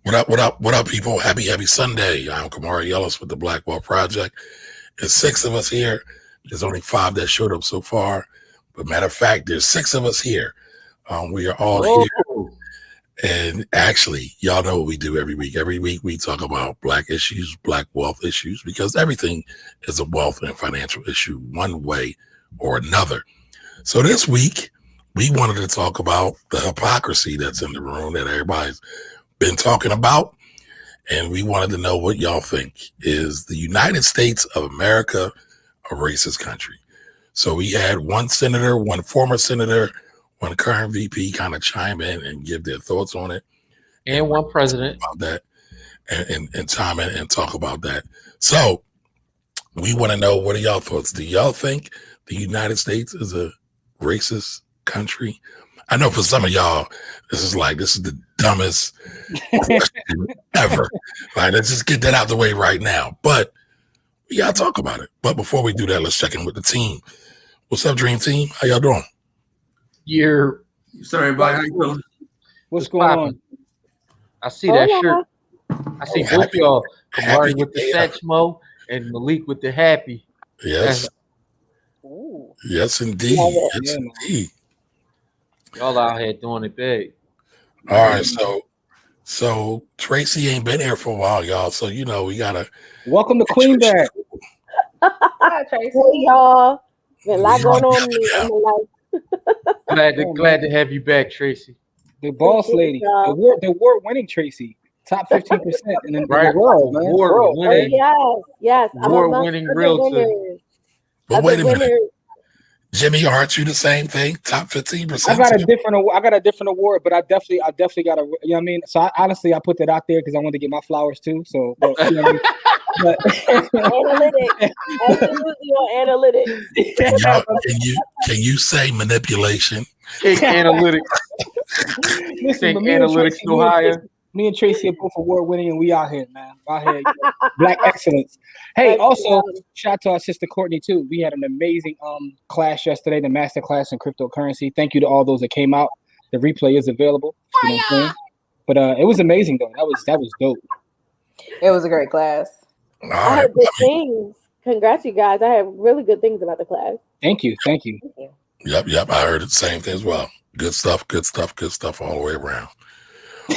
What up, what up, what up, people? Happy Sunday. I'm Kamara Yellis with the Black Wealth Project. There's 6 of us here. There's only 5 that showed up so far. But matter of fact, there's 6 of us here. We are all here. And actually, y'all know what we do every week. Every week we talk about Black issues, Black wealth issues, because everything is a wealth and financial issue one way or another. So this week, we wanted to talk about the hypocrisy that's in the room that everybody's been talking about, and we wanted to know what y'all think. Is the United States of America a racist country? So we had one senator, one former senator, one current VP kind of chime in and give their thoughts on it, and one president about that, and chime in and talk about that. So we want to know, what are y'all thoughts? Do y'all think the United States is a racist country? I know for some of y'all, this is the dumbest question ever. Like, let's just get that out the way right now. But we gotta talk about it. But before we do that, let's check in with the team. What's up, Dream Team? How y'all doing? Sorry, everybody. How you doing? What's going on? I see that shirt. I see both y'all. Kamari with the Satchmo and Malik with the happy. Yes. Yes, indeed. Yes, indeed. Y'all out here doing it big. All right, so Tracy ain't been here for a while, y'all. So we gotta welcome the Queen back. Hi, Tracy. Hey, y'all. Been a lot going on in my life. Glad to have you back, Tracy. The boss lady, the award-winning Tracy, top 15% in the world, man. Award-winning. Yes. Award-winning realtor. But wait a minute. Jimmy, aren't you the same thing? Top 15%. I got a different award, but I definitely got a. You know what I mean? So honestly, I put that out there because I wanted to get my flowers too. So, you know what I mean? Analytics, absolutely on analytics. Can you say manipulation? Analytics. Listen, analytics no higher. Me and Tracy are both award-winning, and we out here, man. Out here, Black excellence. Hey, also, shout out to our sister Courtney, too. We had an amazing class yesterday, the master class in cryptocurrency. Thank you to all those that came out. The replay is available. You know what I'm saying? But it was amazing, though. That was dope. It was a great class. I heard good things. Congrats, you guys. I have really good things about the class. Thank you. Yep. I heard the same thing as well. Good stuff all the way around.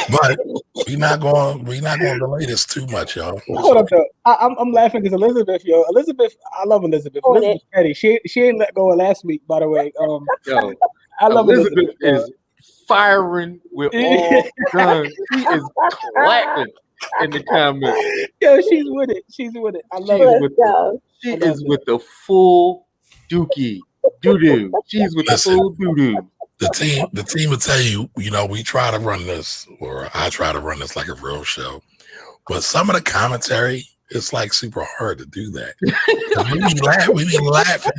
But we're not going to delay this too much, y'all. Hold up, though. I'm laughing because Elizabeth, I love Elizabeth. Elizabeth Petty. She ain't let go of last week, by the way. I love Elizabeth. Is firing with all guns. She is clapping in the comments. Yo, she's with it. I love it. She is with the full dookie. Doo-doo. She's with the full doo-doo. The team will tell you, we try to run this, or I try to run this like a real show. But some of the commentary, it's like super hard to do that. we be laughing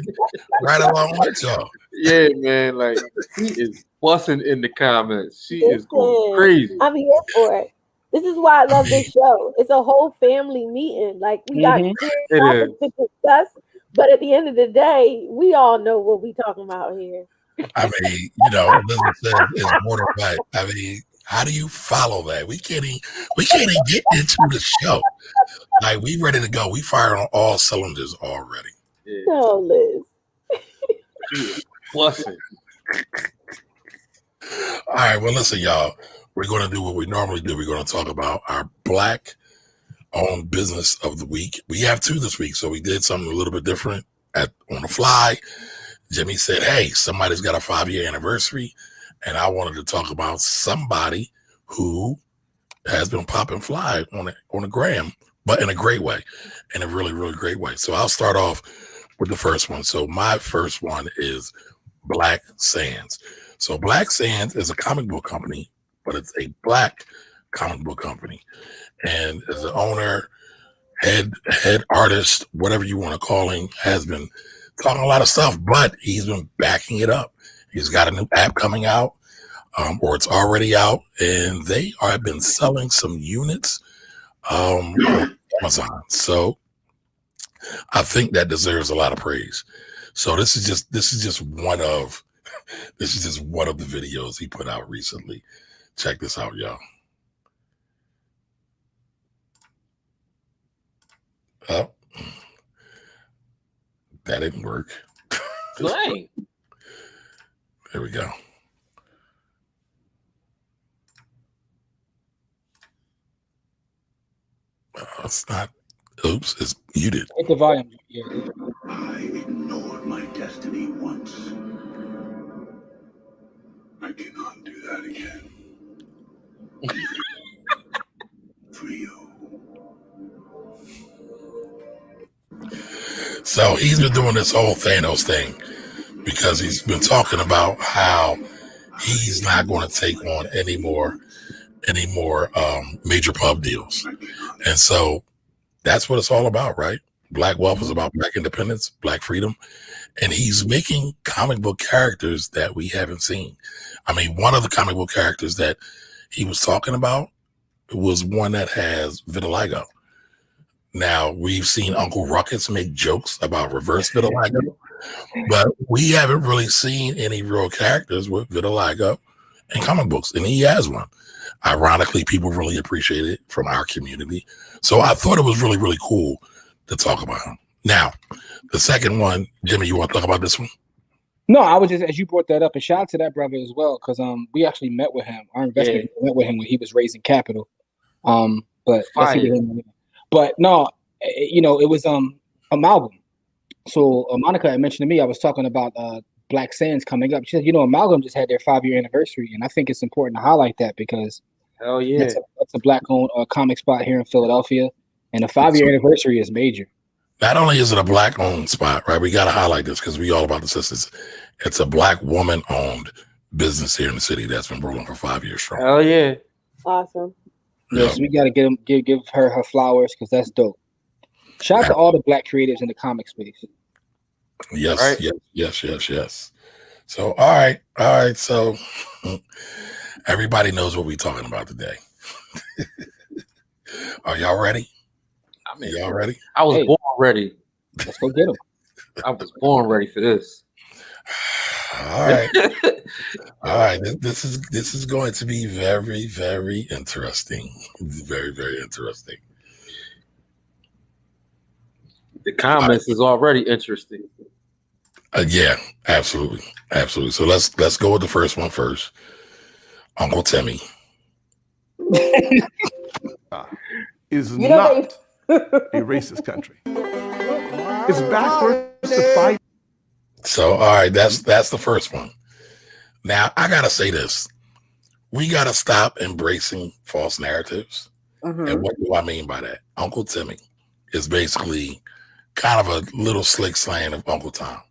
right along with y'all. Yeah, man. Like, she is busting in the comments. She is going crazy. I'm here for it. This is why I love this show. It's a whole family meeting. Like, we got topics to discuss, but at the end of the day, we all know what we talking about here. I mean, Elizabeth says it's more than right. I mean, how do you follow that? We can't even get into the show. Like, we ready to go. We fired on all cylinders already. Yeah. No, Liz. Busting. All right, well, listen, y'all. We're going to do what we normally do. We're going to talk about our Black-owned business of the week. We have 2 this week, so we did something a little bit different on the fly. Jimmy said, hey, somebody's got a 5-year anniversary, and I wanted to talk about somebody who has been popping fly on a gram, but in a great way, in a really, really great way. So I'll start off with the first one. So my first one is Black Sands. So Black Sands is a comic book company, but it's a Black comic book company. And as the owner, head artist, whatever you want to call him, has been talking a lot of stuff, but he's been backing it up. He's got a new app coming out, or it's already out, and they have been selling some units on Amazon. So I think that deserves a lot of praise. So this is just one of the videos he put out recently. Check this out, y'all. Oh, that didn't work. Dang. There we go. It's not. Oops, it's muted. Hit the volume. Yeah. I ignored my destiny once. I cannot do that again. For you. So he's been doing this whole Thanos thing because he's been talking about how he's not going to take on any more major pub deals. And so that's what it's all about, right? Black wealth is about Black independence, Black freedom. And he's making comic book characters that we haven't seen. I mean, one of the comic book characters that he was talking about was one that has vitiligo. Now, we've seen Uncle Ruckus make jokes about reverse vitiligo, but we haven't really seen any real characters with vitiligo in comic books, and he has one. Ironically, people really appreciate it from our community. So I thought it was really, really cool to talk about him. Now, the second one, Jimmy, you want to talk about this one? No, I was just, as you brought that up, and shout out to that brother as well, because we actually met with him. Our investment met with him when he was raising capital. But no, it was Amalgam. So Monica had mentioned to me, I was talking about Black Sands coming up. She said, Amalgam just had their 5-year anniversary, and I think it's important to highlight that because that's a Black-owned comic spot here in Philadelphia, and the 5-year anniversary is major. Not only is it a Black-owned spot, right? We got to highlight this because we all about the sisters. It's a Black woman-owned business here in the city that's been rolling for 5 years strong. Hell yeah! Awesome. Yes, we got to give her flowers because that's dope. Shout out to all the Black creatives in the comic space. Yes, right. yes. So, all right. So, everybody knows what we're talking about today. Are y'all ready? Y'all ready? I was born ready. Let's go get them. I was born ready for this. All right. All right. This is going to be very, very interesting. Very, very interesting. The comments is already interesting. Yeah, absolutely. So let's go with the first one first. Uncle Timmy is not a racist country. It's backwards to fight. So, all right, that's the first one. Now, I gotta say this: we gotta stop embracing false narratives. Mm-hmm. And what do I mean by that? Uncle Timmy is basically kind of a little slick slang of Uncle Tom.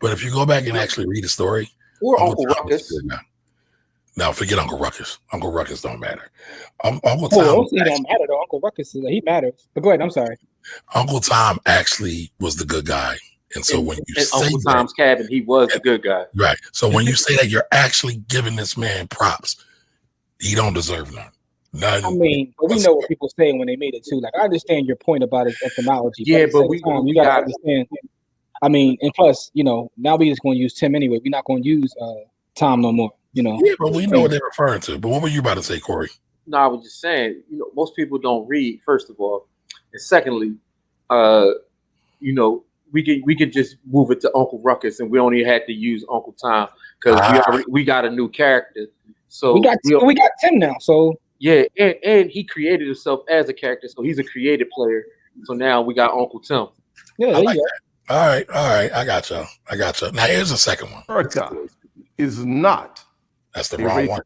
But if you go back and actually read the story, or Uncle Ruckus. No, forget Uncle Ruckus. Uncle Ruckus don't matter. Uncle Tom don't matter though. Uncle Ruckus, he matters. But go ahead. I'm sorry. Uncle Tom actually was the good guy, and so when you say Uncle Tom's cabin, he was the good guy, right? So when you say that, you're actually giving this man props. He don't deserve none. I mean, but we know what people say when they made it too. Like, I understand your point about his etymology. Yeah, but you gotta understand. I mean, and plus, now we just going to use Tim anyway. We're not going to use Tom no more. Yeah, but we know what they're referring to. But what were you about to say, Corey? No, I was just saying. Most people don't read. First of all, and secondly, we could just move it to Uncle Ruckus, and we only had to use Uncle Tom because we got a new character. So we got Tim now. So. Yeah, and he created himself as a character, so he's a creative player. So now we got Uncle Tim. Yeah, like all right. I got you. Now here's the second one. America is not. That's the wrong one.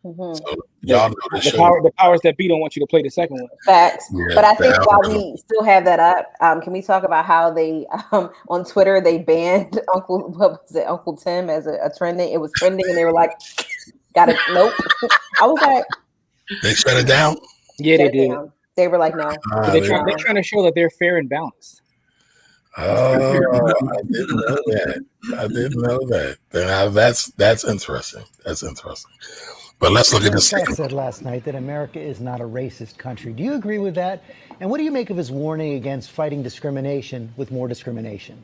Mm-hmm. So y'all know the powers that be don't want you to play the second one. Facts. Yeah, but I think while we still have that up, can we talk about how they on Twitter they banned Uncle Tim as a trending? It was trending, and they were like, "Got it? Nope." I was like. They shut it down? Yeah, they did. They were like, no. They're trying to show that they're fair and balanced. Oh, I didn't know that. Now that's interesting. That's interesting. But let's look at this. Trump said last night that America is not a racist country. Do you agree with that? And what do you make of his warning against fighting discrimination with more discrimination?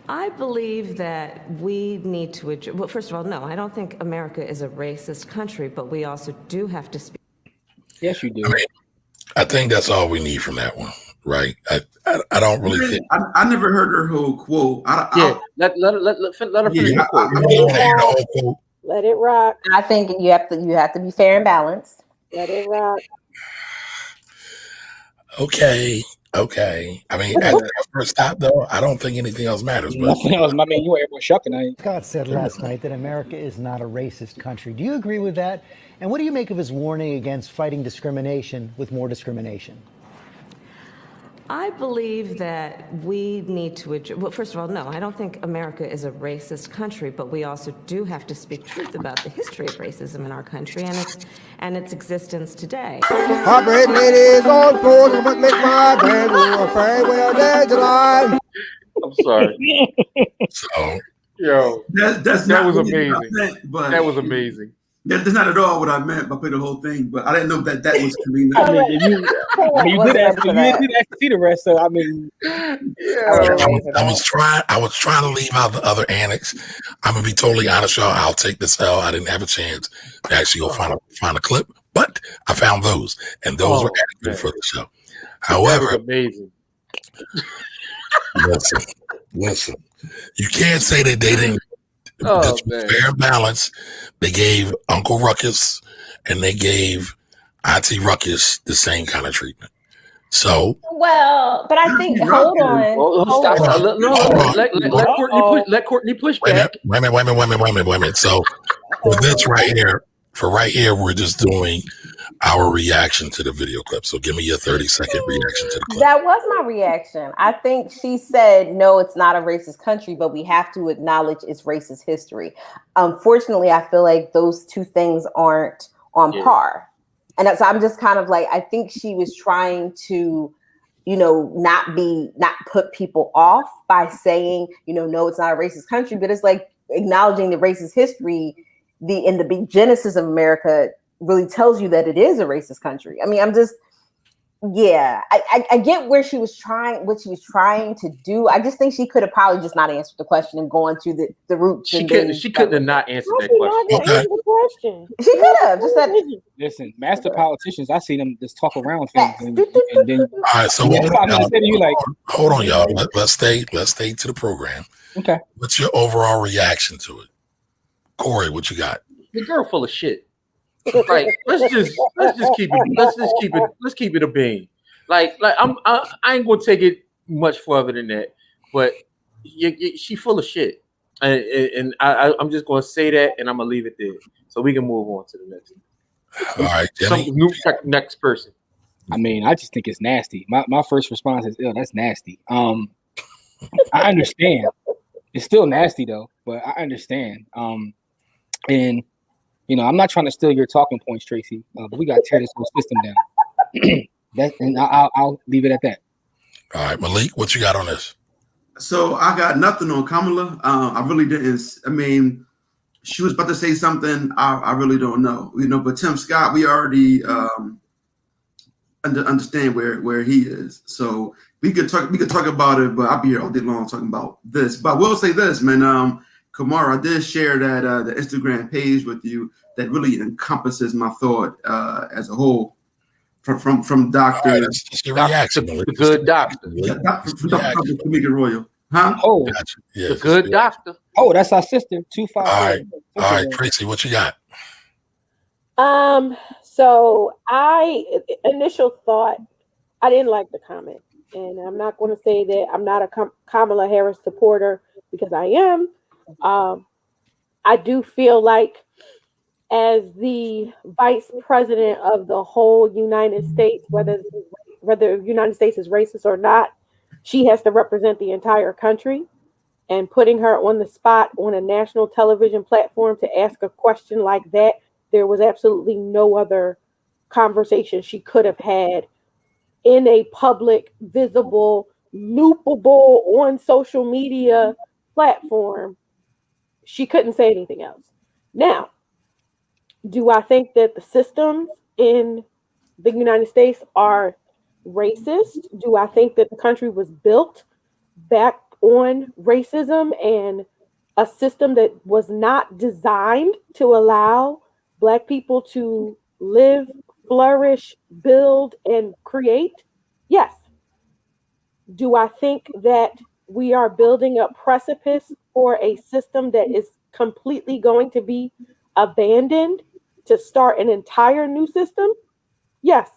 I believe that we need to address, well, first of all, no, I don't think America is a racist country, but we also do have to speak. Yes, you do. I mean, I think that's all we need from that one, right? I don't really think. I never heard her whole quote. Let her finish the quote. Let it rock. I think you have to be fair and balanced. Let it rock. Okay. I mean, at the first stop, though, I don't think anything else matters. But nothing else. I mean, you were everyone shucking. Scott said last night that America is not a racist country. Do you agree with that? And what do you make of his warning against fighting discrimination with more discrimination? I believe that we need to address, well, first of all, no, I don't think America is a racist country, but we also do have to speak truth about the history of racism in our country and its existence today. Heartbreak ladies on floor, but make my band afraid we're dead tonight. I'm sorry. So, yo, that was amazing. But that was amazing. That's not at all what I meant by putting the whole thing, but I didn't know that was convenient. You did ask to see the rest, so I mean, I was trying to leave out the other annex. I'm gonna be totally honest, y'all. I'll take this L. I didn't have a chance to actually go find a clip, but I found those, and those were adequate for the show. However, amazing. Listen, you can't say that they didn't. Fair and balance. They gave Uncle Ruckus and they gave Auntie Ruckus the same kind of treatment. So, well, but I think hold on. Let Courtney push back. Wait a minute. So for this right here, we're just doing our reaction to the video clip. So give me your 30-second reaction to the clip. That was my reaction. I think she said, no, it's not a racist country, but we have to acknowledge its racist history. Unfortunately, I feel like those two things aren't on par. And so I'm just kind of like, I think she was trying to, not put people off by saying, no, it's not a racist country, but it's like acknowledging the racist history, the genesis of America really tells you that it is a racist country. I mean, I get what she was trying to do. I just think she could have probably just not answered the question and gone through the roots. She couldn't have not answered that question. She could have just said, listen, master politicians, I see them just talk around things and then all right, so hold on, y'all. Let's stay to the program. Okay. What's your overall reaction to it? Corey, what you got? The girl full of shit. Like let's just keep it a bean. Like I ain't gonna take it much further than that. But she full of shit, and I'm just gonna say that, and I'm gonna leave it there so we can move on to the next. All right, Jenny. Next person. I mean, I just think it's nasty. My first response is, that's nasty. I understand. It's still nasty though, but I understand. And I'm not trying to steal your talking points, Tracy, but we got to tear this whole system down. And I'll leave it at that. All right, Malik, what you got on this? So I got nothing on Kamala. I really didn't. I mean, she was about to say something. I really don't know. But Tim Scott, we already understand where he is. So we could talk about it, but I'll be here all day long talking about this. But I will say this, man. Kamara, I did share that the Instagram page with you that really encompasses my thought as a whole from Dr. Right, that's your reaction. The good doctor. From Dr. Tamika Royal. Huh? Oh, gotcha. Yes. The good doctor. Oh, that's our sister. 255. All right, Tracy, what you got? So initial thought, I didn't like the comment. And I'm not going to say that I'm not a Kamala Harris supporter because I am. I do feel like as the vice president of the whole United States, whether the United States is racist or not, she has to represent the entire country. And putting her on the spot on a national television platform to ask a question like that, there was absolutely no other conversation she could have had in a public, visible, loopable, on social media platform. She couldn't say anything else. Now, do I think that the systems in the United States are racist? Do I think that the country was built back on racism and a system that was not designed to allow Black people to live flourish, build, and create? Yes. Do I think that we are building a precipice for a system that is completely going to be abandoned to start an entire new system? Yes.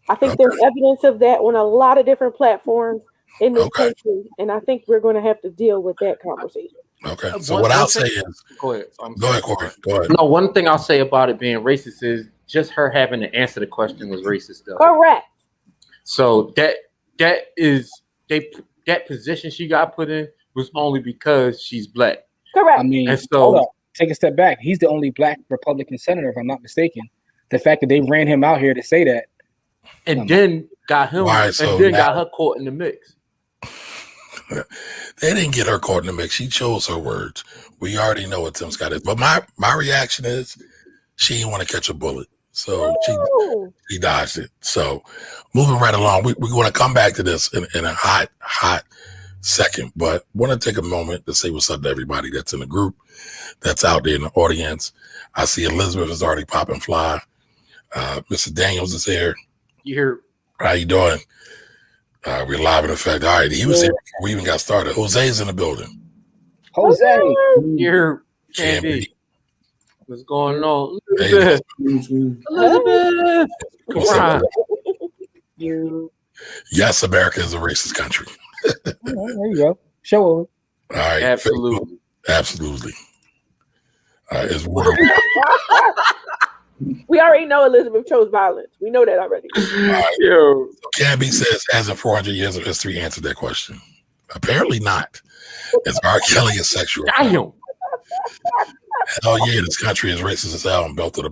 I think there's evidence of that on a lot of different platforms in this country, and I think we're going to have to deal with that conversation. Okay. So what I'll say is, go ahead. Go ahead, Corey. Go ahead. No, one thing I'll say about it being racist is just her having to answer the question was racist, though. Correct. So that position she got put in was only because she's black. Correct. I mean, and so hold up. Take a step back. He's the only black Republican senator, if I'm not mistaken. The fact that they ran him out here to say that, and then got him, got her caught in the mix. They didn't get her caught in the mix. She chose her words. We already know what Tim Scott is. But my reaction is she didn't want to catch a bullet. So she dodged it. So moving right along, we're going to come back to this in a hot second. But want to take a moment to say what's up to everybody that's in the group, that's out there in the audience. I see Elizabeth is already popping fly. Mr. Daniels is here. You hear? How you doing? We're live in effect. All right, he was here before we even got started. Jose's in the building. Jose, you're Candy. What's going on, Elizabeth? Elizabeth, come on. Yes, America is a racist country. There you go. Show over. All right, absolutely. It's We already know Elizabeth chose violence. We know that already. So Gabby says, hasn't 400 years of history answered that question? Apparently not. Is R. Kelly a sexual? Damn. Hell yeah, this country is racist as hell and built to the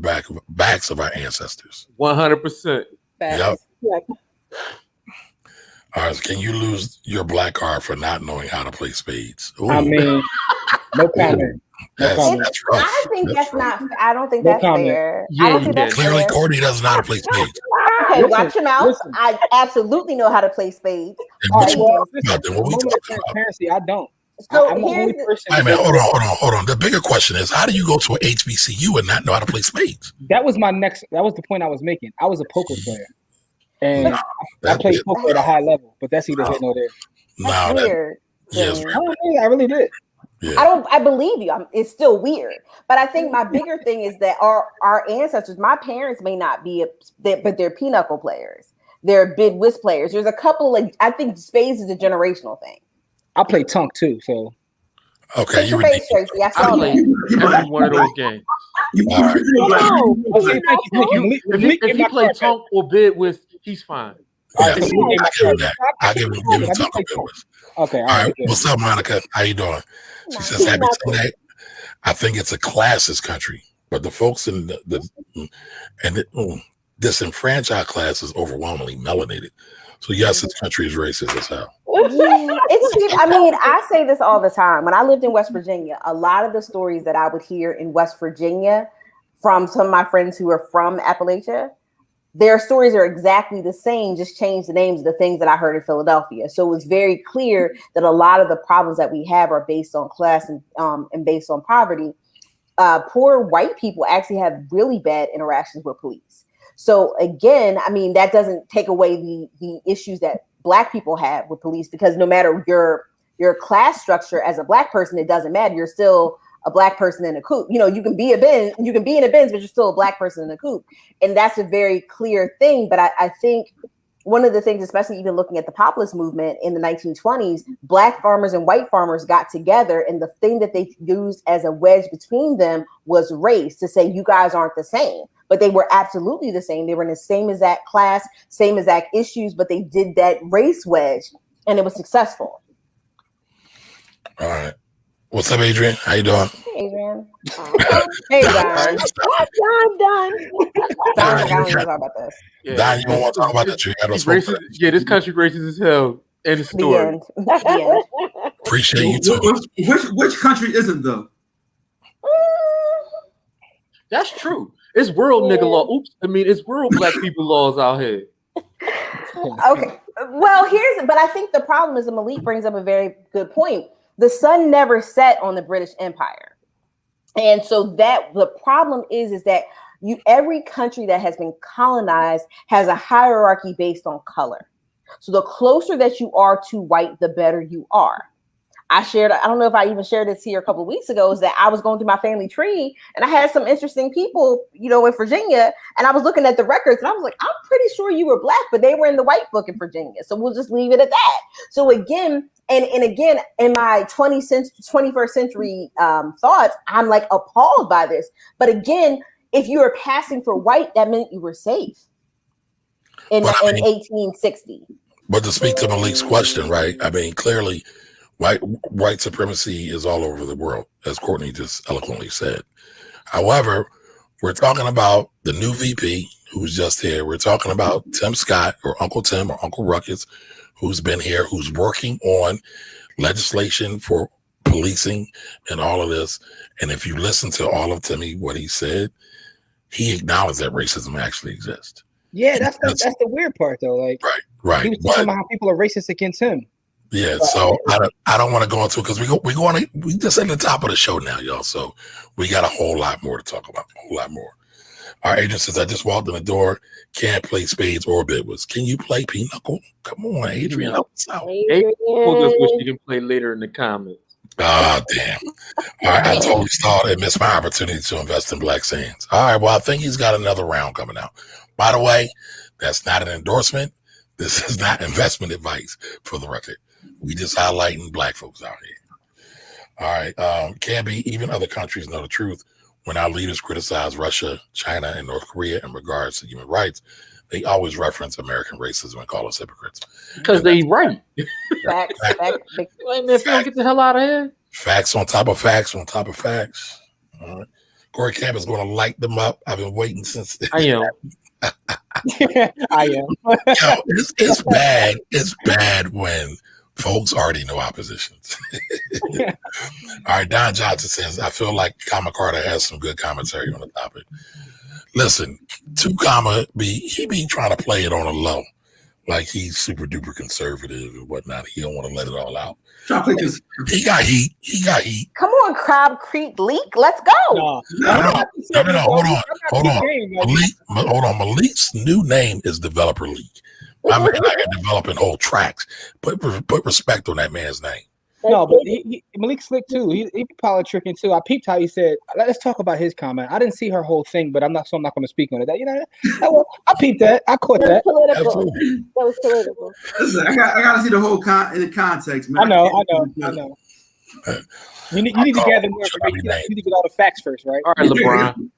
backs of our ancestors. 100%. Yep. All right, so can you lose your black card for not knowing how to play spades? Ooh. I mean, no comment. That's rough. I think that's rough. not. I don't think that's fair. Yeah, I don't think that's clearly fair. Courtney doesn't know how to play spades. Okay, watch your mouth. I absolutely know how to play spades. Transparency, I don't. So I'm the here's only person. Hey man, hold on. The bigger question is, how do you go to an HBCU and not know how to play spades? That was the point I was making. I was a poker player. And I played poker at a high level, but that's either here nor there. That's weird. Yes, I really did. Yeah. I believe you. It's still weird. But I think my bigger thing is that our ancestors, my parents may not be, but they're pinochle players. They're bid whist players. There's a couple, I think spades is a generational thing. I play Tunk too, so. Okay, you face, Tracy. I saw every one of those games. If you play Tunk or bid with, he's fine. Yes, I give him Tunk or bid with. Okay. All right. What's up, Monica? How you doing? She says, happy Sunday. I think it's a classist country, but the folks in the disenfranchised class is overwhelmingly melanated. So yes, this country is racist as hell. I say this all the time. When I lived in West Virginia, a lot of the stories that I would hear in West Virginia from some of my friends who are from Appalachia, their stories are exactly the same, just change the names of the things that I heard in Philadelphia. So it was very clear that a lot of the problems that we have are based on class and based on poverty. Poor white people actually have really bad interactions with police. So again, that doesn't take away the issues that Black people have with police, because no matter your class structure as a Black person, it doesn't matter. You're still a Black person in a coupe. You can be in a Benz, but you're still a Black person in a coupe. And that's a very clear thing. But I think one of the things, especially even looking at the populist movement in the 1920s, Black farmers and white farmers got together, and the thing that they used as a wedge between them was race, to say you guys aren't the same. But they were absolutely the same. They were in the same exact class, same exact issues, but they did that race wedge, and it was successful. All right. What's up, Adrian? How you doing? Hey, Adrian. Hey, Don. Don, I don't want to talk about this. Don, you don't want to talk about that? You got no smoke for that. Yeah, this country racist as hell. End of story. Appreciate you too. Which country isn't though? That's true. It's world nigga law. It's world Black people laws out here. Okay. Well, but I think the problem is, and Malik brings up a very good point. The sun never set on the British Empire. And so the problem is that every country that has been colonized has a hierarchy based on color. So the closer that you are to white, the better you are. I don't know if I even shared this here a couple of weeks ago, is that I was going through my family tree and I had some interesting people, in Virginia, and I was looking at the records and I was like, I'm pretty sure you were black, but they were in the white book in Virginia. So we'll just leave it at that. So again, and again, in my 21st century thoughts, I'm like appalled by this. But again, if you were passing for white, that meant you were safe in 1860. But to speak to Malik's question, right? I mean, clearly, white supremacy is all over the world, as Courtney just eloquently said. However, we're talking about the new VP who's just here. We're talking about Tim Scott, or Uncle Tim, or Uncle Ruckus, who's been here, who's working on legislation for policing and all of this. And if you listen to all of Timmy, what he said, he acknowledged that racism actually exists. Yeah, that's the weird part, though. Like, right. He was talking about how people are racist against him. Yeah, so I don't want to go into it because we just at the top of the show now, y'all. So we got a whole lot more to talk about. A whole lot more. Our agent says, I just walked in the door, can't play spades or bidwits. Can you play pinochle? Come on, Adrian. Help us out. Adrian just wish you can play later in the comments. Ah, damn. All right, I totally thought and missed my opportunity to invest in Black Sands. All right, well, I think he's got another round coming out. By the way, that's not an endorsement. This is not investment advice, for the record. We just highlighting Black folks out here. All right. Can be even other countries know the truth. When our leaders criticize Russia, China, and North Korea in regards to human rights, they always reference American racism and call us hypocrites. Because they right. Facts. If you don't get the hell out of here. Facts on top of facts on top of facts. All right. Corey Camp is going to light them up. I've been waiting since. I am. I am. Yo, it's bad. It's bad when folks already know our positions. All right, Don Johnson says, I feel like Kama Carter has some good commentary on the topic. Listen, he be trying to play it on a low, like he's super duper conservative and whatnot. He don't want to let it all out. He got heat. Come on, Crab Creek Leak. Let's go. No, hold on. Malik's new name is Developer Leak. I mean, like developing whole tracks. Put respect on that man's name. No, but Malik's slick too. He be politicking too. I peeped how he said, let's talk about his comment. I didn't see her whole thing, but I'm not going to speak on it. I peeped that. I caught that. That was political. Listen, I got to see the whole in the context, man. I know. You need to gather more information. You need to get all the facts first, right? All right, LeBron.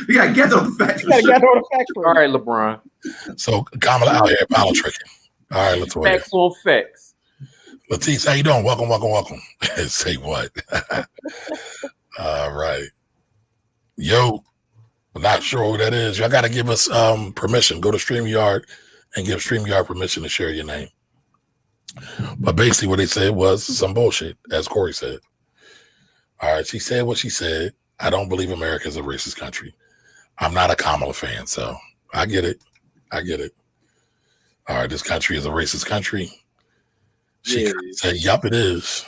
We got to gather all the facts. You got to gather all the facts first. All right, LeBron. So Kamala out here politicking. All right, let's facts on facts. Latisse, how you doing? Welcome. Say what? All right. Yo, I'm not sure who that is. Y'all got to give us permission. Go to StreamYard and give StreamYard permission to share your name. But basically what they said was some bullshit, as Corey said. All right, she said what she said. I don't believe America is a racist country. I'm not a Kamala fan, so I get it. All right, this country is a racist country. She could say, yup, it is.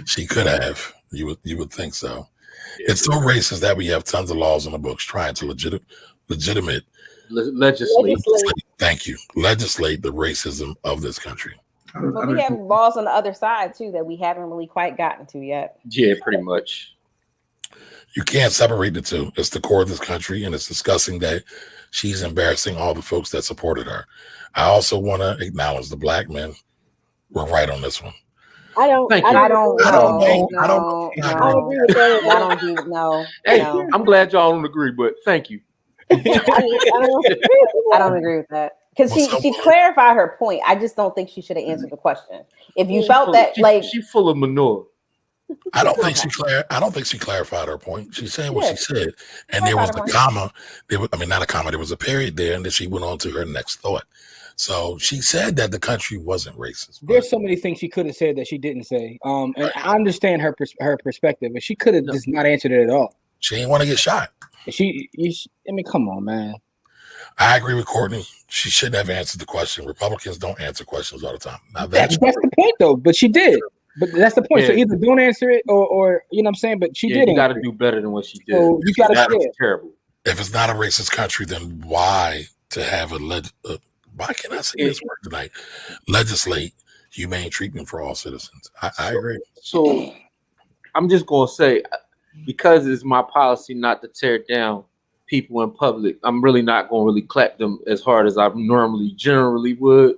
She could have. You would think so. It's so racist that we have tons of laws in the books trying to legislate. Thank you. Legislate the racism of this country. But we have laws on the other side too that we haven't really quite gotten to yet. Yeah, pretty much. You can't separate the two. It's the core of this country, and it's disgusting that she's embarrassing all the folks that supported her. I also want to acknowledge the Black men were right on this one. I don't agree with that. No. Hey, I'm glad y'all don't agree, but thank you. I don't agree with that. Because she clarified her point. I just don't think she should have answered the question. If you felt that she's full of manure. I don't think she clarified her point. She said what she said, and there was a comma. Not a comma. There was a period there, and then she went on to her next thought. So she said that the country wasn't racist. There's so many things she could have said that she didn't say. And I understand her perspective, but she could have just not answered it at all. She didn't want to get shot. Come on, man. I agree with Courtney. She shouldn't have answered the question. Republicans don't answer questions all the time. Now that's the point, though. But she did. But that's the point. So Yeah. either don't answer it or you know what I'm saying. But she Yeah, did. you got answer to it. do better than what she did. So you got to That share. was terrible. If it's not a racist country, then why to have why can't I say this word tonight? Legislate humane treatment for all citizens. I agree. So I'm just gonna say, because it's my policy not to tear down people in public, I'm really not gonna really clap them as hard as I generally would.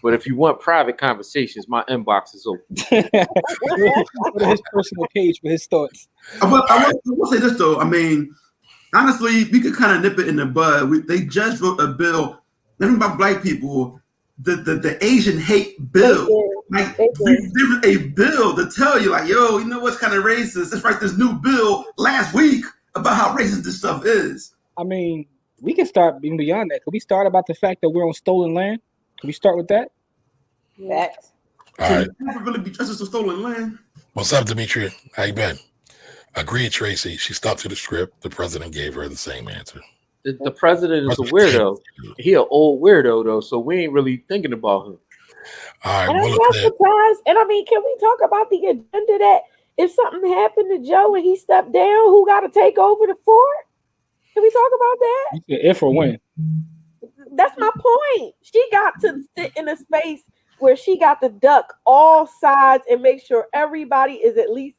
But if you want private conversations, my inbox is open. Go to his personal page for his thoughts. I will say this though. I mean, honestly, we could kind of nip it in the bud. They just wrote a bill. Nothing about black people. The Asian hate bill. Like there was a bill to tell you, like, yo, you know what's kind of racist? Let's write this new bill last week about how racist this stuff is. I mean, we can start even beyond that. Could we start about the fact that we're on stolen land? Can we start with that? Facts. All right. Never really be justice for stolen land. What's up, Demetria? How you been? Agreed, Tracy. She stuck to the script. The president gave her the same answer. The president is a weirdo. He an old weirdo though, so we ain't really thinking about him. All right, and I'm not surprised. And I mean, can we talk about the agenda that if something happened to Joe and he stepped down, who got to take over the fort? Can we talk about that? If or when? That's my point. She got to sit in a space where she got to duck all sides and make sure everybody is at least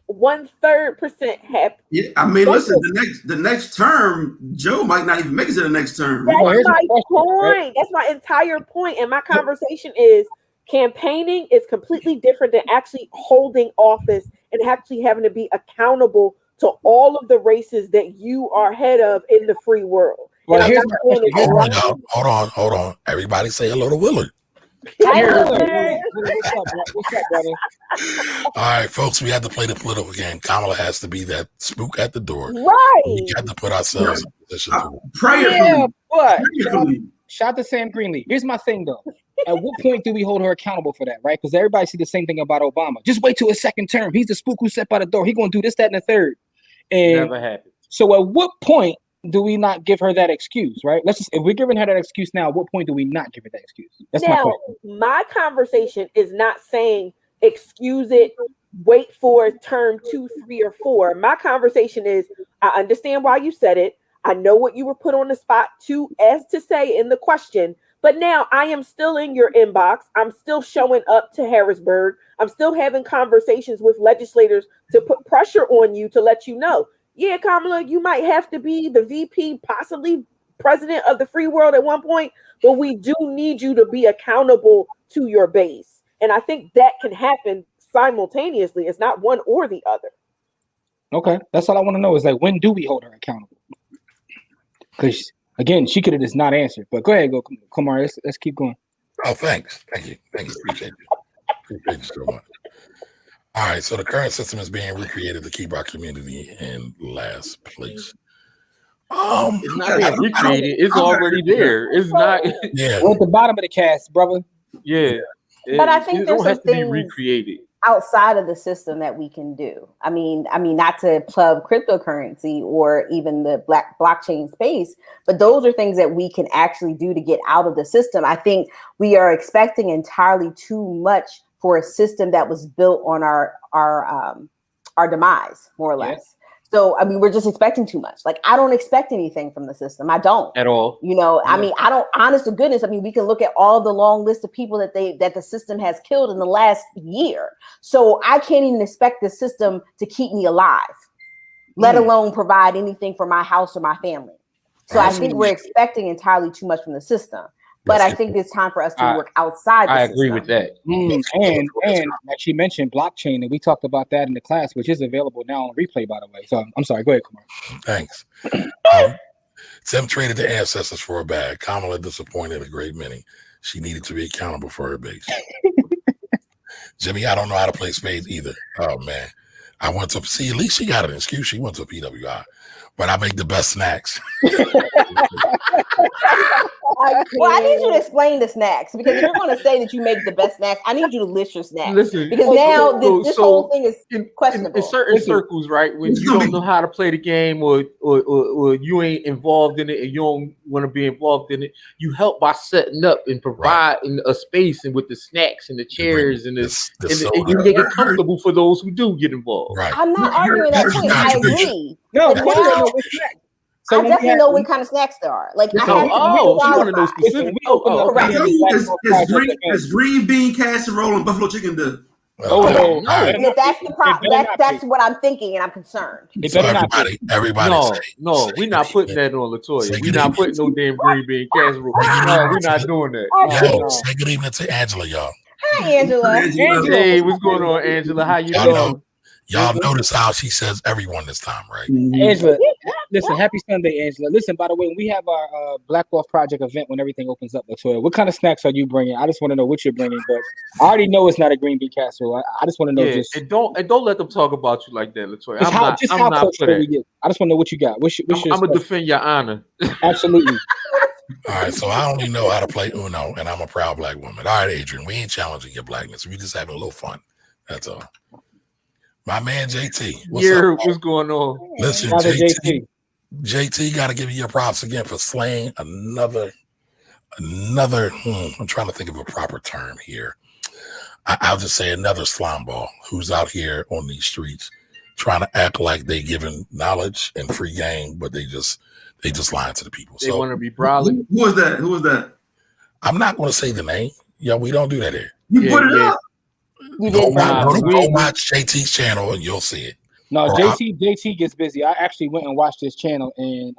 1/3% happy. Yeah, I mean, listen, the next term, Joe might not even make it to the next term. That's my point. That's my entire point. And my conversation is campaigning is completely different than actually holding office and actually having to be accountable to all of the races that you are head of in the free world. Well, here's my question. Hold on. Everybody say hello to Willard. What's up, brother? All right, folks, we had to play the political game. Kamala has to be that spook at the door. Right. We got to put ourselves in position Shout to Sam Greenlee. Here's my thing, though. At what point do we hold her accountable for that, right? Because everybody see the same thing about Obama. Just wait till his second term. He's the spook who sat by the door. He's going to do this, that, and the third. And never happened. So at what point do we not give her that excuse, right? If we're giving her that excuse now, at what point do we not give her that excuse? That's my question. My conversation is not saying excuse it, wait for term 2, 3, or 4. My conversation is, I understand why you said it. I know what you were put on the spot to say in the question, but now I am still in your inbox. I'm still showing up to Harrisburg. I'm still having conversations with legislators to put pressure on you to let you know. Yeah, Kamala, you might have to be the VP, possibly president of the free world at one point, but we do need you to be accountable to your base. And I think that can happen simultaneously. It's not one or the other. Okay, that's all I want to know is like, when do we hold her accountable? Because again, she could have just not answered. But go ahead, Kumar. Let's keep going. Oh, thanks. Thank you. Appreciate you so much. All right, so the current system is being recreated to keep our community in last place. It's not being recreated. It's already there. It's not. Yeah, we're at the bottom of the cast, brother. Yeah, but I think there's some things recreated outside of the system that we can do. I mean, not to plug cryptocurrency or even the blockchain space, but those are things that we can actually do to get out of the system. I think we are expecting entirely too much for a system that was built on our demise, more or less. Yes. So, I mean, we're just expecting too much. Like, I don't expect anything from the system. I don't. At all. You know, I mean, I don't, honest to goodness, I mean, we can look at all the long list of people that the system has killed in the last year. So I can't even expect the system to keep me alive, let alone provide anything for my house or my family. So I think we're expecting entirely too much from the system. But I think it's time for us to work outside the system. I agree with that. And like she mentioned, blockchain, and we talked about that in the class, which is available now on replay, by the way. So I'm sorry, go ahead, Kumar. Thanks. Tim traded the ancestors for a bag. Kamala disappointed a great many. She needed to be accountable for her base. Jimmy, I don't know how to play spades either. Oh, man. I went to see, at least she got an excuse. She went to a PWI. but I make the best snacks. Well, I need you to explain the snacks because if you're going to say that you make the best snacks, I need you to list your snacks. Listen, because now this whole thing is questionable. In certain circles, right? When you don't know how to play the game or you ain't involved in it and you don't want to be involved in it, you help by setting up and providing a space and with the snacks and the chairs and and you make it comfortable for those who do get involved. Right. I'm not arguing that point. I agree. No, but now, I definitely know what kind of snacks there are. Like I have to one of those specific. It's green bean casserole and buffalo chicken dip. No. And if that's the problem, that's what I'm thinking, and I'm concerned. So everybody, no, we're not putting that on Latoya. We're not putting no damn green bean casserole. No, we're not doing that. Say good evening to Angela, y'all. Hi, Angela. Hey, what's going on, Angela? How you doing? Y'all notice how she says everyone this time, right? Angela, listen, happy Sunday, Angela. Listen, by the way, we have our Black Wealth Project event when everything opens up, Latoya. What kind of snacks are you bringing? I just want to know what you're bringing, but I already know it's not a green bean casserole. I just want to know and don't let them talk about you like that, Latoya. I'm not for that. I just want to know what you got. I'm gonna defend your honor. Absolutely. All right, so I only know how to play Uno, and I'm a proud Black woman. All right, Adrian, we ain't challenging your blackness. We just having a little fun. That's all. My man JT, what's going on? Listen, JT, got to give you your props again for slaying another. I'm trying to think of a proper term here. I'll just say another slime ball who's out here on these streets trying to act like they giving knowledge and free game, but they just lying to the people. They want to be brawling. Who was that? I'm not going to say the name. Yeah, we don't do that here. You put it up. Go watch JT's channel and you'll see it. No, JT gets busy. I actually went and watched his channel, and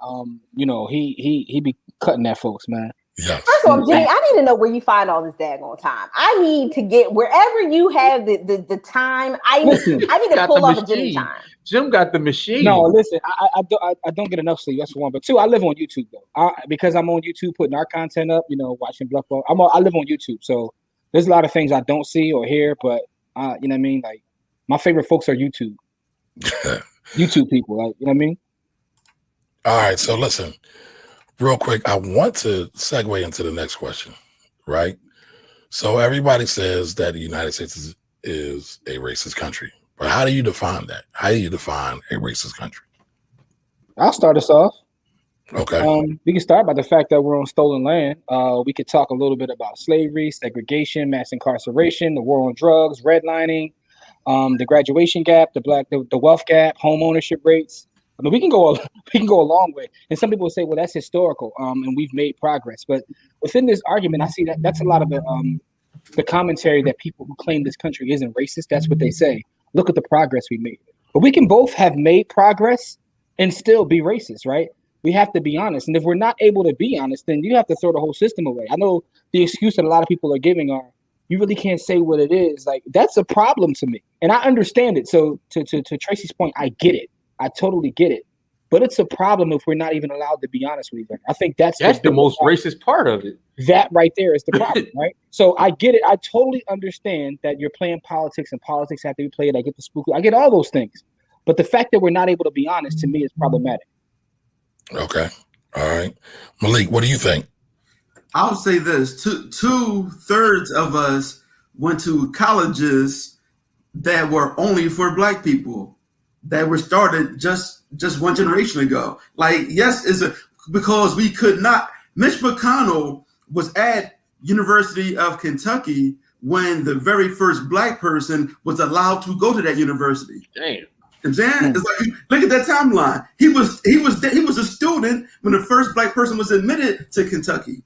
he be cutting that folks, man. Yeah. First of all, Jimmy, I need to know where you find all this daggone time. I need to get wherever you have the time. I need to pull off a Jimmy time. Jim got the machine. No, listen, I don't get enough sleep. That's one. But two, I live on YouTube though. Because I'm on YouTube putting our content up. Watching Bluff Ball. I live on YouTube, so there's a lot of things I don't see or hear. But you know what I mean. Like my favorite folks are YouTube. YouTube people, like, you know what I mean? All right, so listen, real quick, I want to segue into the next question, right? So everybody says that the United States is a racist country, but how do you define that? How do you define a racist country? I'll start us off. Okay. We can start by the fact that we're on stolen land. We could talk a little bit about slavery, segregation, mass incarceration, the war on drugs, redlining, the graduation gap, the wealth gap, home ownership rates. I mean, we can go a long way. And some people will say, well, that's historical, and we've made progress. But within this argument, I see that's a lot of the commentary that people who claim this country isn't racist. That's what they say. Look at the progress we made. But we can both have made progress and still be racist, right? We have to be honest. And if we're not able to be honest, then you have to throw the whole system away. I know the excuse that a lot of people are giving are, you really can't say what it is. Like, that's a problem to me. And I understand it. So to Tracy's point, I get it. I totally get it. But it's a problem if we're not even allowed to be honest with each other. I think that's the most racist part of it. That right there is the problem, right? So I get it. I totally understand that you're playing politics and politics have to be played. I get the spooky. I get all those things. But the fact that we're not able to be honest, to me, is problematic. Okay. All right. Malik, what do you think? I'll say this: 2/3 of us went to colleges that were only for Black people, that were started just one generation ago. Like, yes, because we could not. Mitch McConnell was at University of Kentucky when the very first Black person was allowed to go to that university. Damn. I'm saying, it's like, look at that timeline. He was a student when the first Black person was admitted to Kentucky.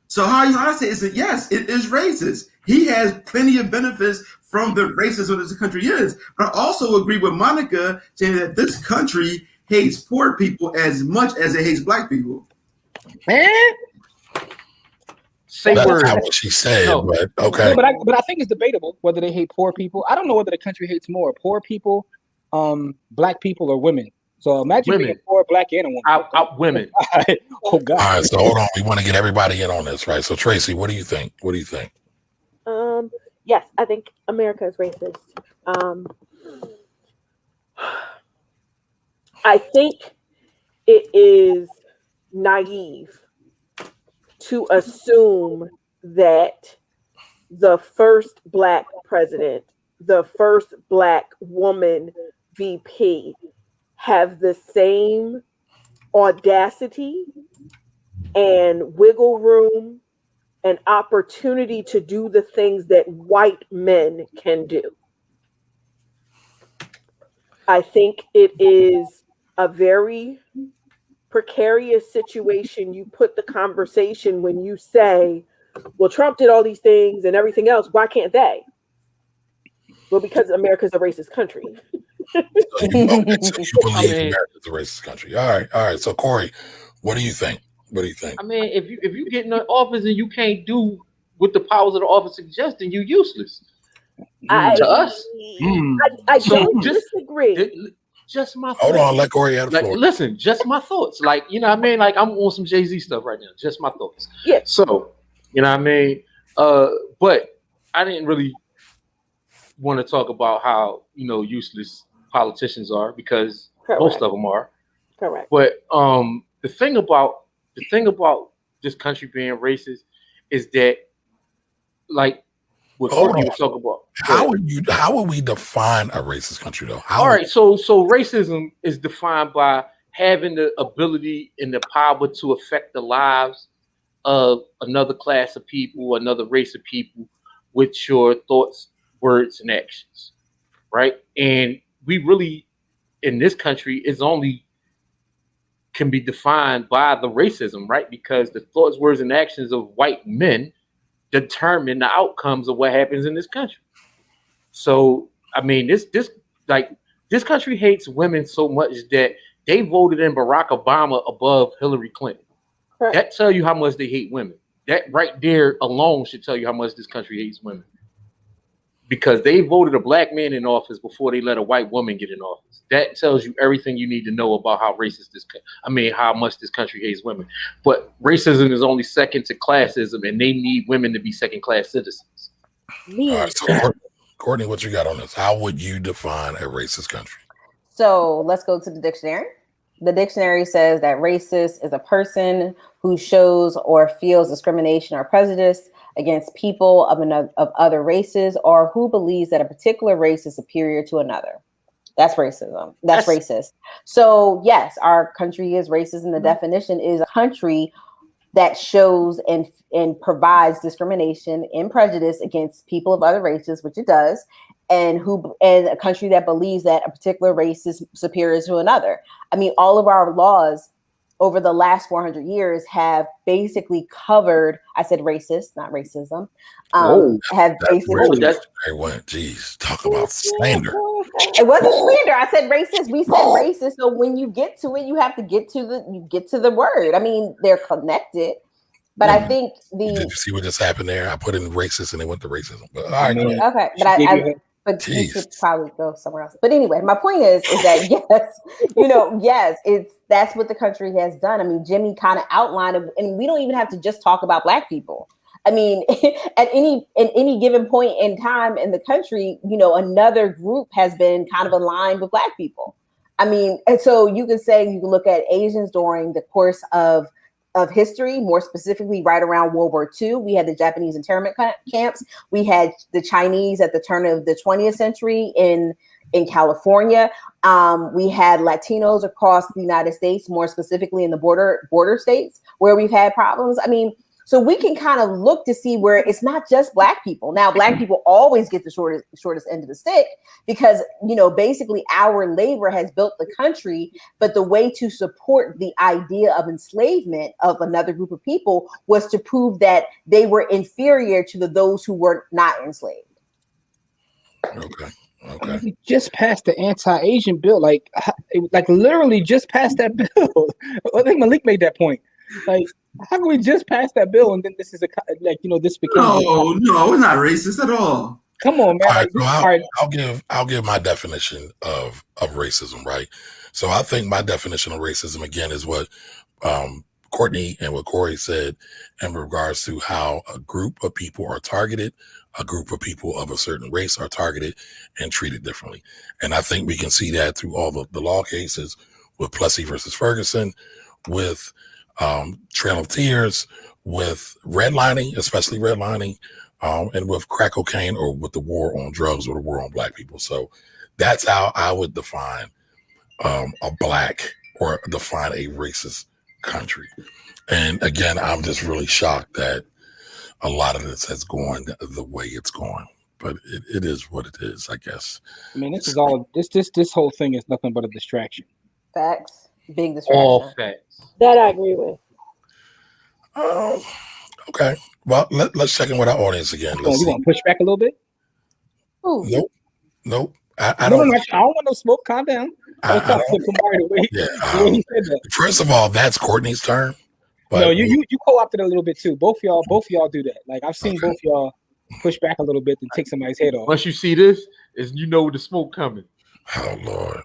So how I say is that yes, it is racist. He has plenty of benefits from the racism that this country is. But I also agree with Monica saying that this country hates poor people as much as it hates Black people. Man, That's not what she said, but okay. No, but I think it's debatable whether they hate poor people. I don't know whether the country hates more poor people, Black people, or women. So imagine being poor, Black, and a woman. Women. Oh God. All right, so hold on. We want to get everybody in on this, right? So Tracy, what do you think? Yes, I think America is racist. I think it is naive to assume that the first Black president, the first Black woman VP have the same audacity and wiggle room and opportunity to do the things that white men can do. I think it is a very precarious situation. You put the conversation when you say, well, Trump did all these things and everything else. Why can't they? Well, because America's a racist country. So you believe America's a racist country. All right. So Corey, what do you think? I mean, if you get in the office and you can't do what the powers of the office suggest, then you're useless. To us. I don't disagree. Just my thoughts. Hold on, let Corey have the floor. Listen, just my thoughts. Like, you know what I mean? Like, I'm on some Jay-Z stuff right now. Just my thoughts. Yeah. So, you know what I mean? But I didn't really want to talk about how, you know, useless politicians are, because most of them are. Correct. But the thing about this country being racist is that, like, what Courtney was talking about. How would we define a racist country, though? All right, so racism is defined by having the ability and the power to affect the lives of another class of people, another race of people, with your thoughts, words, and actions, right? And we really, in this country, is only can be defined by the racism, right? Because the thoughts, words, and actions of white men determine the outcomes of what happens in this country. So, I mean, this country hates women so much that they voted in Barack Obama above Hillary Clinton. Right. That tell you how much they hate women. That right there alone should tell you how much this country hates women. Because they voted a Black man in office before they let a white woman get in office. That tells you everything you need to know about how racist how much this country hates women. But racism is only second to classism, and they need women to be second-class citizens. All right, so Courtney, what you got on this? How would you define a racist country? So let's go to the dictionary. The dictionary says that racist is a person who shows or feels discrimination or prejudice against people of other races, or who believes that a particular race is superior to another. That's racism. That's racist. So yes, our country is racist, and the definition is a country that shows and provides discrimination and prejudice against people of other races, which it does, and a country that believes that a particular race is superior to another. I mean, all of our laws over the last 400 years have basically covered, I said racist, not racism, have basically... Geez, talk about slander. It wasn't slander. I said racist. We said racist. So when you get to it, you have to get to the word. I mean, they're connected. But I think did you see what just happened there? I put in racist and they went to racism. But all right, okay. But we should probably go somewhere else. But anyway, my point is that that's what the country has done. I mean, Jimmy kind of outlined it, and we don't even have to just talk about Black people. I mean, at any given point in time in the country, another group has been kind of aligned with Black people. I mean, and so you can look at Asians during the course of history, more specifically right around World War II. We had the Japanese internment camps. We had the Chinese at the turn of the 20th century in California. We had Latinos across the United States, more specifically in the border states where we've had problems. I mean, so we can kind of look to see where it's not just Black people. Now, Black people always get the shortest end of the stick because, basically our labor has built the country. But the way to support the idea of enslavement of another group of people was to prove that they were inferior to those who were not enslaved. Okay. We just passed the anti-Asian bill, like literally just passed that bill. I think Malik made that point. Like, how can we just pass that bill and then this is this became? No, it's not racist at all. Come on, man. All right, I'll give my definition of racism, right? So I think my definition of racism again is what Courtney and what Corey said in regards to how a group of people are targeted, a group of people of a certain race are targeted and treated differently. And I think we can see that through all the law cases with Plessy versus Ferguson, with Trail of Tears, with redlining, especially redlining, and with crack cocaine, or with the war on drugs or the war on black people. So that's how I would define a black, or define a racist country. And again, I'm just really shocked that a lot of this has gone the way it's going. But it is what it is, I guess. I mean, this is all this whole thing is nothing but a distraction. Facts. Big distraction. All facts. That I agree with. Okay. Well, let's check in with our audience again. You want to push back a little bit? Ooh. Nope. I don't want no smoke. Calm down. First of all, that's Courtney's turn. But no, you co-opted a little bit too. Both y'all do that. Like I've seen both y'all push back a little bit to take somebody's head off. Once you see this, is you know the smoke coming. Oh Lord.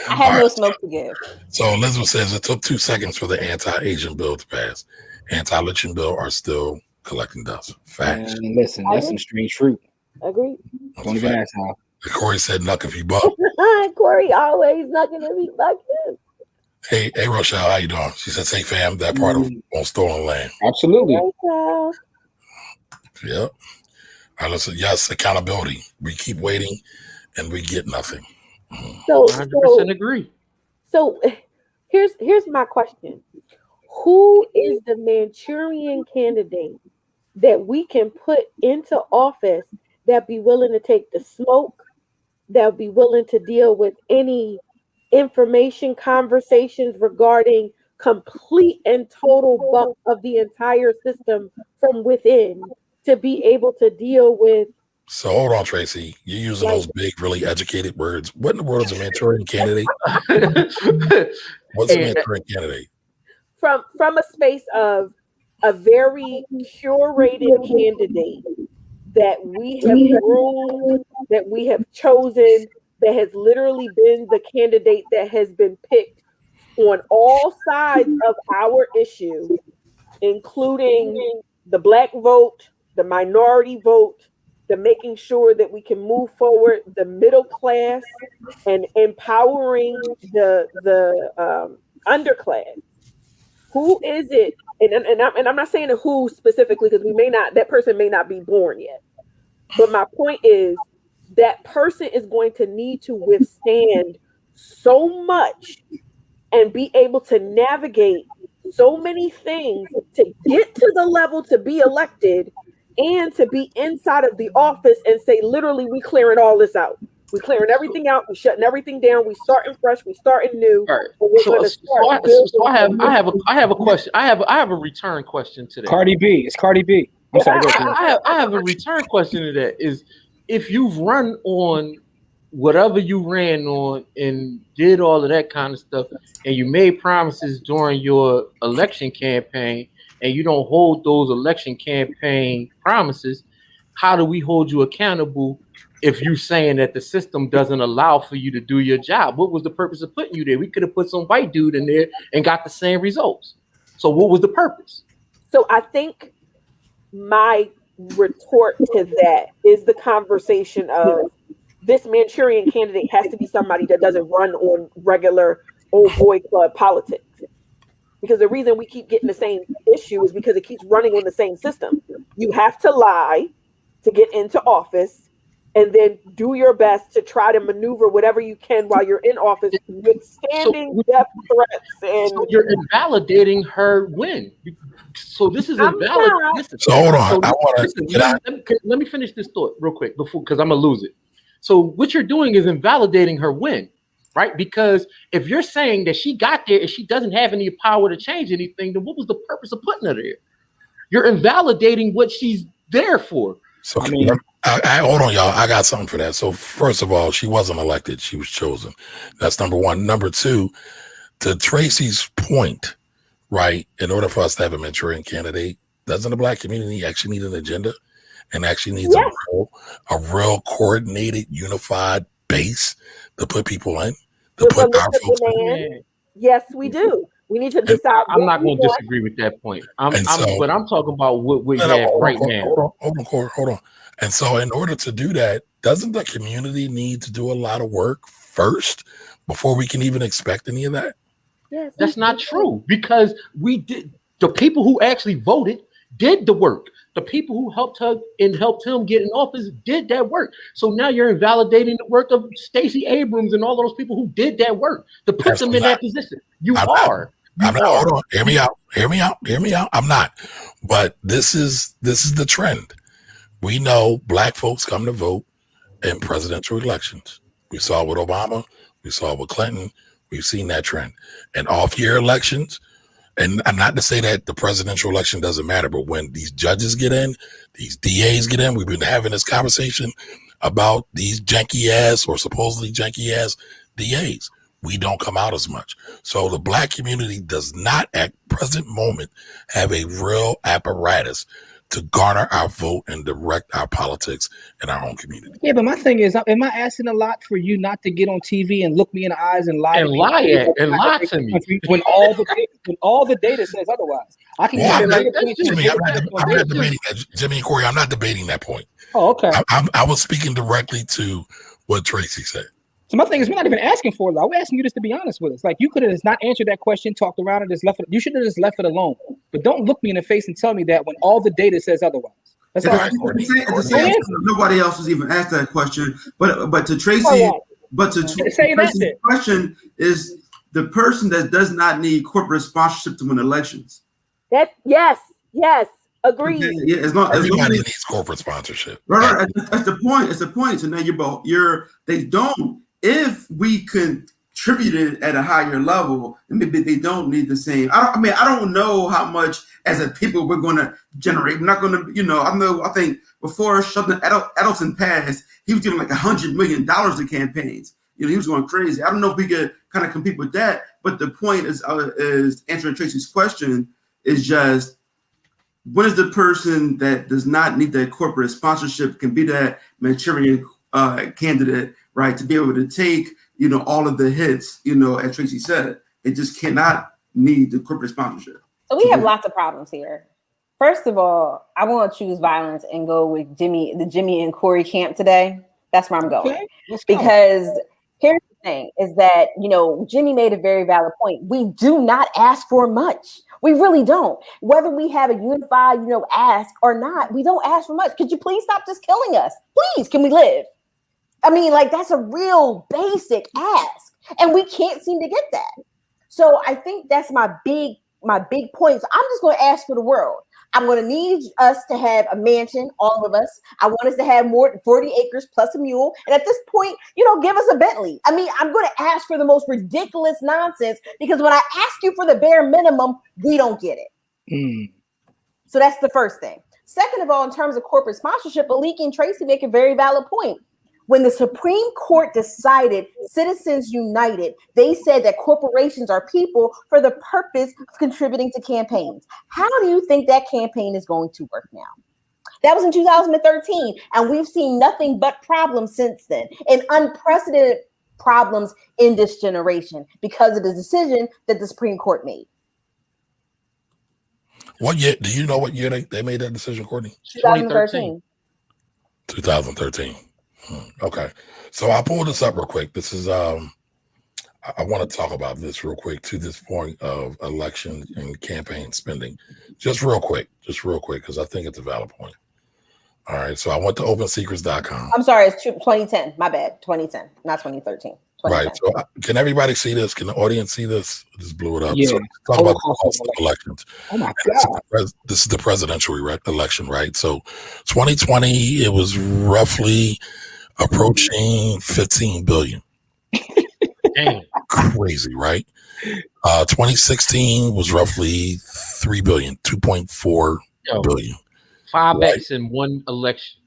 I had no smoke to give. So Elizabeth says it took 2 seconds for the anti-Asian bill to pass. Anti-lynching bill are still collecting dust. Facts. And listen, that's some strange fruit. Agreed. Don't even ask how. Corey said, "Nuck if you buck." Corey always knucking if he bucking. Hey, Rochelle, how you doing? She said, "Say, fam, that part of on stolen land." Absolutely. Yep. All right, listen. Yes, accountability. We keep waiting, and we get nothing. So 100% agree. So here's my question: who is the Manchurian candidate that we can put into office that be willing to take the smoke, that be willing to deal with any information conversations regarding complete and total buck of the entire system from within, to be able to deal with? So hold on, Tracy. You're using those big, really educated words. What in the world is a Manchurian candidate? What's a Manchurian candidate? From a space of a very curated candidate that we have groomed, that we have chosen, that has literally been the candidate that has been picked on all sides of our issue, including the black vote, the minority vote, the making sure that we can move forward the middle class, and empowering the underclass. Who is it? And I'm not saying who specifically, because that person may not be born yet. But my point is that person is going to need to withstand so much and be able to navigate so many things to get to the level to be elected, and to be inside of the office and say, literally, we clearing all this out. We clearing everything out. We shutting everything down. We starting fresh. We starting new. All right. So I have a question. I have a return question to that. Cardi B. It's Cardi B. I'm sorry. I have a return question to that. Is if you've run on whatever you ran on and did all of that kind of stuff, and you made promises during your election campaign, and you don't hold those election campaign promises, how do we hold you accountable if you're saying that the system doesn't allow for you to do your job? What was the purpose of putting you there? We could have put some white dude in there and got the same results. So what was the purpose? So I think my retort to that is the conversation of this Manchurian candidate has to be somebody that doesn't run on regular old boy club politics. Because the reason we keep getting the same issue is because it keeps running on the same system. You have to lie to get into office, and then do your best to try to maneuver whatever you can while you're in office, withstanding death threats. And so you're invalidating her win. So this is invalidating. So hold on. Let me finish this thought real quick because I'm gonna lose it. So what you're doing is invalidating her win, right? Because if you're saying that she got there and she doesn't have any power to change anything, then what was the purpose of putting her there? You're invalidating what she's there for. So I hold on, y'all. I got something for that. So first of all, she wasn't elected; she was chosen. That's number one. Number two, to Tracy's point, right? In order for us to have a Manchurian candidate, doesn't the black community actually need an agenda, and actually needs a real coordinated, unified base to put people in, to put our folks in? Yes, we do. We need to decide. I'm not going to disagree with that point. But I'm talking about what we have right now. Hold on. And so in order to do that, doesn't the community need to do a lot of work first before we can even expect any of that? Yes, That's not true, because the people who actually voted did the work. The people who helped him get in office did that work. So now you're invalidating the work of Stacey Abrams and all those people who did that work to put them in that position. I'm not. Hold on. Hear me out. I'm not. But this is the trend. We know black folks come to vote in presidential elections. We saw it with Obama. We saw it with Clinton. We've seen that trend. And off-year elections, and I'm not to say that the presidential election doesn't matter, but when these judges get in, these DAs get in, we've been having this conversation about these janky-ass or supposedly janky-ass DAs. We don't come out as much. So the black community does not at present moment have a real apparatus to garner our vote and direct our politics in our own community. Yeah, but my thing is, am I asking a lot for you not to get on TV and look me in the eyes and lie to me when all the data says otherwise? I can Jimmy, I'm not debating that. Jimmy and Corey, I'm not debating that point. Oh, okay. I was speaking directly to what Tracy said. So my thing is, we're not even asking for it. We're asking you just to be honest with us. Like, you could have just not answered that question, talked around and just left it. You should have just left it alone. But don't look me in the face and tell me that when all the data says otherwise. That's all I'm saying. Nobody else was even asked that question. But to Tracy, Tracy's question is the person that does not need corporate sponsorship to win elections. Yes, agreed. Okay, yeah, as long Everybody as needs corporate sponsorship. Right. That's the point. It's the point. So now they don't. If we contributed at a higher level, maybe they don't need the same. I don't know how much as a people we're going to generate. We're not going to, I think before Sheldon Adelson passed, he was giving like $100 million to campaigns. He was going crazy. I don't know if we could kind of compete with that. But the point is answering Tracy's question is just, when is the person that does not need that corporate sponsorship can be that Manchurian candidate, right, to be able to take, all of the hits, as Tracy said, it just cannot need the corporate sponsorship. So we have lots of problems here. First of all, I want to choose violence and go with the Jimmy and Corey camp today. That's where I'm going. Okay, because here's the thing is that, Jimmy made a very valid point. We do not ask for much. We really don't. Whether we have a unified, ask or not, we don't ask for much. Could you please stop just killing us? Please, can we live? I mean, that's a real basic ask, and we can't seem to get that. So I think that's my big point. So I'm just going to ask for the world. I'm going to need us to have a mansion, all of us. I want us to have more than 40 acres plus a mule. And at this point, give us a Bentley. I mean, I'm going to ask for the most ridiculous nonsense because when I ask you for the bare minimum, we don't get it. So that's the first thing. Second of all, in terms of corporate sponsorship, Aliki and Tracy make a very valid point. When the Supreme Court decided Citizens United, they said that corporations are people for the purpose of contributing to campaigns. How do you think that campaign is going to work now? That was in 2013, and we've seen nothing but problems since then, and unprecedented problems in this generation because of the decision that the Supreme Court made. What year? Do you know what year they made that decision, Courtney? 2013. 2013. Okay, so I'll pull this up real quick. This is I want to talk about this real quick to this point of election and campaign spending, just real quick, because I think it's a valid point. All right, so I went to OpenSecrets.com. I'm sorry, it's 2010. My bad, 2010, not 2013. 2010. Right. So can everybody see this? Can the audience see this? I just blew it up. Yeah. So talk about the cost of elections. Oh my God. This is the presidential election, right? So 2020, it was roughly approaching 15 billion. Damn. Crazy, right? 2016 was roughly 3 billion, 2.4 billion. 5x in one election.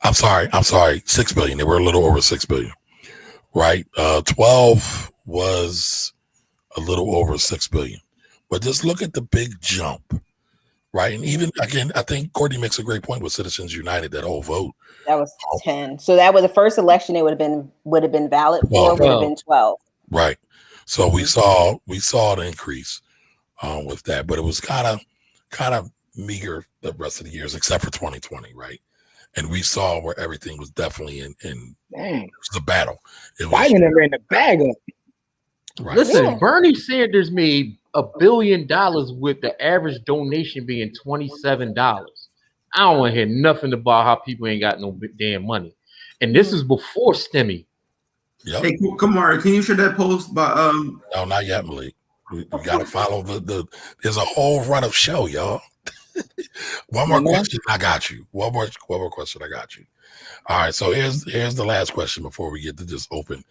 I'm sorry, 6 billion. They were a little over 6 billion. Right? 12 was a little over 6 billion. But just look at the big jump. Right. And even again, I think Courtney makes a great point with Citizens United, that whole vote. That was 10. So that was the first election it would have been valid for, would have been 12. Right. So we saw an increase with that, but it was kind of meager the rest of the years, except for 2020, right? and we saw where everything was definitely in it was a battle. It was Biden and ran the bag up. right. Listen, Bernie Sanders made $1 billion with the average donation being $27. I don't want to hear nothing about how people ain't got no damn money. And this is before STEMI. Yep. Hey, Kamara, can you share that post by No, not yet, Malik. We got to follow the. There's a whole run of show, y'all. One more question, I got you. One more question, I got you. All right, so here's the last question before we get to just open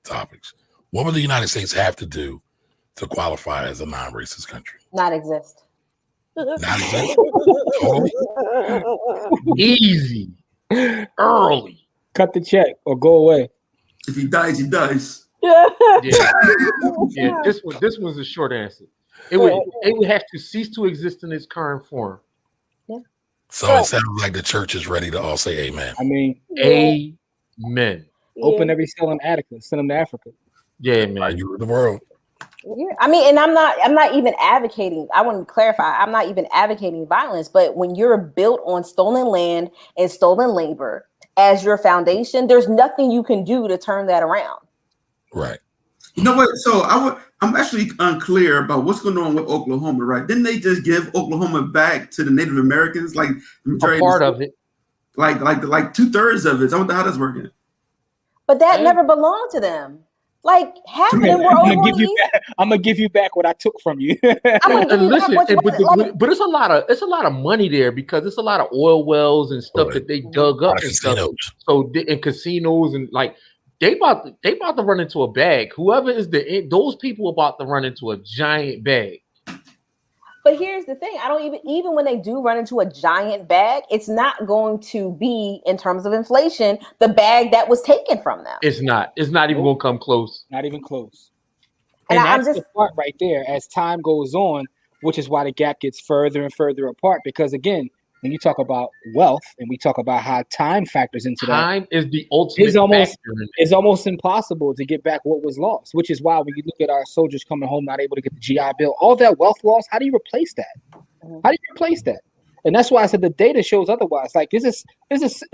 topics. What would the United States have to do to qualify as a non-racist country? Not exist. Not exist. Totally. Easy. Early. Cut the check or go away. If he dies, he dies. Yeah. This was the short answer. It would have to cease to exist in its current form. Yeah. So it sounds like the church is ready to all say amen. I mean, amen. Open every cell in Attica, send them to Africa. Yeah, man. You in the world. Yeah, I mean, and I'm not even advocating. I want to clarify. I'm not even advocating violence. But when you're built on stolen land and stolen labor as your foundation, there's nothing you can do to turn that around. Right. You know what? So I'm actually unclear about what's going on with Oklahoma, right? Didn't they just give Oklahoma back to the Native Americans? Like the majority a part of it. Like 2/3 of it. I wonder how that's working. But that never belonged to them. Like half of them were over. I'm gonna give you back what I took from you. But it's a lot of money there because it's a lot of oil wells and stuff that they dug up and stuff. So in casinos and like they about to run into a bag. Whoever is those people about to run into a giant bag. But here's the thing: I don't even when they do run into a giant bag, it's not going to be in terms of inflation the bag that was taken from them. It's not even going to come close. Not even close. And that's the part right there. As time goes on, which is why the gap gets further and further apart. Because again, when you talk about wealth and we talk about how time factors into time is the ultimate factor. It's almost impossible to get back what was lost, which is why when you look at our soldiers coming home not able to get the GI Bill, all that wealth lost, how do you replace that? How do you replace that? And that's why I said the data shows otherwise. Like it's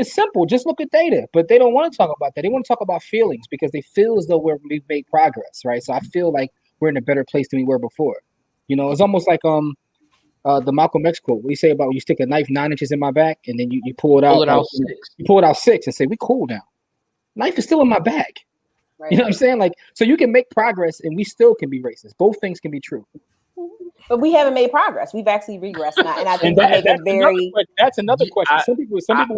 simple. Just look at data, but they don't want to talk about that. They want to talk about feelings because they feel as though we've made progress, right? So I feel like we're in a better place than we were before. You know, it's almost like the Malcolm X quote. What do you say about when you stick a knife 9 inches in my back and then you pull it out? You pull it out 6 and say we cool now. Knife is still in my back. Right. You know what I'm saying? Like, so you can make progress and we still can be racist. Both things can be true. But we haven't made progress. We've actually regressed now, and I think that's another question. Some people would say I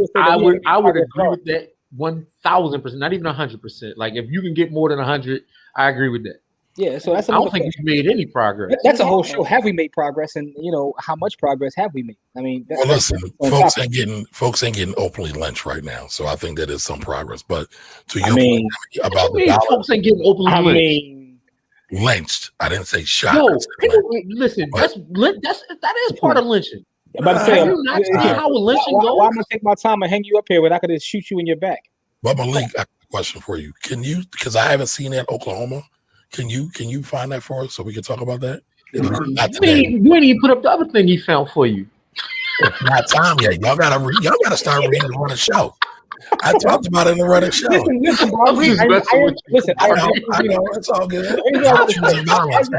would agree with that 1,000%, not even 100%. Like if you can get more than 100, I agree with that. Yeah, so that's. I don't think we've made any progress. That's a whole show. Have we made progress? And how much progress have we made? I mean, well, listen, folks ain't getting openly lynched right now, so I think that is some progress. But to your point about the dollar, folks ain't getting openly lynched. I didn't say shot. Yo, listen, that is part of lynching. I'm about to say, have you not seen how a lynching goes? Why am I gonna take my time and hang you up here when I could just shoot you in your back? But Malik, I have a question for you. Can you? Because I haven't seen that in Oklahoma. Can you find that for us so we can talk about that? You ain't even put up the other thing he found for you. It's not time yet. Y'all gotta start reading the running show. I talked about it in the running show. Listen, it's all good.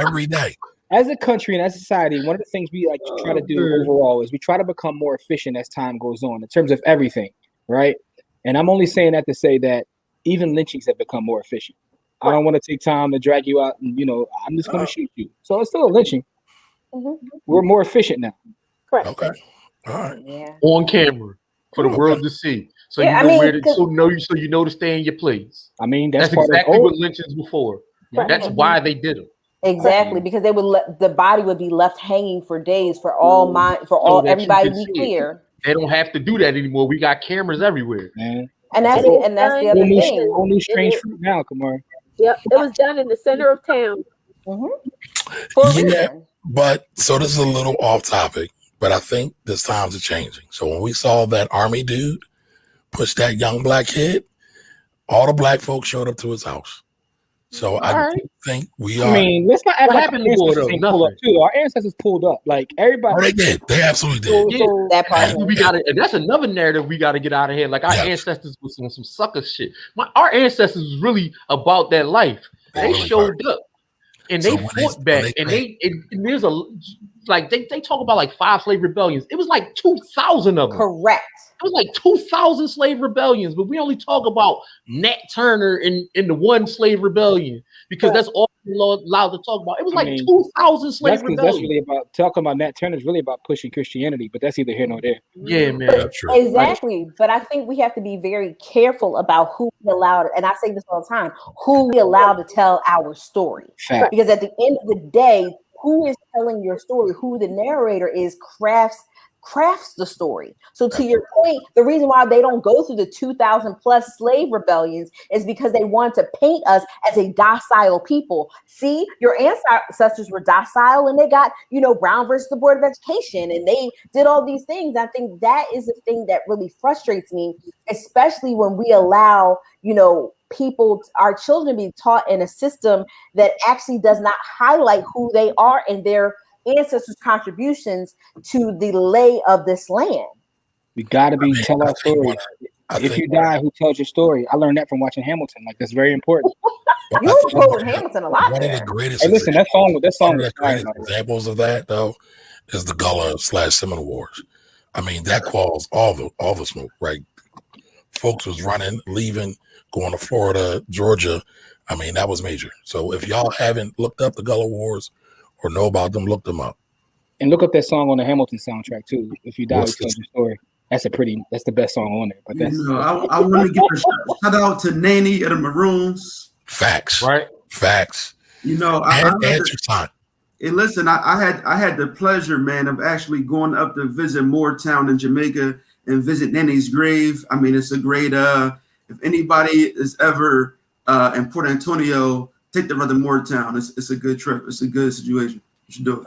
Every day. As a country and as a society, one of the things we like to try to do overall is we try to become more efficient as time goes on in terms of everything, right? And I'm only saying that to say that even lynchings have become more efficient. I don't want to take time to drag you out and, I'm just going to shoot you. So it's still a lynching. Mm-hmm. We're more efficient now. Correct. Okay. All right. Yeah. On camera for the world to see. So you know to stay in your place. I mean, that's exactly what lynchings before. Right. That's why they did them. Exactly, because they would the body would be left hanging for days for everybody to be clear. They don't have to do that anymore. We got cameras everywhere. Man. And that's the other thing. Whole new strange fruit now, Kamara. Yep, it was done in the center of town. Mm-hmm. Yeah, but so this is a little off topic, but I think this times are changing. So when we saw that army dude push that young black kid, all the black folks showed up to his house. So I think we are. I mean, let's not act What like happened our to war, ancestors though? ain't pull up too. Our ancestors pulled up. Like everybody. Oh, they did. They absolutely did. Yeah, That part. and we got it, and that's another narrative we got to get out of here. Like our ancestors was some sucker shit. Our ancestors was really about that life. They really showed up, and So they when fought they- back. And there's a like they talk about like 5 slave rebellions. It was like 2,000 of them. Correct. It was like 2,000 slave rebellions, but we only talk about Nat Turner in the one slave rebellion because that's all we're allowed to talk about. It was like 2,000 slave rebellions. That's really about talking about Nat Turner is really about pushing Christianity, but that's either here nor there. Yeah, man. Exactly. But I think we have to be very careful about who we allow, and I say this all the time, who we allow to tell our story. Fact. Because at the end of the day, who is telling your story, who the narrator is, crafts the story. So to your point, the reason why they don't go through the 2,000 plus slave rebellions is because they want to paint us as a docile people. See, your ancestors were docile and they got, Brown versus the Board of Education and they did all these things. I think that is the thing that really frustrates me, especially when we allow, people, our children be taught in a system that actually does not highlight who they are and their ancestors' contributions to the lay of this land. We gotta tell our story. If you die, who tells your story? I learned that from watching Hamilton. Like that's very important. You were quoting Hamilton a lot. One of the greatest. Hey, listen, that song One of was the greatest examples of that though is the Gullah/Seminole Wars. I mean, that caused all the smoke, right? Folks was running, leaving, going to Florida, Georgia. I mean, that was major. So if y'all haven't looked up the Gullah Wars or know about them, look them up. And look up that song on the Hamilton soundtrack too. If you die, who What's tells your story? That's the best song on there. But that's I want to give a shout out to Nanny of the Maroons. Facts. Right. Facts. And listen, I had the pleasure, man, of actually going up to visit Moortown in Jamaica and visit Nanny's grave. I mean, it's a great if anybody is ever in Port Antonio, take the brother Moortown. It's a good trip. It's a good situation. You should do it.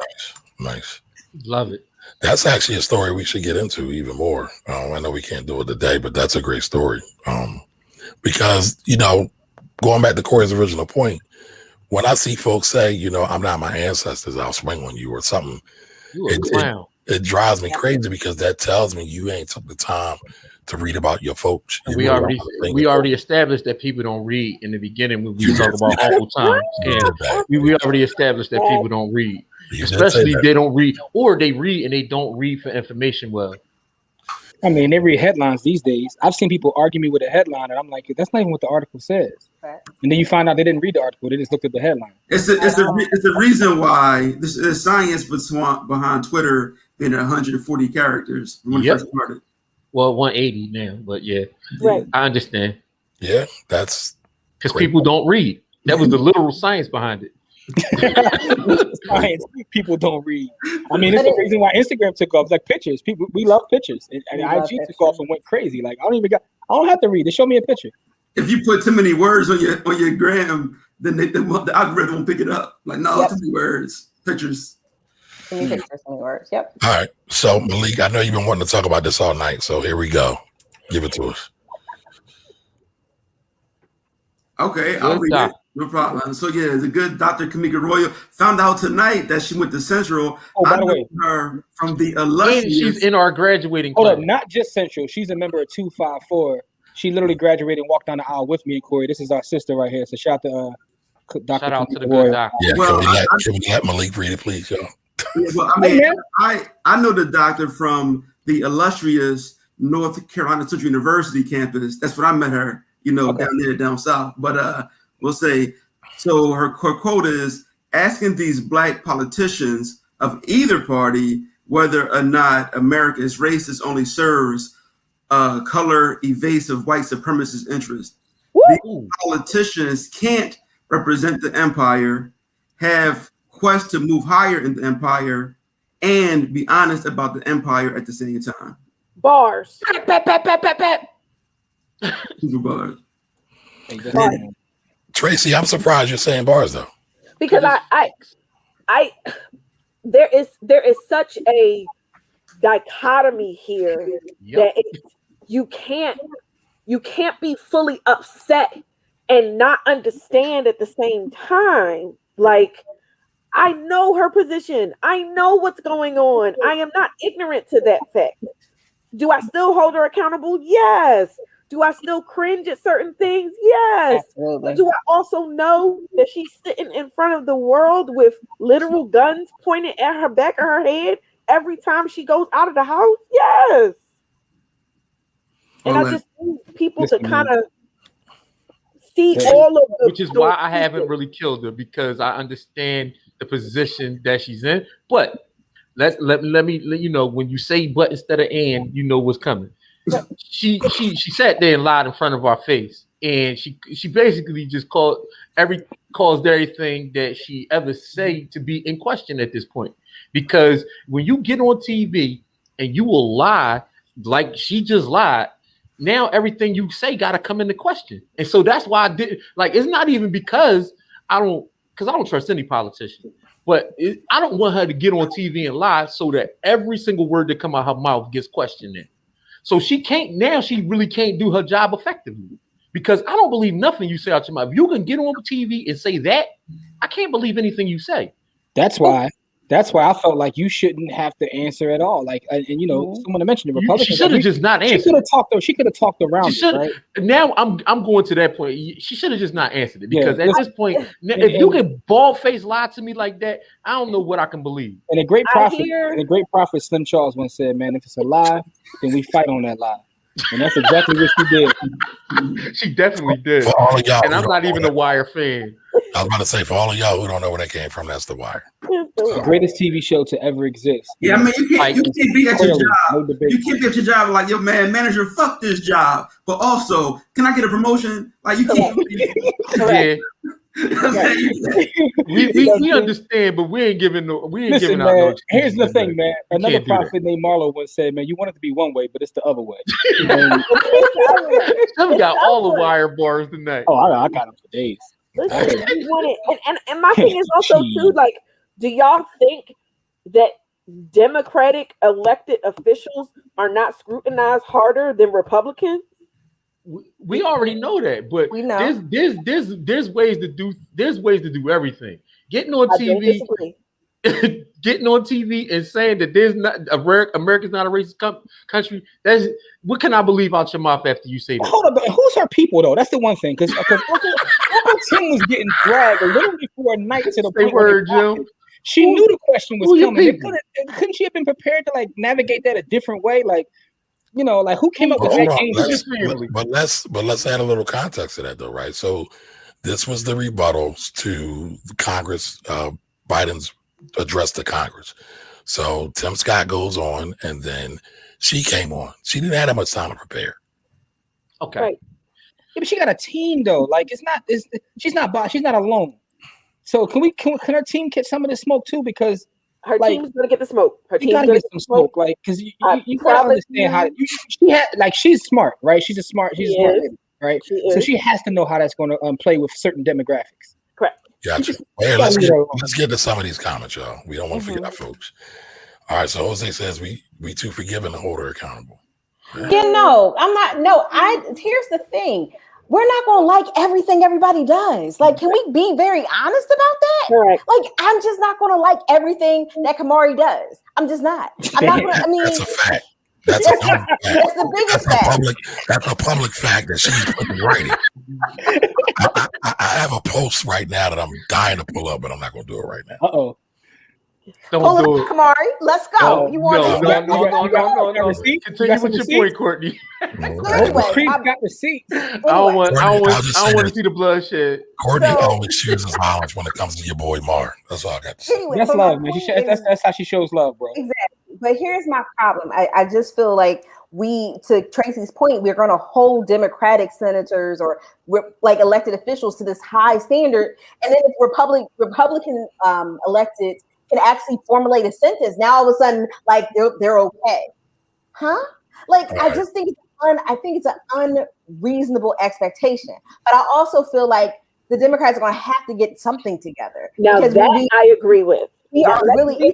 Nice. Love it. That's actually a story we should get into even more. I know we can't do it today, but that's a great story. Because, going back to Corey's original point, when I see folks say, I'm not my ancestors, I'll swing on you or something, it drives me crazy because that tells me you ain't took the time to read about your folks. We already established that people don't read in the beginning when we talk about Uncle Tom. And we already established that people don't read. Especially if they don't read, or they read and they don't read for information well. I mean, they read headlines these days. I've seen people argue me with a headline, and I'm like, that's not even what the article says. Right. And then you find out they didn't read the article; they just looked at the headline. It's the reason why there's science behind Twitter being 140 characters when it first started. Well, 180 now, but yeah, right. I understand. Yeah, that's because people don't read. That was the literal science behind it. Science, people don't read. I mean, it's the reason why Instagram took off. It's like pictures. We love pictures, and IG took off and went crazy. Like I don't have to read. They show me a picture. If you put too many words on your gram, then the algorithm won't pick it up. Like too many words, pictures. Too many pictures, too many words. Yep. All right. So Malik, I know you've been wanting to talk about this all night. So here we go. Give it to us. Okay, I'll read it. No problem. So the good Dr. Kamika Royal found out tonight that she went to Central. Oh, by the way, her from the illustrious. And she's in our graduating class. Hold up, not just Central. She's a member of 254. She literally graduated and walked down the aisle with me and Corey. This is our sister right here. So shout out to Dr. Shout out to the Royal. good doctor. Yeah, can we let Malik read it, please, y'all? Yeah, well, I mean, I know the doctor from the illustrious North Carolina Central University campus. That's what I met her. Down south. But we'll say, so her quote is, asking these black politicians of either party whether or not America is racist only serves color evasive white supremacist interests. These politicians can't represent the empire, have quest to move higher in the empire, and be honest about the empire at the same time. Bars. Super bars. Tracy, I'm surprised you're saying bars though. Because I there is such a dichotomy here that you can't be fully upset and not understand at the same time. Like, I know her position. I know what's going on. I am not ignorant to that fact. Do I still hold her accountable? Yes. Do I still cringe at certain things? Yes. Absolutely. Do I also know that she's sitting in front of the world with literal guns pointed at her back of her head every time she goes out of the house? Yes. And I just need people to kind of see all of the, which is why I haven't really killed her, because I understand the position that she's in. But let me let you know, when you say but instead of and, you know what's coming. She sat there and lied in front of our face, and she basically just caused everything that she ever say to be in question at this point. Because when you get on TV and you will lie like she just lied, now everything you say got to come into question. And so that's why I did, like, it's not even because I don't trust any politician, but I don't want her to get on TV and lie so that every single word that come out of her mouth gets questioned in. So she really can't do her job effectively, because I don't believe nothing you say out your mouth. If you can get on TV and say that, I can't believe anything you say. That's why I felt like you shouldn't have to answer at all. Like, and you know, someone mentioned the Republicans. She should have just not answered. She could have talked around it, right? Now I'm going to that point. She should have just not answered it, because at this point, if you can bald face lie to me like that, I don't know what I can believe. And a great prophet Slim Charles once said, "Man, if it's a lie, then we fight on that lie." And that's exactly what she did. She definitely did. For all of y'all, and I'm not even a Wire fan. I was about to say, for all of y'all who don't know where that came from, that's The Wire. The greatest TV show to ever exist. Yeah, I mean, you can't be at your job. You can't be at your job like, yo, man, manager, fuck this job. But also, can I get a promotion? Like, you can't. Yeah. we understand, but we ain't giving out no. Here's the thing, man. Another prophet named Marlo once said, "Man, you want it to be one way, but it's the other way." Some got all the Wire bars tonight. Oh, I got them for days. Listen, you want it, and my thing is also too, like, do y'all think that Democratic elected officials are not scrutinized harder than Republicans? We already know that, but we know there's ways to do everything. Getting on TV and saying that there's not America's not a racist country. That's what can I believe out your mouth after you say that? Hold up, who's her people though? That's the one thing, because Uncle Tim was getting dragged a little before night to the point where Jim. She knew the question was coming. Couldn't she have been prepared to like navigate that a different way? Like, you know, like who came up with that game? But let's add a little context to that though, right? So this was the rebuttals to Congress, Biden's address to Congress. So Tim Scott goes on, and then she came on. She didn't have that much time to prepare. Okay. Right. Yeah, but she got a team though. Like she's not alone. So can her team get some of the smoke too? Because her team's gonna get the smoke. Her team's gonna get some smoke, like, because you gotta understand how she's smart, right? She's a smart lady, right? So she has to know how that's going to play with certain demographics. Correct. Gotcha. Hey, let's get to some of these comments, y'all. We don't want to forget our folks. All right, so Jose says we too forgiving to hold her accountable. Yeah, no, I'm not. No, here's the thing. We're not going to like everything everybody does. Like, can we be very honest about that? Correct. Like, I'm just not going to like everything that Kamari does. I'm just not. I'm not going to, I mean. That's a fact. That's the biggest fact. That's a public fact that she's putting writing. I have a post right now that I'm dying to pull up, but I'm not going to do it right now. Uh-oh. Pull up, Kamari. Let's go. You want no. Continue with your point, Courtney. Got receipts. I don't want to see the bloodshed. Courtney always chooses violence when it comes to your boy Mar. That's all I got to say. Anyway, that's love, man. That's how she shows love, bro. Exactly. But here's my problem. I just feel like to Tracy's point, we're going to hold Democratic senators or like elected officials to this high standard, and then if Republican elected can actually formulate a sentence, now all of a sudden, like they're okay, huh? Like I just think it's an unreasonable expectation. But I also feel like the Democrats are going to have to get something together. Now that I agree with. We are really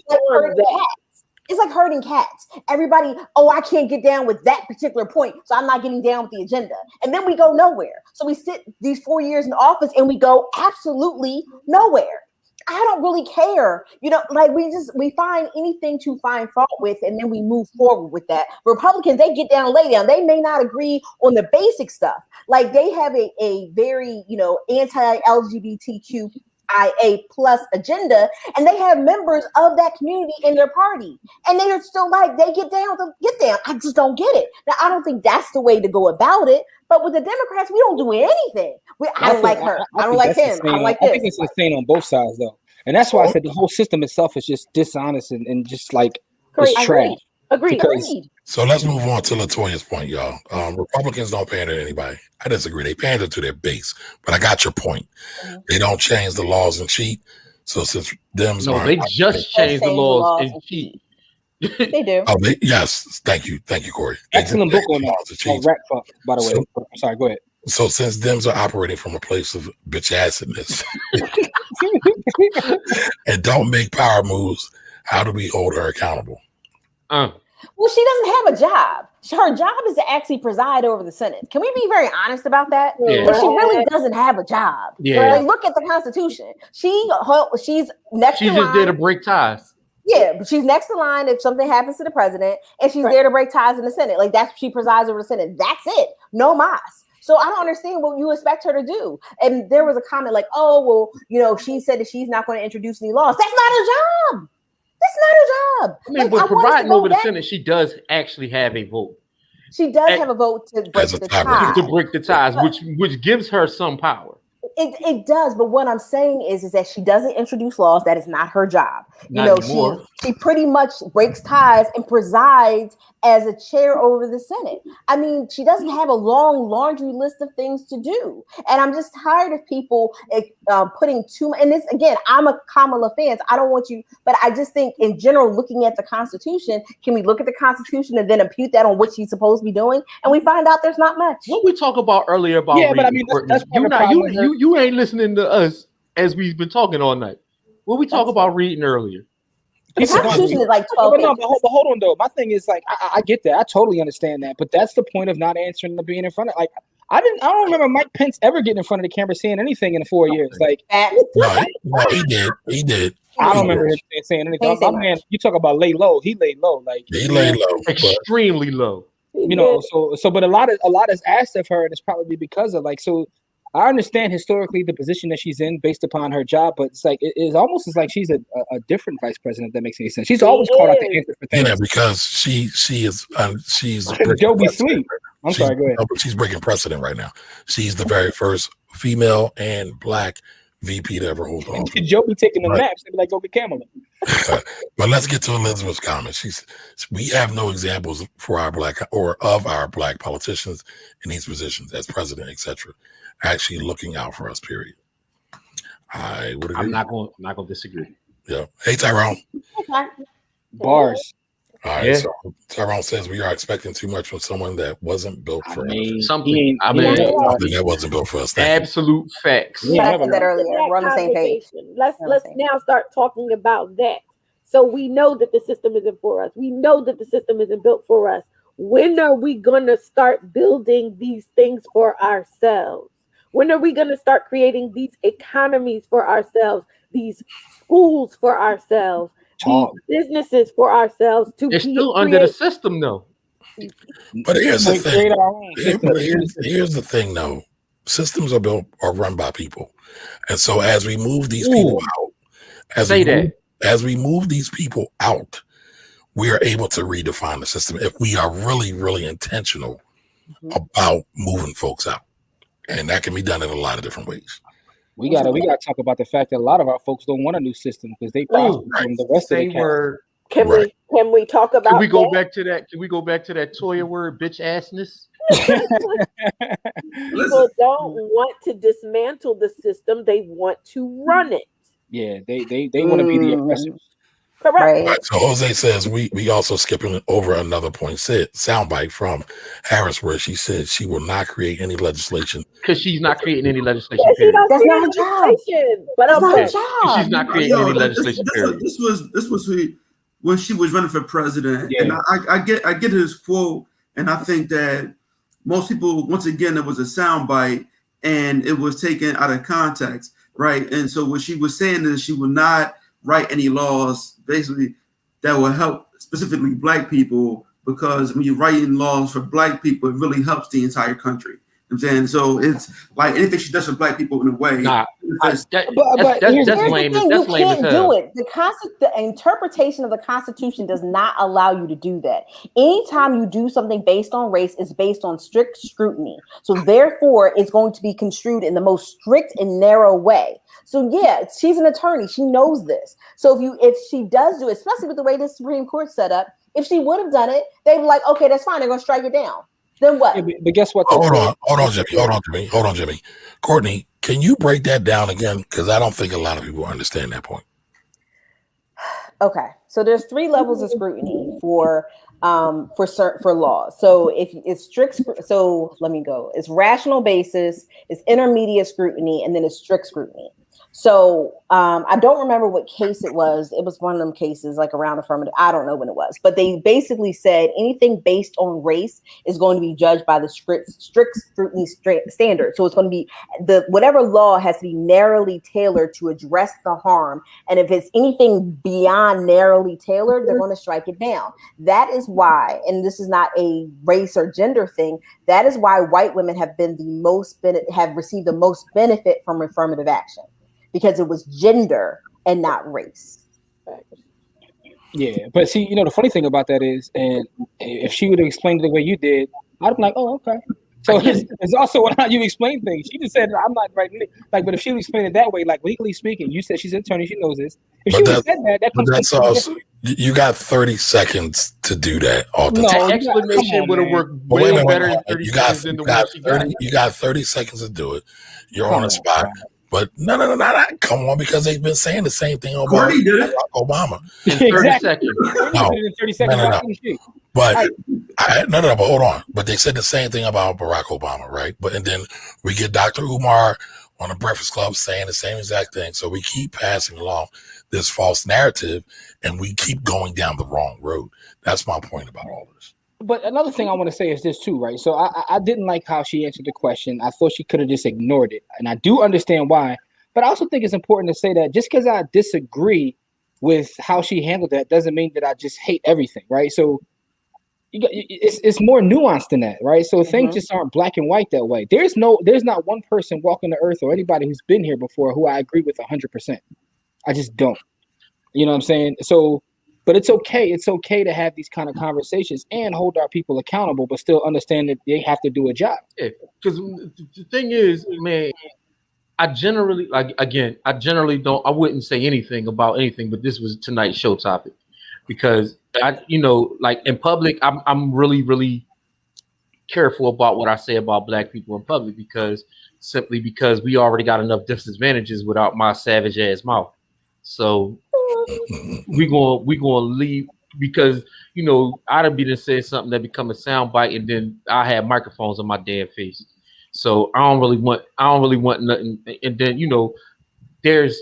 It's like herding cats. Everybody, oh, I can't get down with that particular point, so I'm not getting down with the agenda. And then we go nowhere. So we sit these 4 years in office and we go absolutely nowhere. I don't really care. Like we find anything to find fault with, and then we move forward with that. Republicans, they get down, lay down. They may not agree on the basic stuff. Like they have a very, anti-LGBTQIA plus agenda, and they have members of that community in their party. And they are still like, they get down to get down. I just don't get it. Now, I don't think that's the way to go about it. But with the Democrats, we don't do anything. I don't like her. I don't like him. I don't like this. I think it's insane on both sides, though. And that's why I said the whole system itself is just dishonest and just like it's trash. Agreed. So let's move on to Latoya's point, y'all. Republicans don't pander to anybody. I disagree. They pander to their base. But I got your point. Mm-hmm. They don't change the laws and cheat. So since Dems they just changed the laws and cheat. They do. Oh, yes. Thank you, Corey. Excellent book on that. Rat fuck, by the way. I'm sorry, go ahead. So since Dems are operating from a place of bitch acidness and don't make power moves, how do we hold her accountable? Well, she doesn't have a job. Her job is to actually preside over the Senate. Can we be very honest about that? Yeah. But she really doesn't have a job. Yeah. Like, look at the Constitution. She's next. She's just there to break ties. Yeah, but she's next in line if something happens to the president, and she's there to break ties in the Senate. Like she presides over the Senate. That's it. No mas. So I don't understand what you expect her to do. And there was a comment like, oh, well, she said that she's not going to introduce any laws. That's not her job. That's not her job. I mean, but providing over the Senate, she does actually have a vote. She does have a vote to break the ties. To break the ties, which gives her some power. It does, but what I'm saying is that she doesn't introduce laws. That is not her job. She pretty much breaks ties and presides as a chair over the Senate. I mean, she doesn't have a long laundry list of things to do. And I'm just tired of people putting too much. And this, again, I'm a Kamala fan. So I don't want you, but I just think in general, looking at the Constitution, can we look at the Constitution and then impute that on what she's supposed to be doing? And we find out there's not much. What we talk about earlier about but I mean, that's you ain't listening to us as we've been talking all night. What we talk about reading earlier. The Constitution is like 12 pages. But hold on, though. My thing is like, I get that. I totally understand that. But that's the point of not answering the being in front of. Like, I don't remember Mike Pence ever getting in front of the camera saying anything in 4 years. Like, no, he did. I don't remember him saying anything. My man, you talk about lay low. He laid low. Like he laid low, extremely low. But a lot is asked of her, and it's probably because of so. I understand historically the position that she's in based upon her job, but it's like it's almost like she's a different vice president. If that makes any sense. She's always caught out the answer for things. Yeah, because she's Joby Sweet. I'm sorry, go ahead. No, but she's breaking precedent right now. She's the very first female and black VP to ever hold on. Joby taking the naps. They'd be like, go get Kamala. But let's get to Elizabeth's comment. We have no examples for our black of our black politicians in these positions as president, etc. Actually looking out for us, period. I would agree. I'm not going to disagree. Yeah. Hey, Tyrone. Bars. All right. So Tyrone says we are expecting too much from someone that wasn't built for us. Something that wasn't built for us. Absolute facts. I said that earlier. We're on the same page. Let's now start talking about that. So we know that the system isn't for us. We know that the system isn't built for us. When are we going to start building these things for ourselves? When are we going to start creating these economies for ourselves, these schools for ourselves, these businesses for ourselves? It's still under the system, though. But here's the thing. Here's the thing, though. Systems are run by people, and so as we move these people out, as we move these people out, we are able to redefine the system if we are really, really intentional about moving folks out. And that can be done in a lot of different ways. We gotta talk about the fact that a lot of our folks don't want a new system because they prosper from the rest of the word. Can we talk about? Can we go back to that? Can we go back to that Toya word, bitch assness? People don't want to dismantle the system; they want to run it. Yeah, they want to be the oppressors. Correct. Right. So Jose says we also skipping over another point soundbite from Harris where she said she will not create any legislation because she's not creating any legislation. That's not her job. But that's not her job. She's not creating any legislation. This was sweet. when she was running for president. Yeah. And I get his quote, and I think that most people, once again, it was a soundbite and it was taken out of context, right? And so what she was saying is she will not write any laws basically that will help specifically Black people, because when you're writing laws for Black people, it really helps the entire country. You know what I'm saying? So it's like anything she does for Black people in a way. Nah, That's that's here's lame. the thing, That's you lame as can't hell. do it. The interpretation of the Constitution does not allow you to do that. Anytime you do something based on race, it's based on strict scrutiny. So therefore, it's going to be construed in the most strict and narrow way. So yeah, she's an attorney. She knows this. So if she does do it, especially with the way the Supreme Court set up, if she would have done it, they'd be like, okay, that's fine. They're going to strike it down. Then what? Yeah, but guess what? Hold on, Jimmy. Courtney, can you break that down again? Because I don't think a lot of people understand that point. Okay, so there's 3 levels of scrutiny for laws. So if it's strict, so let me go. It's rational basis, it's intermediate scrutiny, and then it's strict scrutiny. So I don't remember what case it was. It was one of them cases like around affirmative. I don't know when it was, but they basically said anything based on race is going to be judged by the strict scrutiny standard. So it's going to be whatever law has to be narrowly tailored to address the harm. And if it's anything beyond narrowly tailored, they're going to strike it down. That is why, and this is not a race or gender thing, that is why white women have been have received the most benefit from affirmative action. Because it was gender and not race. Yeah, but see, the funny thing about that is, and if she would have explained it the way you did, I'd be like, oh, okay. So it's also how you explain things. She just said, I'm not writing it. Like, but if she would explain it that way, like legally speaking, you said she's an attorney, she knows this. If she would have said that comes that's also, you got 30 seconds to do that. That explanation would have worked way better in 30 seconds than the one she got. You got 30 seconds to do it. You're on the spot. But no, come on, because they've been saying the same thing about Barack Obama. In 30 seconds. No. But no. But hold on. But they said the same thing about Barack Obama, right? And then we get Dr. Umar on the Breakfast Club saying the same exact thing. So we keep passing along this false narrative, and we keep going down the wrong road. That's my point about all this. But another thing I want to say is this too, right? So I didn't like how she answered the question. I thought she could have just ignored it. And I do understand why. But I also think it's important to say that just because I disagree with how she handled that doesn't mean that I just hate everything, right? So it's more nuanced than that, right? So things just aren't black and white that way. There's not one person walking the earth or anybody who's been here before who I agree with 100%. I just don't. You know what I'm saying? So, but it's okay. It's okay to have these kind of conversations and hold our people accountable, but still understand that they have to do a job. Yeah, because the thing is, man, I generally don't. I wouldn't say anything about anything, but this was tonight's show topic because like in public, I'm really, really careful about what I say about black people in public because we already got enough disadvantages without my savage ass mouth. So we gonna leave because I'd be to say something that become a soundbite and then I have microphones on my damn face. So I don't really want nothing. And then there's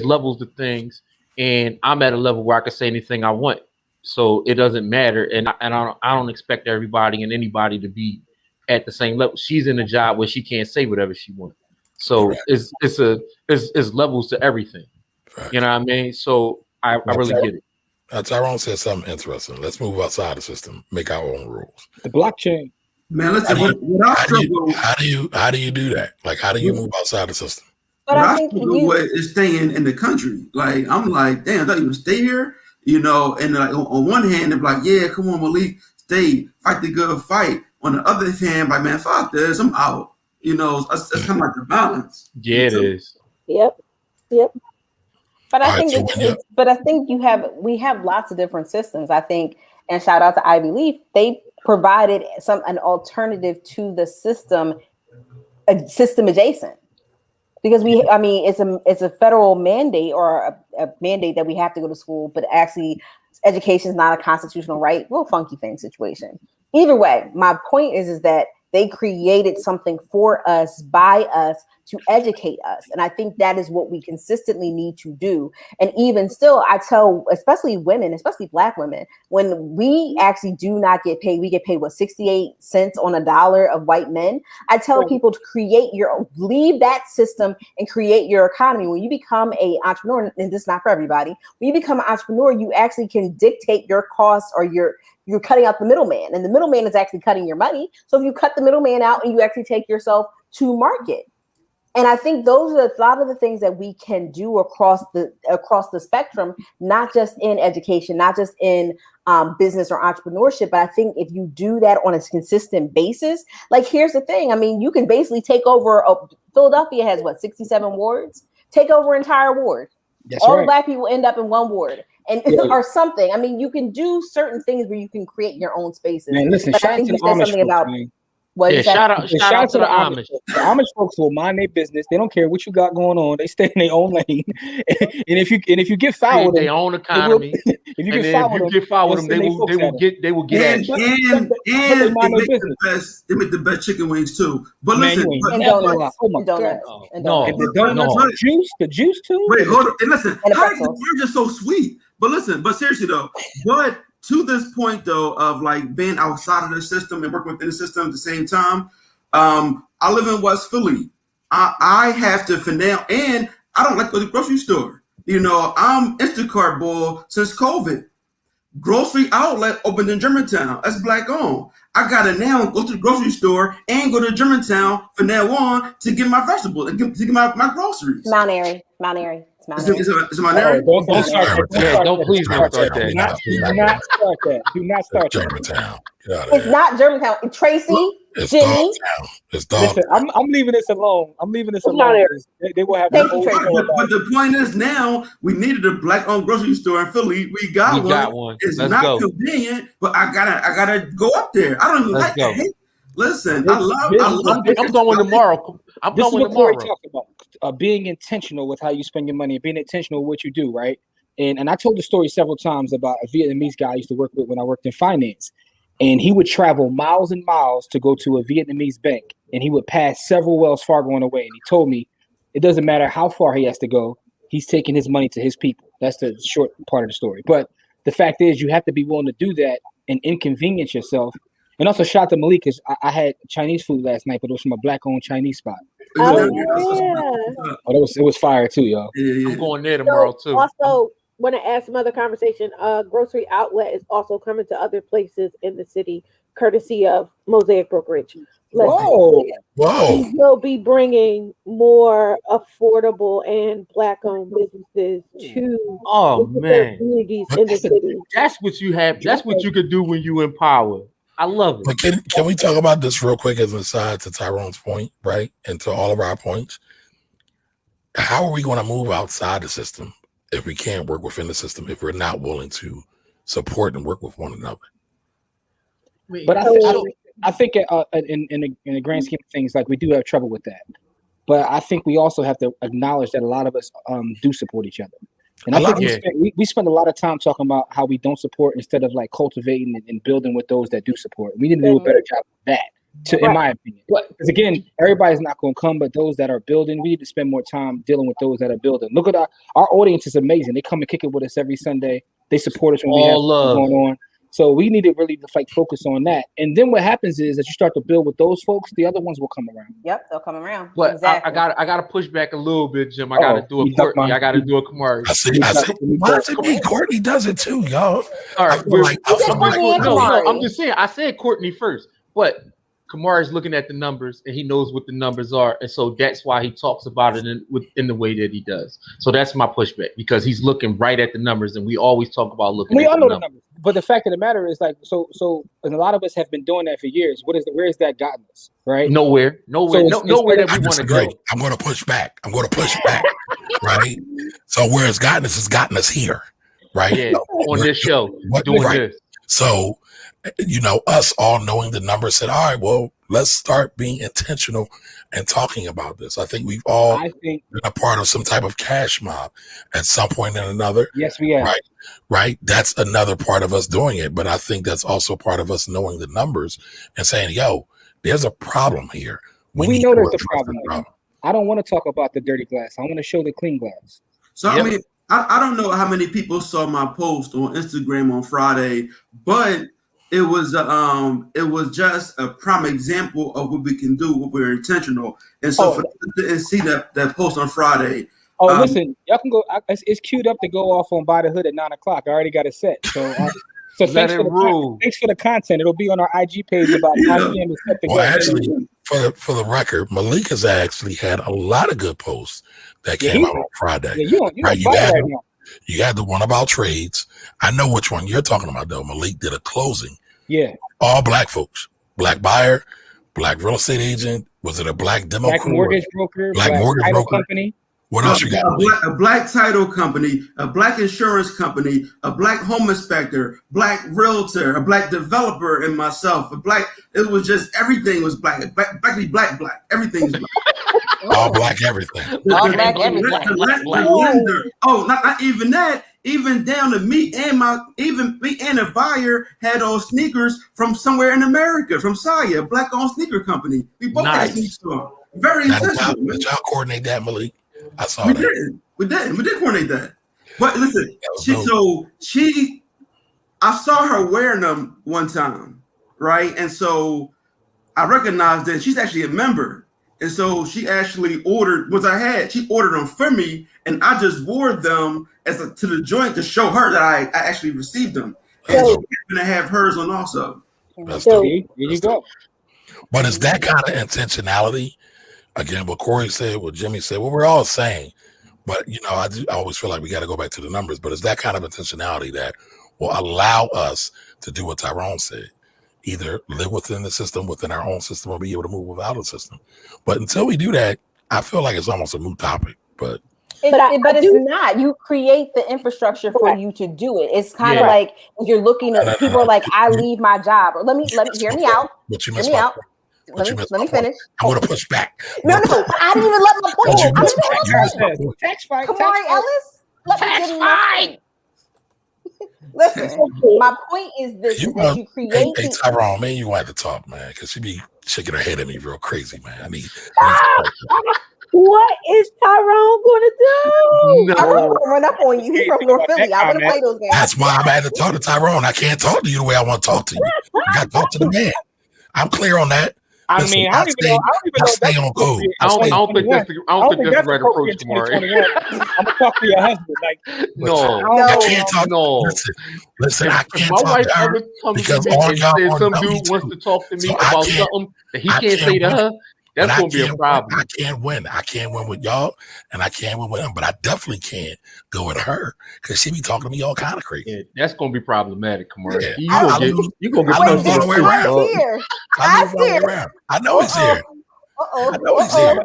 levels to things, and I'm at a level where I can say anything I want. So it doesn't matter, and I don't expect everybody and anybody to be at the same level. She's in a job where she can't say whatever she wants. So it's levels to everything. Right. You know what I mean? So I really get it. Tyrone said something interesting. Let's move outside the system, make our own rules. The blockchain. Man, listen. How do you do that? Like, how do you move outside the system? But I think is staying in the country. Like, I'm like, damn, don't even stay here. And like on one hand, they're like, yeah, come on, Malik, stay, fight the good fight. On the other hand, like, man, fuck this, I'm out. That's kind of like the balance. Yeah, it is. Yep. But I think we have lots of different systems. I think, and shout out to Ivy Leaf, they provided an alternative to the system adjacent. Because it's a federal mandate or a mandate that we have to go to school, but actually education is not a constitutional right. Real funky thing situation. Either way, my point is that they created something for us, by us, to educate us. And I think that is what we consistently need to do. And even still, I tell, especially women, especially Black women, when we actually do not get paid, we get paid, 68 cents on a dollar of white men. I tell people to leave that system and create your economy. When you become an entrepreneur, and this is not for everybody, when you become an entrepreneur, you actually can dictate your costs, or you're cutting out the middleman, and the middleman is actually cutting your money. So if you cut the middleman out and you actually take yourself to market. And I think those are a lot of the things that we can do across the spectrum, not just in education, not just in business or entrepreneurship. But I think if you do that on a consistent basis, like, here's the thing. I mean, you can basically take over. Philadelphia has 67 wards. Take over an entire ward. That's all right. the Black people end up in one ward, and or something. I mean, you can do certain things where you can create your own spaces. Man, listen, but shout I out think to you the said Amish something folks, about. man. Shout out to the Amish. The Amish folks will mind their business. They don't care what you got going on. They stay in their own lane. and if you get foul with them, their own economy. If you get foul with them, they will get at you. And they make the best chicken wings too. But listen, and donuts. Oh my God. No, and the donuts, the juice too. Wait, hold on. And listen, and how the words are so sweet. But listen, but seriously though, but to this point though, of like being outside of the system and working within the system at the same time, I live in West Philly. I have to finagle, and I don't like to go to the grocery store. You know, I'm Instacart boy since COVID. Grocery outlet opened in Germantown. That's Black owned. I gotta now go to the grocery store and go to Germantown from now on to get my vegetables and to get my groceries. Mount Airy. It's Mount Airy. Don't start that. Don't please don't start that. Do not start that. Do not start that. Germantown. It's not Germantown. Tracy, It's Jimmy. Dogtown. It's Dogtown. Listen, I'm leaving this alone. They will have. But the point is, now we needed a Black-owned grocery store in Philly. We got one. It's not convenient, but I gotta go up there. I don't even like it. Listen, I'm going tomorrow. I'm going tomorrow. Talk about being intentional with how you spend your money, and being intentional with what you do, right? And I told the story several times about a Vietnamese guy I used to work with when I worked in finance. And he would travel miles and miles to go to a Vietnamese bank, and he would pass several Wells Fargo on the way. And he told me it doesn't matter how far he has to go, he's taking his money to his people. That's the short part of the story. But the fact is, you have to be willing to do that and inconvenience yourself. And also, shout out to Malik, because I had Chinese food last night, but it was from a Black-owned Chinese spot. It was fire too, y'all. I'm going there tomorrow too. Also, want to add some other conversation. Grocery outlet is also coming to other places in the city, courtesy of Mosaic Brokerage. Whoa! We will be bringing more affordable and Black-owned businesses to communities in the city. That's what you have. That's what you could do when you empower. I love it. But can we talk about this real quick as an aside to Tyrone's point, right? And to all of our points. How are we going to move outside the system if we can't work within the system, if we're not willing to support and work with one another? But I think in the grand scheme of things, like, we do have trouble with that. But I think we also have to acknowledge that a lot of us do support each other. And I think we spend a lot of time talking about how we don't support instead of like cultivating and building with those that do support. We need to do a better job of that, in my opinion. Because again, everybody's not going to come, but those that are building, we need to spend more time dealing with those that are building. Look at our audience is amazing. They come and kick it with us every Sunday. They support us when we have love going on. So we need to really focus on that. And then what happens is that you start to build with those folks, the other ones will come around. Yep, they'll come around. But exactly. I got to push back a little bit, Jim. I got to do a Courtney. I got to do a Kamari. I see. Courtney does it too, y'all. All right, I'm just saying. I said Courtney first, but Kamari is looking at the numbers and he knows what the numbers are, and so that's why he talks about it in the way that he does. So that's my pushback, because he's looking right at the numbers, and we always talk about looking. We all know the numbers, but the fact of the matter is, like, so, and a lot of us have been doing that for years. Where has that gotten us? Right? Nowhere nowhere that we want to go. I'm going to push back. Right? So where it's gotten us has gotten us here, right? Yeah, on this show, doing this. So, us all knowing the numbers said, all right, well, let's start being intentional and talking about this. I think we've all been a part of some type of cash mob at some point or another. Yes, we have. Right. That's another part of us doing it. But I think that's also part of us knowing the numbers and saying, yo, there's a problem here. We know there's a problem. I don't want to talk about the dirty glass. I want to show the clean glass. So I mean, I don't know how many people saw my post on Instagram on Friday, but it was just a prime example of what we can do when we're intentional. And so for and see that post on Friday. Listen, y'all can go. It's queued up to go off on Buy the Hood at 9:00. I already got it set. So thanks for the content. It'll be on our IG page about 9 p.m. Well, actually, for the record, Malik has actually had a lot of good posts that came out on Friday. You had the one about trades. I know which one you're talking about, though. Malik did a closing. Yeah. All black folks. Black buyer, black real estate agent. Was it a black demo black crew? Mortgage broker. Black mortgage broker. Company. What else you got? A black title company, a black insurance company, a black home inspector, black realtor, a black developer, and myself. It was just everything was black. Black. Everything is black. All black everything. All black everything. Oh, not even that. Even down to me and a buyer had on sneakers from somewhere in America, from Saya, black-owned sneaker company. We both had sneakers store. Very intentional. Did y'all coordinate that, Malik? I saw we that. We did coordinate that. But listen, I saw her wearing them one time, right? And so I recognized that she's actually a member. And so she actually ordered she ordered them for me, and I just wore them to the joint to show her that I actually received them. And she's gonna have hers on also. Here you go. But it's that kind of intentionality. Again, what Corey said, what Jimmy said, what we're all saying. But I always feel like we got to go back to the numbers. But it's that kind of intentionality that will allow us to do what Tyrone said. Either live within the system, within our own system, or be able to move without a system. But until we do that, I feel like it's almost a moot topic. But it's not. You create the infrastructure for you to do it. It's kind of like you're looking at people are like, I leave my job. Or let me hear me out. But you missed my point. Let me finish. I'm going to push back. No, I didn't even let my point. Tax fight. Kamari Ellis, let me give you my point. Listen, my point is this: that you create. Hey, Tyrone, man, you want to talk, man, because she be shaking her head at me real crazy, man. I need what is Tyrone going to do? No. I'm going to run up on you. He's from North Philly. I want to play those games. That's why I'm had to talk to Tyrone. I can't talk to you the way I want to talk to you. I got to talk to the man. I'm clear on that. I don't even know. Stay on code. I don't think that's the right approach, Kamari. I'm gonna talk to your husband. I can't talk. No, listen, I can't talk. My wife ever comes to me and says some dude wants to talk to me about something that he can't say to her. That's gonna be a problem. I can't win. I can't win with y'all, and I can't win with him. But I definitely can't go with her because she be talking to me all kind of crazy. Yeah, that's gonna be problematic, Kamari. Yeah. You gonna get punched all the way around. I know he's here. I know he's here.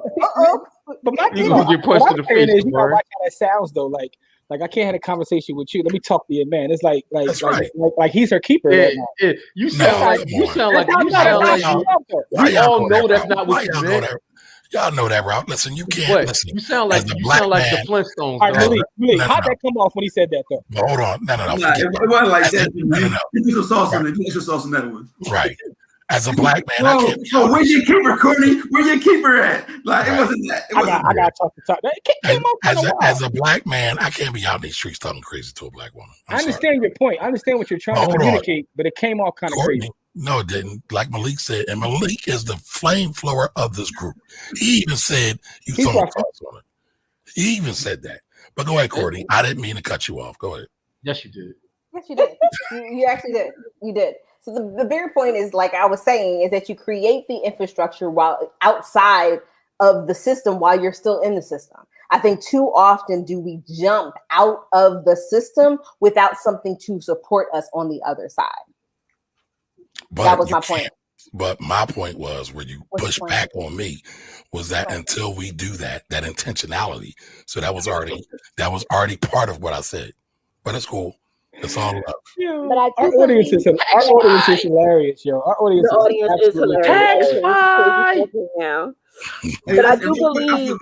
But my you gonna get punched in the face, Kamari. Watch how that sounds though. Like I can't have a conversation with you. Let me talk to your man. It's like he's her keeper. Yeah, right now. Yeah. You sound like we all know that's not what you meant. Y'all know that route. Listen, you can't listen. You sound like the Flintstones. All right, Malik, how'd that come off when he said that though? No, hold on. No. It wasn't like that. You just saw some that one. Right. As a black man, I can't. So where's your keeper, Courtney? Where's your keeper at? Like it wasn't that. I got to talk to as a black man, I can't be out in these streets talking crazy to a black woman. I understand your point. I understand what you're trying to communicate, but it came off kind of crazy. No, it didn't. Like Malik said, and Malik is the flame thrower of this group. He even said you throwing thoughts on it. He even said that. But go ahead, Courtney. I didn't mean to cut you off. Go ahead. Yes, you did. Yes, you did. You actually did. You did. So the bigger point is, like I was saying, is that you create the infrastructure while outside of the system while you're still in the system. I think too often do we jump out of the system without something to support us on the other side. That was my point. But my point was, where you push back on me, was that until we do that intentionality. So that was already part of what I said. But it's cool. It's all love. Yeah, but our audience is hilarious, yo. Our audience is hilarious. But I do believe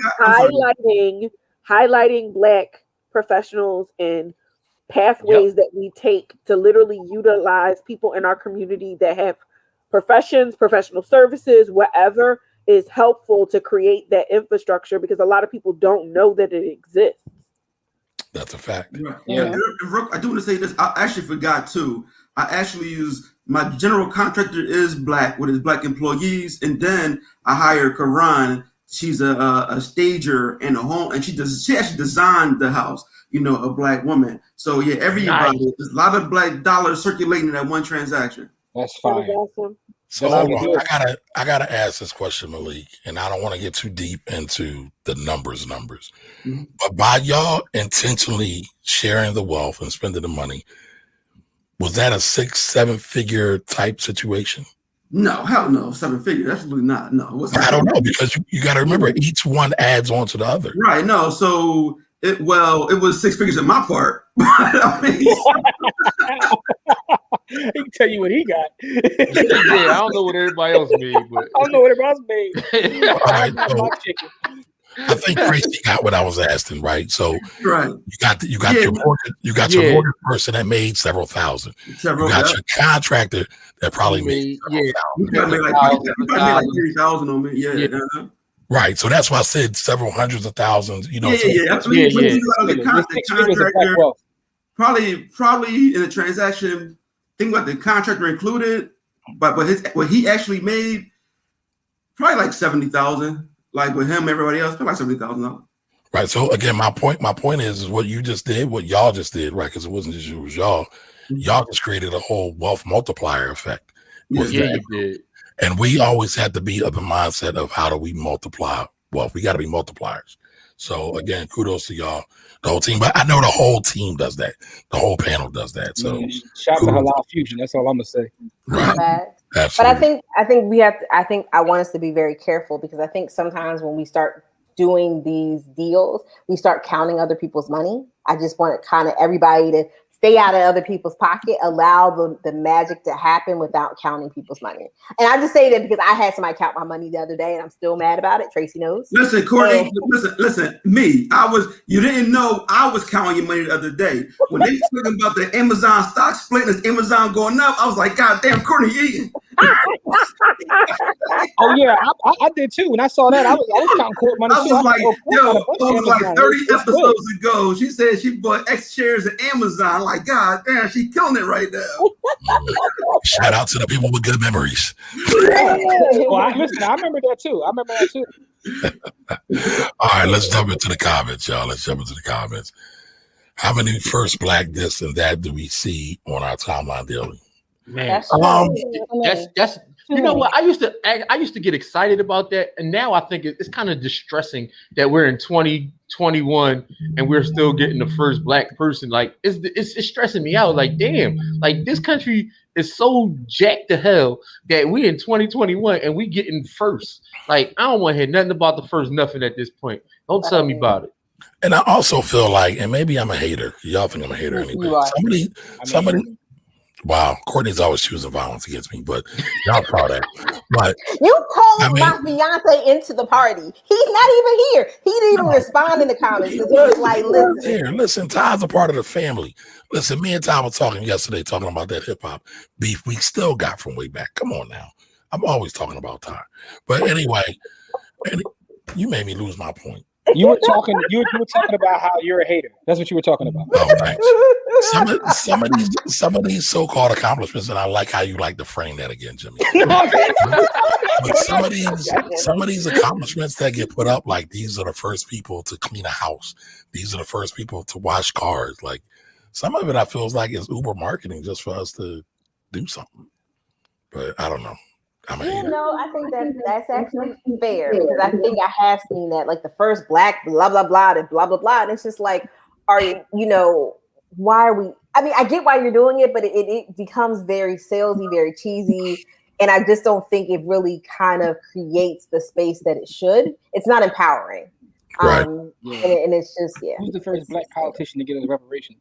highlighting Black professionals and pathways that we take to literally utilize people in our community that have professions, professional services, whatever, is helpful to create that infrastructure because a lot of people don't know that it exists. That's a fact. Right. Yeah. I do want to say this. I actually forgot too. I actually use my general contractor is black with his black employees, and then I hired Karan. She's a stager in a home, and she actually designed the house. You know, a black woman. So yeah, everybody, there's a lot of black dollars circulating in that one transaction. That's fine. Awesome. So hold on. I gotta ask this question, Malik, and I don't want to get too deep into the numbers. Mm-hmm. But by y'all intentionally sharing the wealth and spending the money, was that a 6-7 figure type situation? No, hell no, 7 figures. Absolutely not. No, it wasn't. I don't know, because you got to remember each one adds on to the other. Right. No. So it was 6 figures in my part. I mean, he can tell you what he got. Yeah, I don't know what everybody else made, but I don't know what everybody else made. All right, so I think Tracy got what I was asking, right? So right, you got your mortgage person that made several thousand. You got your contractor that probably made like 30,000 on me. Yeah. Right, so that's why I said several hundreds of thousands. You know, absolutely. Probably in the transaction. Think about the contractor included, but what he actually made, probably like 70,000. Like with him, everybody else, probably like $70,000. Right. So again, my point is what you just did, what y'all just did, right? Because it wasn't just you, it was y'all. Y'all just created a whole wealth multiplier effect. Yeah, you did. And we always had to be of the mindset of how do we multiply wealth? We got to be multipliers. So again, kudos to y'all, the whole team. But I know the whole team does that. The whole panel does that. So shout out to Halal Fusion. That's all I'm gonna say. Right. But I think we have to, I want us to be very careful because I think sometimes when we start doing these deals, we start counting other people's money. I just want kind of everybody to stay out of other people's pocket, allow the magic to happen without counting people's money. And I just say that because I had somebody count my money the other day and I'm still mad about it. Tracy knows. Listen, Courtney, listen, you didn't know I was counting your money the other day. When they talking about the Amazon stock split and Amazon going up, I was like, God damn, Courtney eating. Oh yeah, I did too. When I saw that, I was counting court money. I was like 30 episodes ago. She said she bought X shares of Amazon. Like, God damn, she killing it right now. Shout out to the people with good memories. Well, I remember that too. All right, let's jump into the comments, y'all. How many first black this and that do we see on our timeline daily? Man, that's you know what, I used to get excited about that, and now I think it's kind of distressing that we're in 2021 and we're still getting the first black person. Like it's stressing me out. Like damn, like this country is so jacked to hell that we in 2021 and we getting first. Like I don't want to hear nothing about the first nothing at this point. Don't tell me about it. And I also feel like, and maybe I'm a hater. Y'all think I'm a hater anyway. Somebody. Wow, Courtney's always choosing violence against me, but y'all proud of that. But you called my fiance into the party. He's not even here. He didn't even respond in the comments because he was like, listen, Ty's a part of the family. Listen, me and Ty were talking yesterday, talking about that hip hop beef we still got from way back. Come on now. I'm always talking about Ty. But anyway, you made me lose my point. You were talking about how you're a hater. That's what you were talking about. Oh, thanks. Some of these so-called accomplishments, and I like how you like to frame that again, Jimmy. But some of these accomplishments that get put up, like these are the first people to clean a house. These are the first people to wash cars. Like some of it, I feel like is Uber marketing just for us to do something. But I don't know. I think that's actually fair because I think I have seen that, like the first black blah blah blah and blah blah blah, and it's just like, why are we? I mean, I get why you're doing it, but it becomes very salesy, very cheesy, and I just don't think it really kind of creates the space that it should. It's not empowering, right? And it's just Who's the first black politician to get a reparation?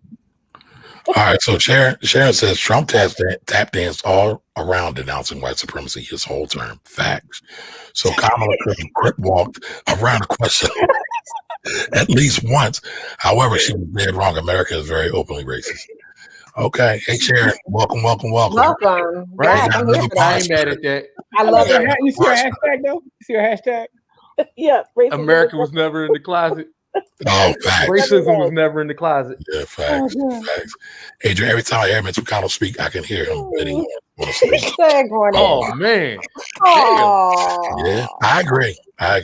All right, so Sharon says Trump tap danced all around denouncing white supremacy his whole term. Facts. So Kamala could walked around the question at least once. However, she was dead wrong. America is very openly racist. Okay. Hey, Sharon, welcome. Welcome. Right. I ain't mad at that. I love it. You see her hashtag though? You see her hashtag? Yeah, America was never in the closet. Oh, facts. Racism was never in the closet. Yeah, facts. Facts. Adrian, every time I hear Mitch McConnell speak, I can hear him bidding. Oh man. Yeah, I agree. All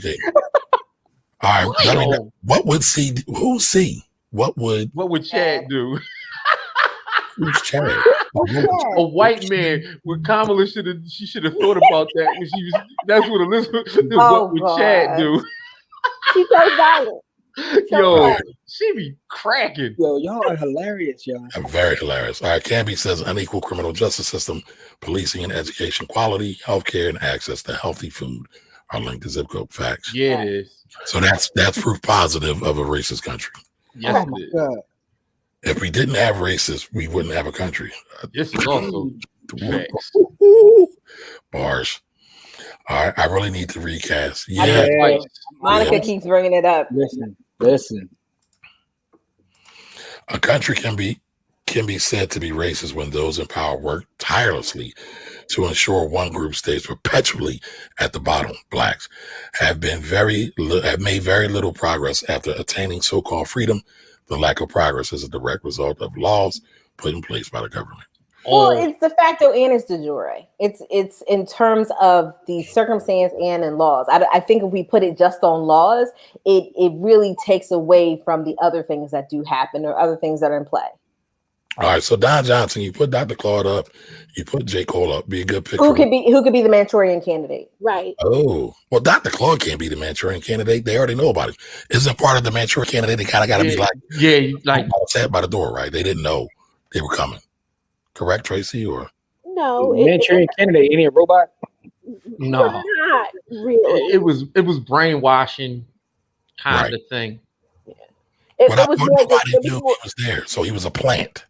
right, let me know. What would C? Who's C? What would Chad do? Who's Chad? A white man. What Kamala should have thought about that when she was. That's what Elizabeth. What would Chad do? She's so violent. Yo, she be cracking. Yo, y'all are hilarious, yo. Very hilarious. All right, Canby says unequal criminal justice system, policing and education quality, healthcare, and access to healthy food are linked to zip code. Facts. Yeah, it is. So that's proof positive of a racist country. Yes, it is. God. If we didn't have racists, we wouldn't have a country. This is also facts. Bars. All right, I really need to recast. Yeah. Monica keeps bringing it up. Listen. A country can be said to be racist when those in power work tirelessly to ensure one group stays perpetually at the bottom. Blacks have made very little progress after attaining so-called freedom. The lack of progress is a direct result of laws put in place by the government. Well, it's de facto and it's de jure. It's in terms of the circumstance and in laws. I think if we put it just on laws, it really takes away from the other things that do happen or other things that are in play. All right, so Don Johnson, you put Dr. Claude up, you put J. Cole up, be a good pick. Who could be the Manchurian candidate? Right. Oh, well, Dr. Claude can't be the Manchurian candidate. They already know about it. Isn't part of the Manchurian candidate? They kind of got to be like sat by the door, right? They didn't know they were coming. Correct, Tracy? Or no? Manchurian candidate, any robot? No, not really. It was brainwashing kind of thing. Yeah. Nobody knew he was there, so he was a plant.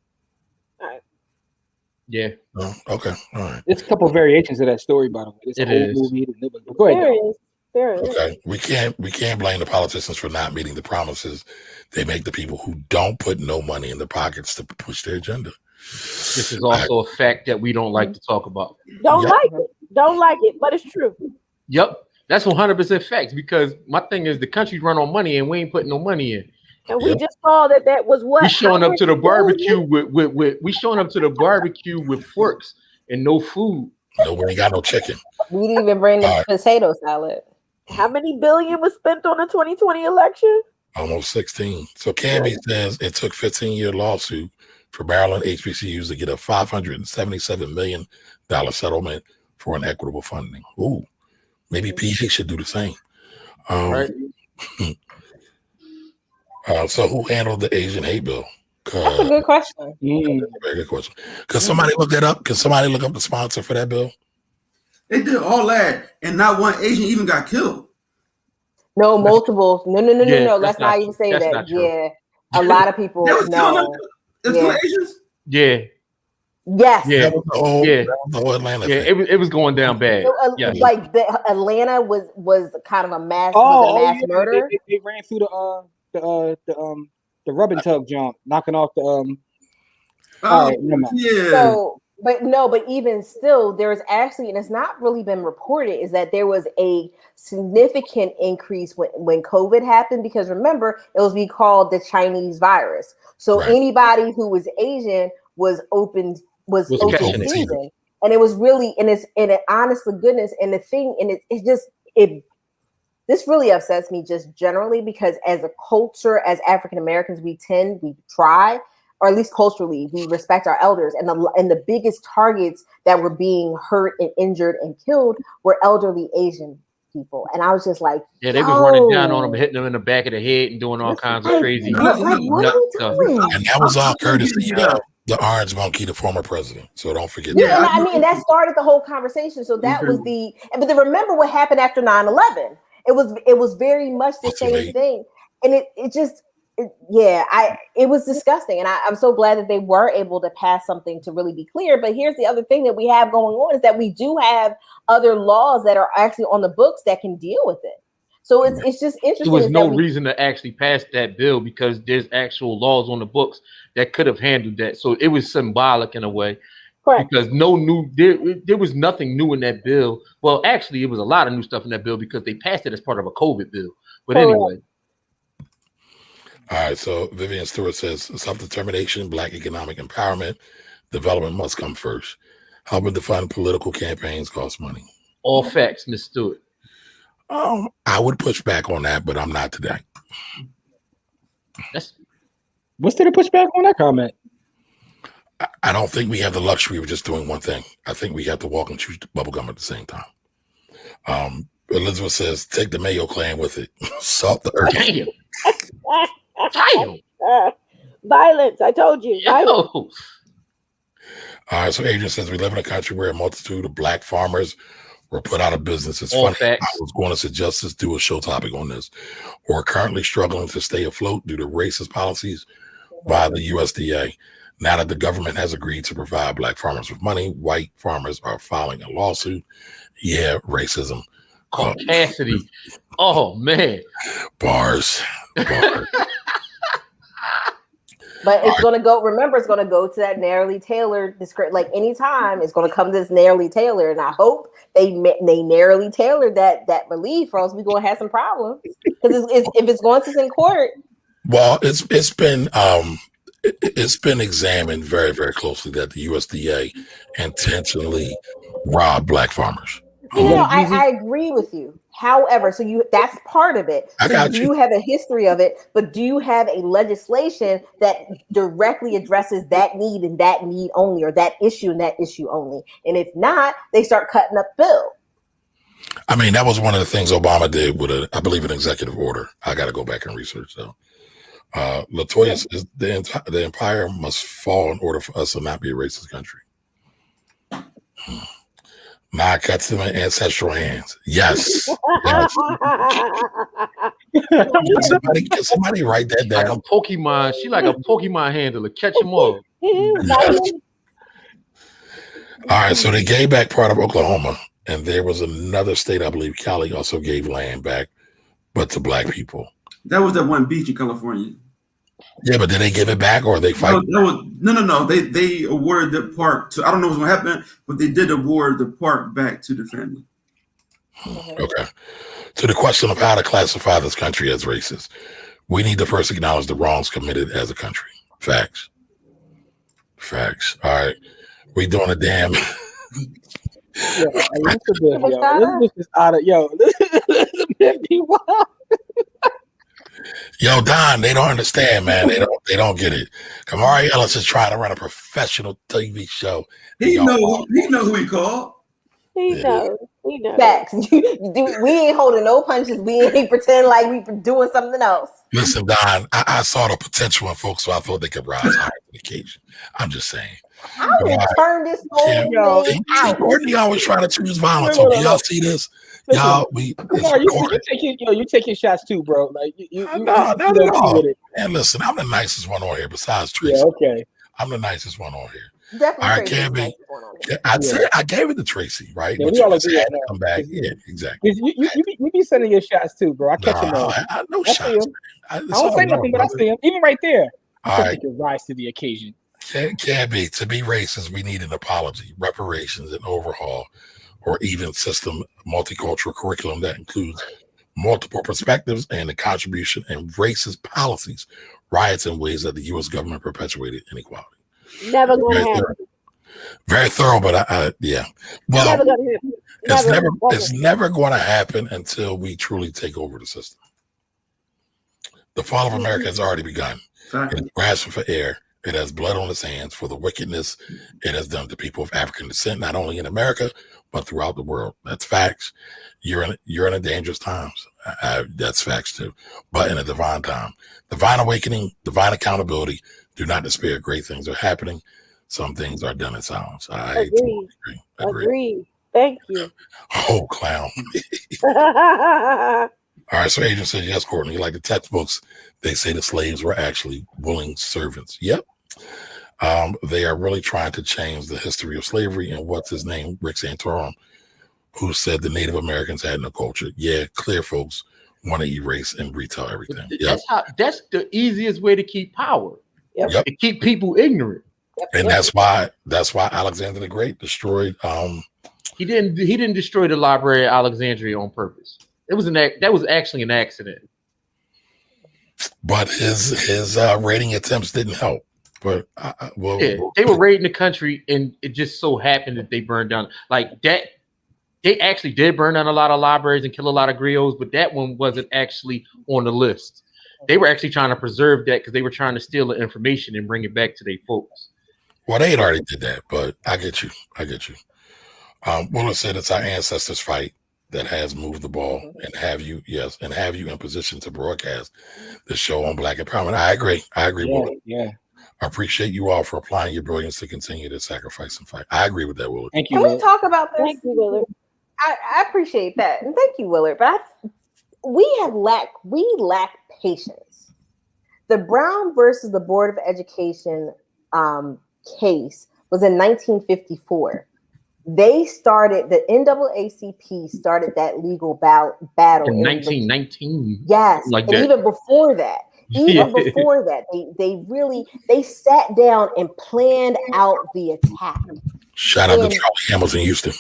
Yeah. Oh, okay. All right. There's a couple of variations of that story, by the way. It's it an is. old movie. Go ahead. There is. Okay. We can't blame the politicians for not meeting the promises they make the people who don't put no money in their pockets to push their agenda. This is also a fact that we don't like to talk about. Don't like it, but it's true. Yep. That's 100% facts because my thing is the country run on money and we ain't putting no money in. And we just saw that was what we showing up to the barbecue with forks and no food. No, we ain't got no chicken. We didn't even bring the potato salad. How many billion was spent on the 2020 election? Almost 16. So Canby says it took 15-year lawsuit for Maryland HBCUs to get a $577 million settlement for inequitable funding. Ooh, maybe PA should do the same. Right. So who handled the Asian hate bill? That's a good question. Very good question. Could somebody look that up? Could somebody look up the sponsor for that bill? They did all that, and not one Asian even got killed. No, multiple. No. Let's not even say that. Yeah, a lot of people. No. Asians? Yeah. Yes. Yeah. The whole Atlanta. Yeah. It was going down bad. Like the Atlanta was kind of a mass murder. They ran through the rub and tug jump, knocking off the So, but even still, there's actually, and it's not really been reported, is that there was a significant increase when COVID happened, because remember, it was called the Chinese virus. So anybody who was Asian was open season. And it was really, and it honest to goodness, and the thing, and this really upsets me just generally, because as a culture, as African Americans, we try, or at least culturally, we respect our elders. And the biggest targets that were being hurt and injured and killed were elderly Asian people. And I was just like, they was running down on them, hitting them in the back of the head and doing all kinds of crazy what stuff. And that was all courtesy of the orange monkey, the former president. So don't forget that. Yeah, I mean, that started the whole conversation. So that was but then remember what happened after 9/11. It was very much the same thing. And it was disgusting. And I'm so glad that they were able to pass something to really be clear. But here's the other thing that we have going on, is that we do have other laws that are actually on the books that can deal with it. So it's just interesting. There was no reason to actually pass that bill, because there's actual laws on the books that could have handled that. So it was symbolic in a way. Correct. Because there was nothing new in that bill. Well, actually, it was a lot of new stuff in that bill because they passed it as part of a COVID bill. But anyway. All right, so Vivian Stewart says self-determination, Black economic empowerment, development must come first. Helping to fund political campaigns costs money. All facts, Ms. Stewart. I would push back on that, but I'm not today. What's there to push back on that comment? I don't think we have the luxury of just doing one thing. I think we have to walk and chew bubblegum at the same time. Elizabeth says, take the Mayo clan with it. Salt the earth. Damn. Violence. I told you. Violence. All right, so Adrian says, we live in a country where a multitude of Black farmers were put out of business. It's funny. I was going to suggest this, do a show topic on this. Or currently struggling to stay afloat due to racist policies by the USDA. Now that the government has agreed to provide Black farmers with money, white farmers are filing a lawsuit. Yeah, racism. Cassidy. Oh, man. Bars. But it's going to go, remember, it's going to go to that narrowly tailored, like anytime it's going to come to this narrowly tailored. And I hope they narrowly tailored that relief, or else we're going to have some problems. Because if it's going to sit in court. Well, it's been examined very, very closely that the USDA intentionally robbed Black farmers. I agree with you. However, that's part of it. You have a history of it, but do you have a legislation that directly addresses that need and that need only, or that issue and that issue only? And if not, they start cutting up bill. I mean, that was one of the things Obama did with I believe, an executive order. I got to go back and research though. Latoya says the empire must fall in order for us to not be a racist country. Nah, cuts in my ancestral hands. Yes. Yes. Can somebody write that down? Like a Pokemon. She like a Pokemon handler. Catch them all. Yes. All right, so they gave back part of Oklahoma, and there was another state, I believe, Cali, also gave land back, but to Black people. That was that one beach in California. Yeah, but did they give it back, or are they fighting? No. They awarded the park to. I don't know what's going to happen, but they did award the park back to the family. Okay. To the question of how to classify this country as racist, we need to first acknowledge the wrongs committed as a country. Facts. All right, we doing a damn. This is out of Yo, Don, they don't understand, man. They don't get it. Kamari Ellis is trying to run a professional TV show. He knows who he called. He knows. Facts. We ain't holding no punches. We ain't pretending like we doing something else. Listen, Don, I saw the potential in folks, so I thought they could rise higher to the occasion. I'm just saying. I would turn this whole thing out. Courtney always trying to choose violence. So do y'all see this? Y'all, you take your shots too, bro. Like not at all. And listen, I'm the nicest one on here besides Tracy. Yeah, okay. I'm the nicest one on here. Definitely. All right, can't be. I gave it to Tracy, right? Yeah, but we all agree had on to that. come back. Yeah, exactly. You be sending your shots too, bro. I catch them all. No shots. I don't say nothing, but I see them. Even right there. All right. You can rise to the occasion. Can't be. To be racist, we need an apology, reparations, and overhaul, or even system multicultural curriculum that includes multiple perspectives and the contribution and racist policies, riots, and ways that the U.S. government perpetuated inequality. Never going to happen. Very thorough, but yeah. Well, never going to happen. It's never going to happen until we truly take over the system. The fall of America has already begun. It is grasping for air. It has blood on its hands for the wickedness it has done to people of African descent, not only in America, but throughout the world. That's facts. You're in a dangerous times. That's facts too. But in a divine time, divine awakening, divine accountability. Do not despair. Great things are happening. Some things are done in silence. I agree. Thank you. Oh, clown. All right, so Adrian says, yes, Courtney, like the textbooks, they say the slaves were actually willing servants. Yep. They are really trying to change the history of slavery. And what's his name? Rick Santorum, who said the Native Americans had no culture. Yeah, clear folks want to erase and retell everything. Yep. That's the easiest way to keep power. Yep. To keep people ignorant. And that's why Alexander the Great destroyed. He didn't destroy the Library of Alexandria on purpose. That was actually an accident. But his raiding attempts didn't help. But they were raiding the country, and it just so happened that they burned down like that. They actually did burn down a lot of libraries and kill a lot of griots, but that one wasn't actually on the list. They were actually trying to preserve that because they were trying to steal the information and bring it back to their folks. Well, they had already did that, but I get you. Well, I said it's our ancestors' fight that has moved the ball and have you in position to broadcast the show on Black Empowerment. I agree. Yeah. I appreciate you all for applying your brilliance to continue to sacrifice and fight. I agree with that, Willard. Thank you. Can we talk about this? Thank you, Willard. I appreciate that, and thank you, Willard. But we lack patience. The Brown versus the Board of Education case was in 1954. They started, the NAACP started that legal battle in 1919. Yes, like and that. Even before that, they sat down and planned out the attack. Shout out to Charlie Hamilton Houston.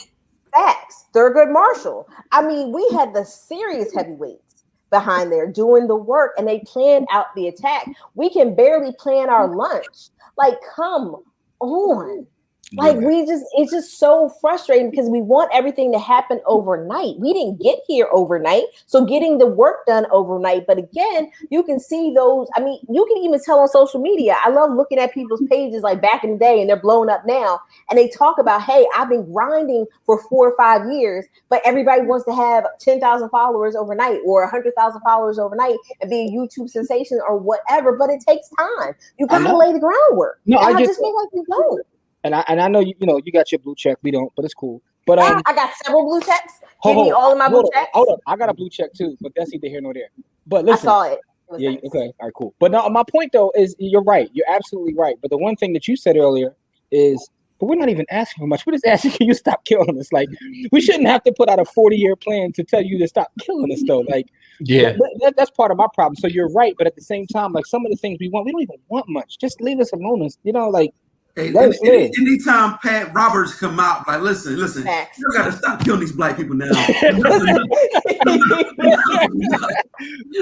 Facts. Thurgood Marshall. I mean, we had the serious heavyweights behind there doing the work, and they planned out the attack. We can barely plan our lunch. Like, come on. Like, it's just so frustrating because we want everything to happen overnight. We didn't get here overnight. So getting the work done overnight. But again, you can see those. I mean, you can even tell on social media. I love looking at people's pages like back in the day, and they're blowing up now. And they talk about, hey, I've been grinding for 4 or 5 years, but everybody wants to have 10,000 followers overnight or 100,000 followers overnight and be a YouTube sensation or whatever. But it takes time. You got to lay the groundwork. No, I just feel like you don't. And I know you got your blue check. We don't, but it's cool. But I got several blue checks. Give me all of my blue checks. Hold up. I got a blue check too, but that's neither here nor there. But listen, I saw it. Yeah, nice. Okay, all right, cool. But no, my point though is you're right. You're absolutely right. But the one thing that you said earlier is, but we're not even asking for much. We're just asking, can you stop killing us? Like, we shouldn't have to put out a 40-year plan to tell you to stop killing us though. Like, yeah, that's part of my problem. So you're right, but at the same time, like some of the things we want, we don't even want much. Just leave us alone. Like. Hey, anytime Pat Roberts come out, like, listen, you gotta stop killing these black people now.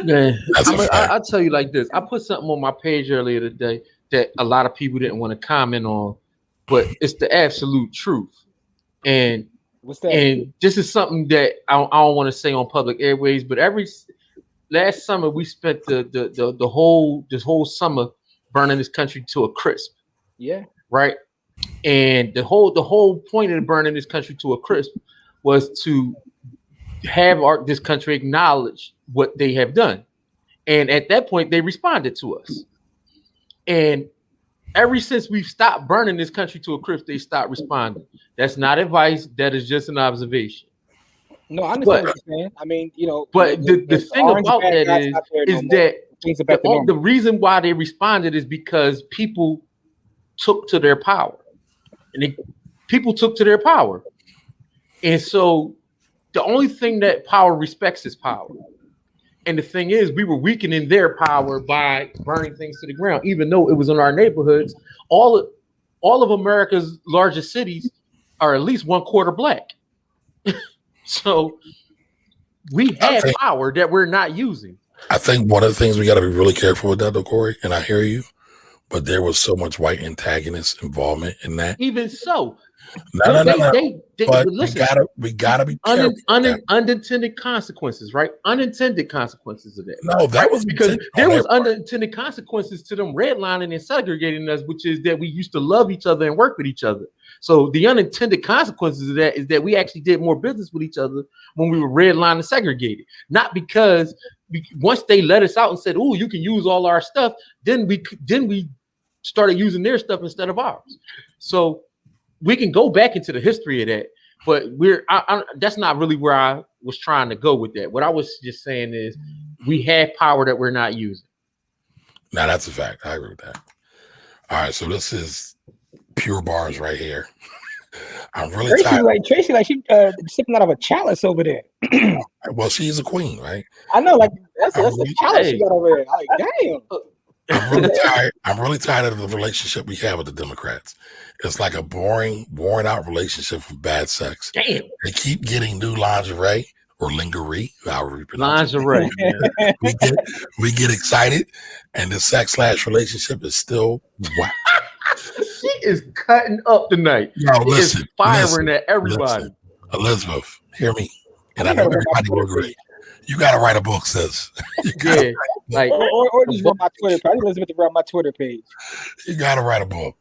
Man, I'll tell you like this. I put something on my page earlier today that a lot of people didn't want to comment on, but it's the absolute truth. And what's that? And this is something that I don't want to say on public airways, but last summer we spent this whole summer burning this country to a crisp. Yeah. Right. And the whole point of burning this country to a crisp was to have this country acknowledge what they have done. And at that point, they responded to us. And ever since we've stopped burning this country to a crisp, they stopped responding. That's not advice. That is just an observation. No, I understand what you're saying. I mean, but the thing about that is that the reason why they responded is because people took to their power, and people took to their power. And so the only thing that power respects is power. And the thing is, we were weakening their power by burning things to the ground, even though it was in our neighborhoods. All of America's largest cities are at least 1/4 black. So we have power that we're not using. I think one of the things we got to be really careful with that, though, Corey, and I hear you, but there was so much white antagonist involvement in that. Even so, no. But listen, we gotta be careful. Unintended consequences, right? Unintended consequences of that. No, that was because there was unintended consequences to them redlining and segregating us, which is that we used to love each other and work with each other. So the unintended consequences of that is that we actually did more business with each other when we were redlined and segregated. Not because once they let us out and said, "Oh, you can use all our stuff," then we started using their stuff instead of ours. So we can go back into the history of that, but that's not really where I was trying to go with that. What I was just saying is we have power that we're not using. Now that's a fact. I agree with that. All right, so this is pure bars right here. I'm really tired. Tracy, she's sipping out of a chalice over there. Well, she's a queen, right? I know, that's a chalice she got over there. Like, damn. I'm really tired of the relationship we have with the Democrats. It's like a boring, worn out relationship with bad sex. Damn. They keep getting new lingerie or lingerie, however you pronounce Lingerie. it. We get excited, and the sex / relationship is still whack. She is cutting up tonight. No, she listen, is firing at everybody. Listen. Elizabeth, hear me. And I know everybody will agree. You got to write a book, sis. Yeah, like or just run my Twitter. Probably Elizabeth to run my Twitter page. You got to write a book.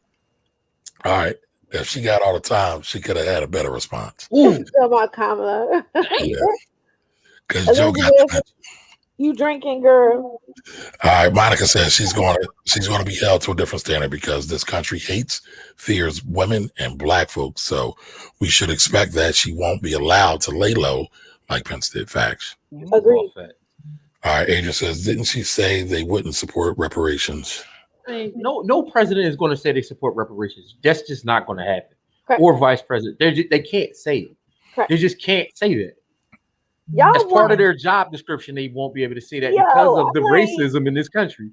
All right. If she got all the time, she could have had a better response. Come on, Kamala. Yeah. Because Joe got the you drinking, girl? All right. Monica says she's going to be held to a different standard because this country hates, fears women and black folks. So we should expect that she won't be allowed to lay low like Pence did. Facts. Agreed. All right. Adrian says, didn't she say they wouldn't support reparations? I mean, no president is going to say they support reparations. That's just not going to happen. Correct. Or vice president. They can't say it. Correct. They just can't say that. Y'all As part of their job description, they won't be able to say that because of the racism in this country.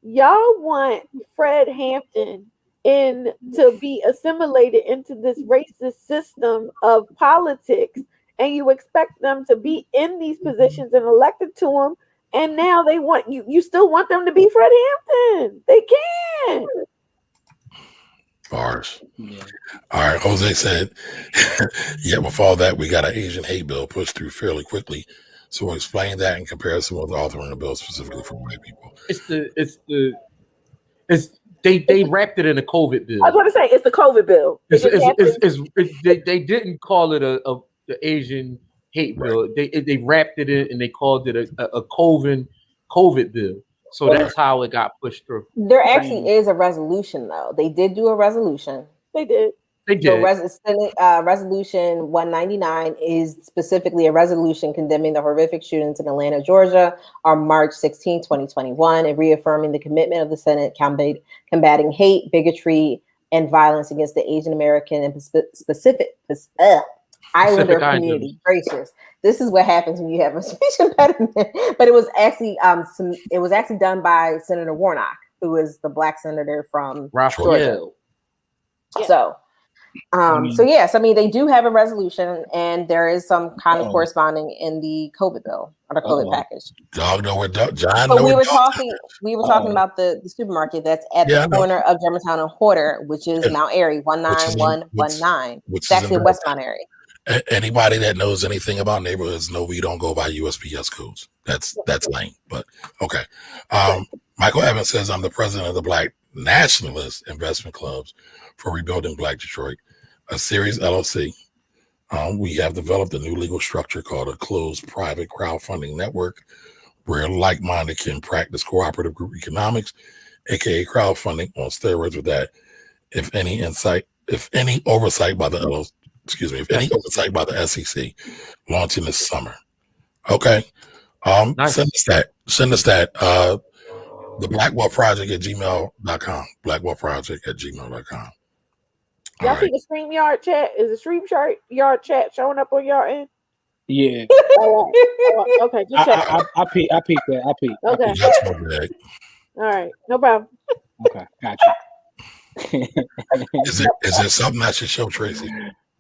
Y'all want Fred Hampton to be assimilated into this racist system of politics, and you expect them to be in these positions and elected to them. And now they want you still want them to be Fred Hampton. They can't. Bars. Yeah. All right. Jose said, yeah, with all that, we got an Asian hate bill pushed through fairly quickly. So we'll explain that in comparison with authoring the bill specifically for white people. They wrapped it in a COVID bill. I was going to say, it's the COVID bill. They didn't call it the Asian hate bill. They wrapped it in and they called it a COVID bill. So that's how it got pushed through. There actually is a resolution, though. They did do a resolution. They did. Senate Resolution 199 is specifically a resolution condemning the horrific shootings in Atlanta, Georgia on March 16, 2021, and reaffirming the commitment of the Senate combating hate, bigotry, and violence against the Asian American and Islander community. Gracious. This is what happens when you have a speech impediment. But it was actually done by Senator Warnock, who is the black senator from Georgia. Yeah. So yes, I mean they do have a resolution, and there is some kind of corresponding in the COVID bill or the COVID package. Dog know where John. But we were talking about the supermarket that's at the corner of Germantown and Horter, which is Mount Airy 19119. It's actually in West Mount Airy. Anybody that knows anything about neighborhoods know we don't go by USPS codes. That's lame, but okay. Michael Evans says, I'm the president of the Black Nationalist Investment Clubs for Rebuilding Black Detroit, a series LLC. We have developed a new legal structure called a closed private crowdfunding network where like-minded can practice cooperative group economics, aka crowdfunding on steroids with that. If any oversight by the SEC launching this summer. Okay. Nice. Send us that. The Blackwell Project at gmail.com. Blackwell Project at gmail.com. Y'all see the StreamYard chat? Is the StreamYard chat showing up on your end? Yeah. Okay, just check. I peeped that. I peeped. Okay. All right, no problem. Okay, gotcha. Is there something I should show Tracy?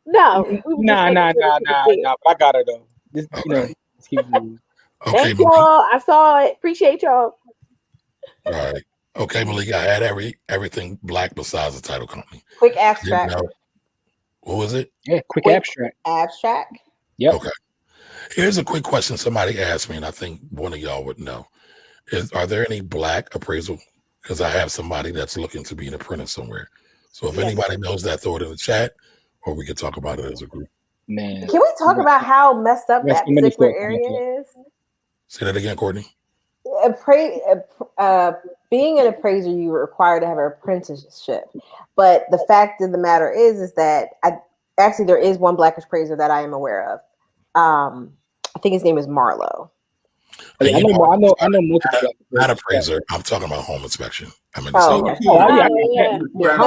No. Nah. I got it though. Just, okay. Keep moving. Okay, thank y'all. I saw it. Appreciate y'all. All right. Okay, Malik, I had everything black besides the title company. Quick abstract. What was it? Yeah, quick abstract. Abstract. Yep. Okay. Here's a quick question somebody asked me, and I think one of y'all would know. Are there any black appraisal? Because I have somebody that's looking to be an apprentice somewhere. So if anybody knows that, throw it in the chat, or we can talk about it as a group. Man. Can we talk about how messed up that particular area is? Say that again, Courtney. Being an appraiser, you were required to have an apprenticeship. But the fact of the matter is that there is one black appraiser that I am aware of. I think his name is Marlo. I know multiple. Not appraiser. I'm talking about home inspection. Home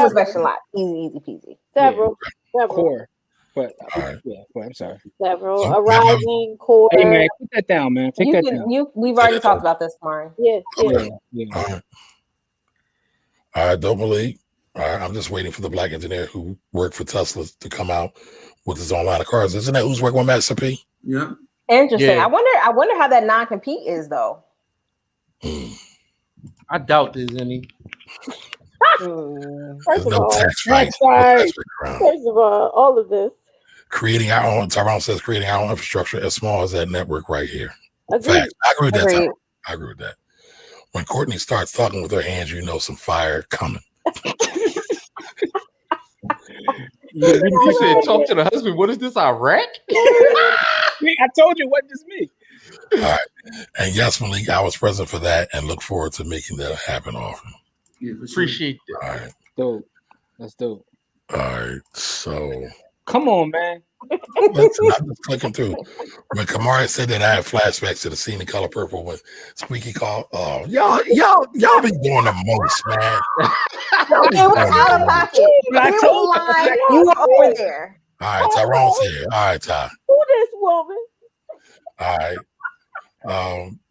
inspection lot. Easy peasy. Several. Core. But right. I'm sorry. Several. Arising core. Hey man, put that down, man. Take that down. We've already talked about this, Mari. Yeah. All right. All right, don't believe. All right, I'm just waiting for the black engineer who worked for Tesla to come out with his own line of cars. Isn't that who's working with Master P? Yeah. Interesting. Yeah. I wonder how that non-compete is though. I doubt there's any. First of No all, tax rights. first of all of this. Creating our own, Tyrone says, creating our own infrastructure as small as that network right here. Agreed. Facts. I agree with that, Agreed. Tyrone. I agree with that. When Courtney starts talking with her hands, you know some fire coming. You said talk to the husband. What is this, Iraq? I told you it wasn't just me. All right. And yes, Malik, I was present for that and look forward to making that happen often. Yeah, for sure. Appreciate that. All right. Dope. That's dope. All right. So Come on, man. listen, I'm just clicking through. When Kamari said that, I had flashbacks to the scene in Color Purple when Squeaky called. Oh, y'all be doing the most, man. It was out of pocket. You were over there. All right, Tyrone's here. All right, Ty. Who this woman? All right.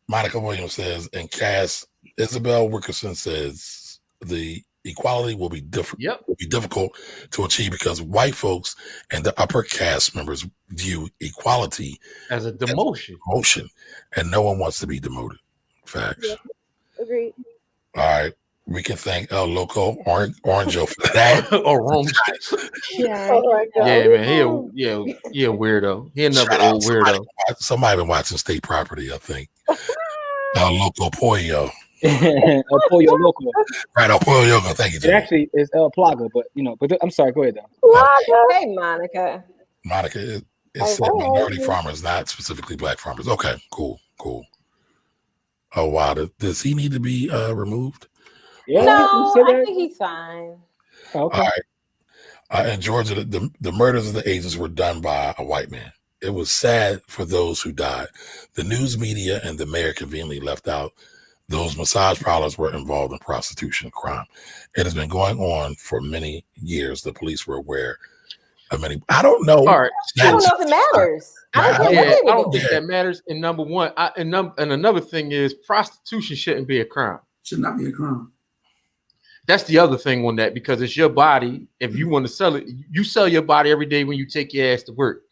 Monica Williams says, and Cass Isabel Wickerson says the equality will be difficult to achieve because white folks and the upper caste members view equality as a demotion. And no one wants to be demoted. Facts. Yep. Agreed. All right. We can thank El Loco Orange for that. Yeah. Oh my God. Yeah, man. He a weirdo. He another old weirdo. Somebody been watching State Property, I think. El Loco Pollo. El Pollo Loco. Right, El Pollo. Thank you, Jimmy. It actually is El Plaga, but I'm sorry. Go ahead, though. Hey, Monica. Monica, it's minority farmers, not specifically black farmers. Okay, cool. Oh wow, does he need to be removed? Yeah, no, I think he's fine. Okay. All right. In Georgia, the murders of the agents were done by a white man. It was sad for those who died. The news media and the mayor conveniently left out those massage parlors were involved in prostitution crime. It has been going on for many years. The police were aware of many. I don't know. I don't know if it matters. I don't think that matters. And number one, and another thing is prostitution shouldn't be a crime. Should not be a crime. That's the other thing on that, because it's your body. If you want to sell it, you sell your body every day when you take your ass to work.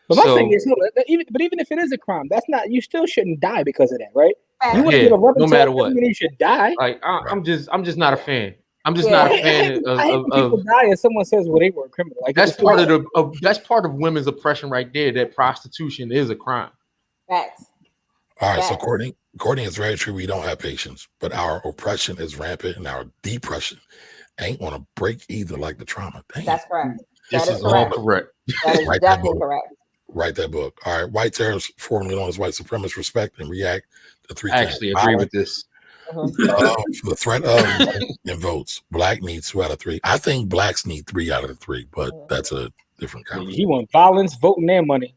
But my thing is, even if it is a crime, that's not. You still shouldn't die because of that, right? You want to get a rubber no matter what. You should die. Like I'm just not a fan. I'm just not a fan of people die and someone says, "Well, they were a criminal." Like that's part of that's part of women's oppression right there. That prostitution is a crime. Facts. All right, so Courtney, it's very true. We don't have patience, but our oppression is rampant, and our depression ain't on a break either, like the trauma. Dang. That's correct. This is all correct. That is definitely correct. Write that book. All right, white terrorists, formerly known as white supremacists, respect and react to three. I actually agree with this. The threat of and votes. Black needs 2 out of 3. I think blacks need 3 out of the 3, but that's a different conversation. He want violence, voting, and money.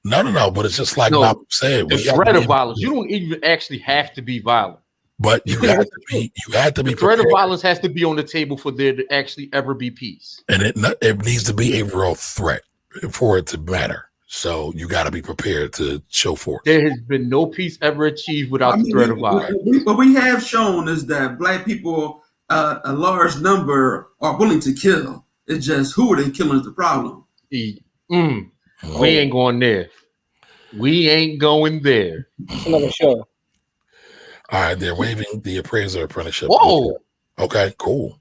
No, but it's just like Malcolm said. The threat of violence. You don't even actually have to be violent. But you have to be. You have to be. The threat of violence has to be on the table for there to actually ever be peace. And it needs to be a real threat for it to matter. So you got to be prepared to show forth. There has been no peace ever achieved without the threat of violence. What we have shown is that black people, a large number, are willing to kill. It's just who are they killing is the problem. We ain't going there. We ain't going there. It's another show. All right, they're waiving the appraiser apprenticeship. Whoa. Okay, cool.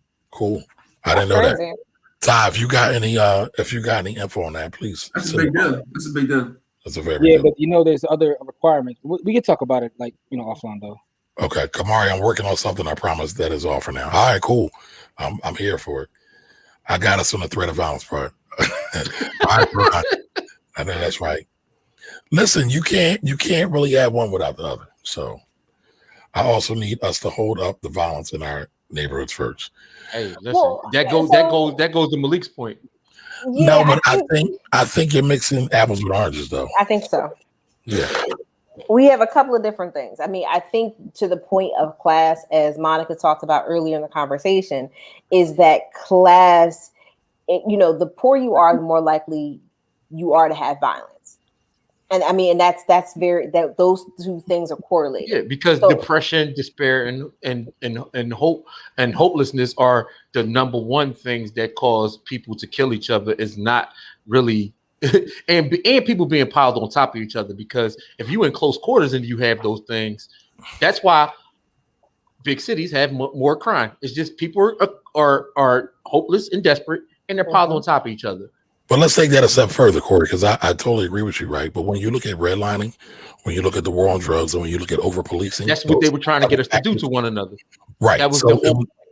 I didn't know that. Ty, if you got any info on that, please. That's a big deal. That's a very big deal. But there's other requirements. We can talk about it offline though. Okay, Kamari, I'm working on something. I promise that is all for now. All right, cool. I'm here for it. I got us on the threat of violence part. All right, I know that's right. Listen, you can't really have one without the other. So I also need us to hold up the violence in our neighborhoods first. Hey, listen, that goes to Malik's point. Yeah, no, but I think you're mixing apples with oranges, though. I think so. Yeah. We have a couple of different things. I mean, I think to the point of class, as Monica talked about earlier in the conversation, is that class, the poorer you are, the more likely you are to have violence. And I mean, and that's very that those two things are correlated. Yeah, because depression, despair, and hope and hopelessness are the number one things that cause people to kill each other. Is not really and people being piled on top of each other, because if you in close quarters and you have those things, that's why big cities have more crime. It's just people are hopeless and desperate, and they're piled on top of each other. But let's take that a step further, Corey, because I totally agree with you, right? But when you look at redlining, when you look at the war on drugs, and when you look at over policing, that's what they were trying to get us to do to one another. Right. That was so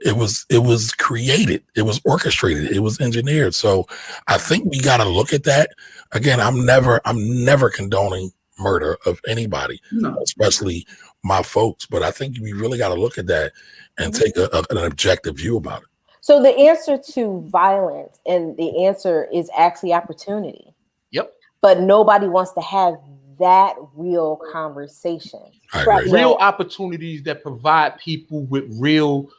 it was created, it was orchestrated, it was engineered. So I think we got to look at that again. I'm never condoning murder of anybody, especially my folks. But I think we really got to look at that and take an objective view about it. So the answer to violence, and the answer is actually opportunity. Yep. But nobody wants to have that real conversation. Real opportunities that provide people with real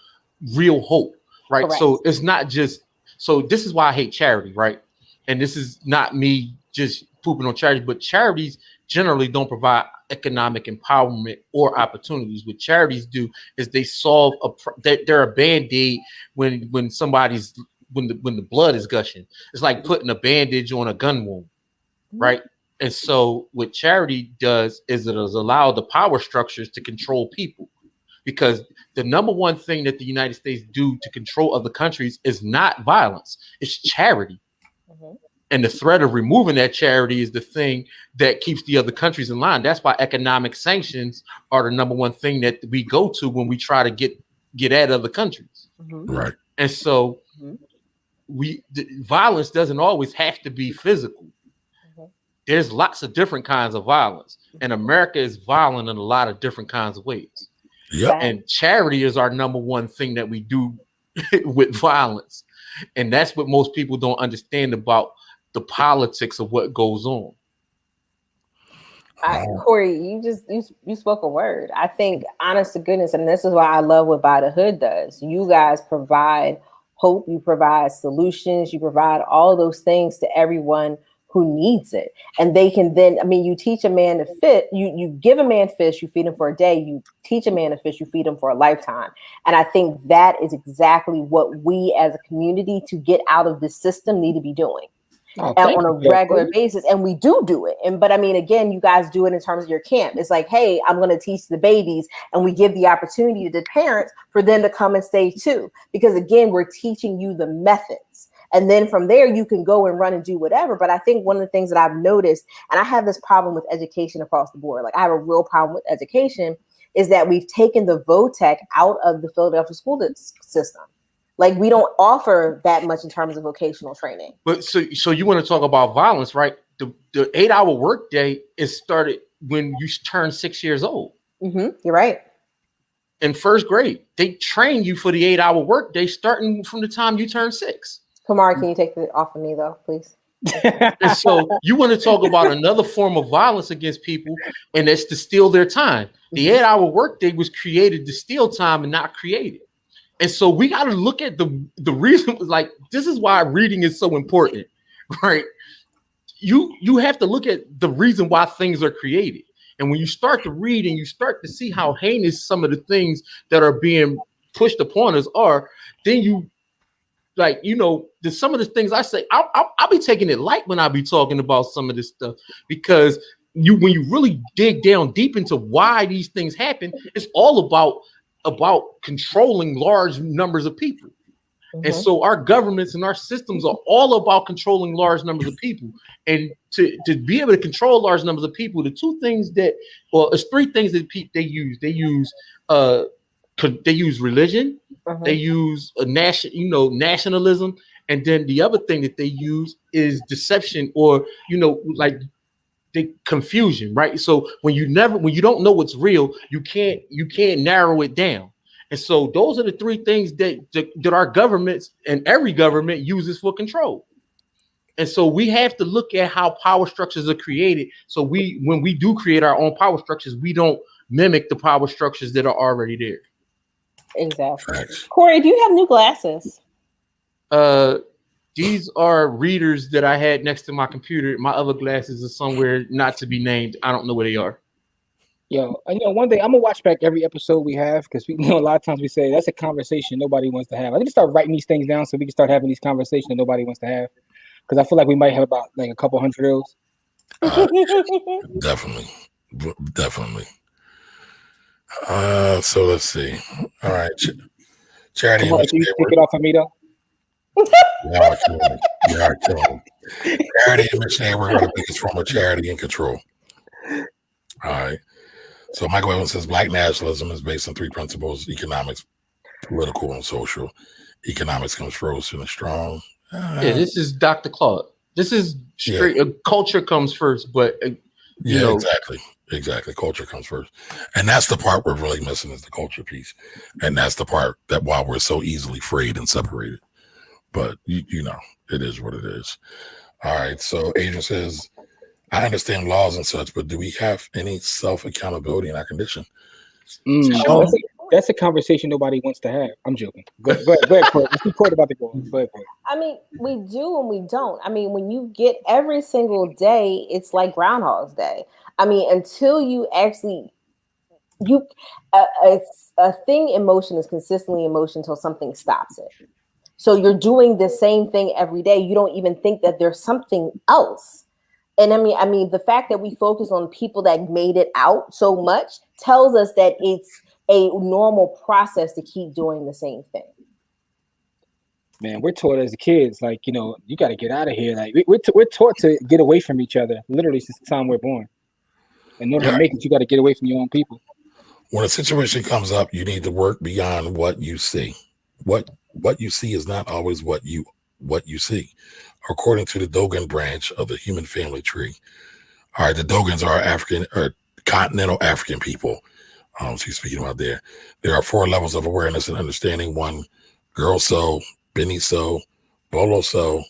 hope, right? Correct. So it's not just, so this is why I hate charity, right? And this is not me just pooping on charity, but charities generally don't provide economic empowerment or opportunities. What charities do is they solve they're a band-aid when the blood is gushing. It's like putting a bandage on a gun wound, right? And so what charity does is it allow the power structures to control people, because the number one thing that the United States do to control other countries is not violence, it's charity. And the threat of removing that charity is the thing that keeps the other countries in line. That's why economic sanctions are the number one thing that we go to when we try to get at other countries. Right. And so violence doesn't always have to be physical. There's lots of different kinds of violence, and America is violent in a lot of different kinds of ways. Yep. And charity is our number one thing that we do with violence. And that's what most people don't understand about the politics of what goes on. Corey, you spoke a word. I think, honest to goodness, and this is why I love what By the Hood does. You guys provide hope, you provide solutions, you provide all those things to everyone who needs it. And they can then, I mean, you teach a man to fish, you give a man fish, you feed him for a day, you teach a man to fish, you feed him for a lifetime. And I think that is exactly what we as a community to get out of this system need to be doing. On a regular basis, and we do it. But I mean, again, you guys do it in terms of your camp. It's like, hey, I'm going to teach the babies, and we give the opportunity to the parents for them to come and stay too, because again, we're teaching you the methods, and then from there you can go and run and do whatever. But I think one of the things that I've noticed, and I have this problem with education across the board, like I have a real problem with education, is that we've taken the VOTEC out of the Philadelphia school system. Like, we don't offer that much in terms of vocational training. But so you want to talk about violence, right? The 8-hour workday is started when you turn 6 years old. You're right. In first grade, they train you for the 8-hour workday starting from the time you turn 6. Kamara, can you take it off of me though, please? And so you want to talk about another form of violence against people, and that's to steal their time. The 8-hour workday was created to steal time and not create it. And so we got to look at the reason, like, this is why reading is so important, right? You have to look at the reason why things are created. And when you start to read and you start to see how heinous some of the things that are being pushed upon us are, then you, like, you know, some of the things I say, I'll be taking it light when I be talking about some of this stuff, because when you really dig down deep into why these things happen, it's all about controlling large numbers of people. And so our governments and our systems are all about controlling large numbers of people. And to be able to control large numbers of people, the two things it's three things that they use. They use religion, they use nationalism, and then the other thing that they use is deception, or like the confusion, right? So when you don't know what's real, you can't narrow it down. And so those are the three things that our governments and every government uses for control. And so we have to look at how power structures are created. So when we do create our own power structures, we don't mimic the power structures that are already there. Exactly. Corey, do you have new glasses? These are readers that I had next to my computer. My other glasses are somewhere not to be named. I don't know where they are. Yo, and one day I'm gonna watch back every episode we have because we a lot of times we say that's a conversation nobody wants to have. I need to start writing these things down so we can start having these conversations that nobody wants to have. Because I feel like we might have about like a couple hundred of those. Definitely. So let's see. All right, charity. Come on, can you take it off of me though? You are killing me. Charity and Mission Hayward are the biggest form of charity and control. All right. So Michael Evans says Black nationalism is based on three principles: economics, political, and social. Economics comes first and strong. Yeah, this is Dr. Claude. This is straight. Culture comes first, but you know. Exactly. Culture comes first, and that's the part we're really missing is the culture piece, and that's the part that why we're so easily frayed and separated. But you know, it is what it is. All right. So Adrian says, I understand laws and such, but do we have any self-accountability in our condition? That's a conversation nobody wants to have. I'm joking. Go ahead, Court. Let's report about the goal. Go ahead, Court. I mean, we do and we don't. I mean, when you get every single day, it's like Groundhog's Day. I mean, until you actually, a thing in motion is consistently in motion until something stops it. So you're doing the same thing every day. You don't even think that there's something else. And I mean, the fact that we focus on people that made it out so much tells us that it's a normal process to keep doing the same thing. Man, we're taught as kids, like, you got to get out of here. Like we're taught to get away from each other, literally since the time we're born. In order to make it, you got to get away from your own people. When a situation comes up, you need to work beyond what you see. What you see is not always what you see. According to the Dogon branch of the human family tree. All right, the Dogons are African or continental African people. She's speaking about there. There are 4 levels of awareness and understanding. 1, girl so, Benny so, Bolo so.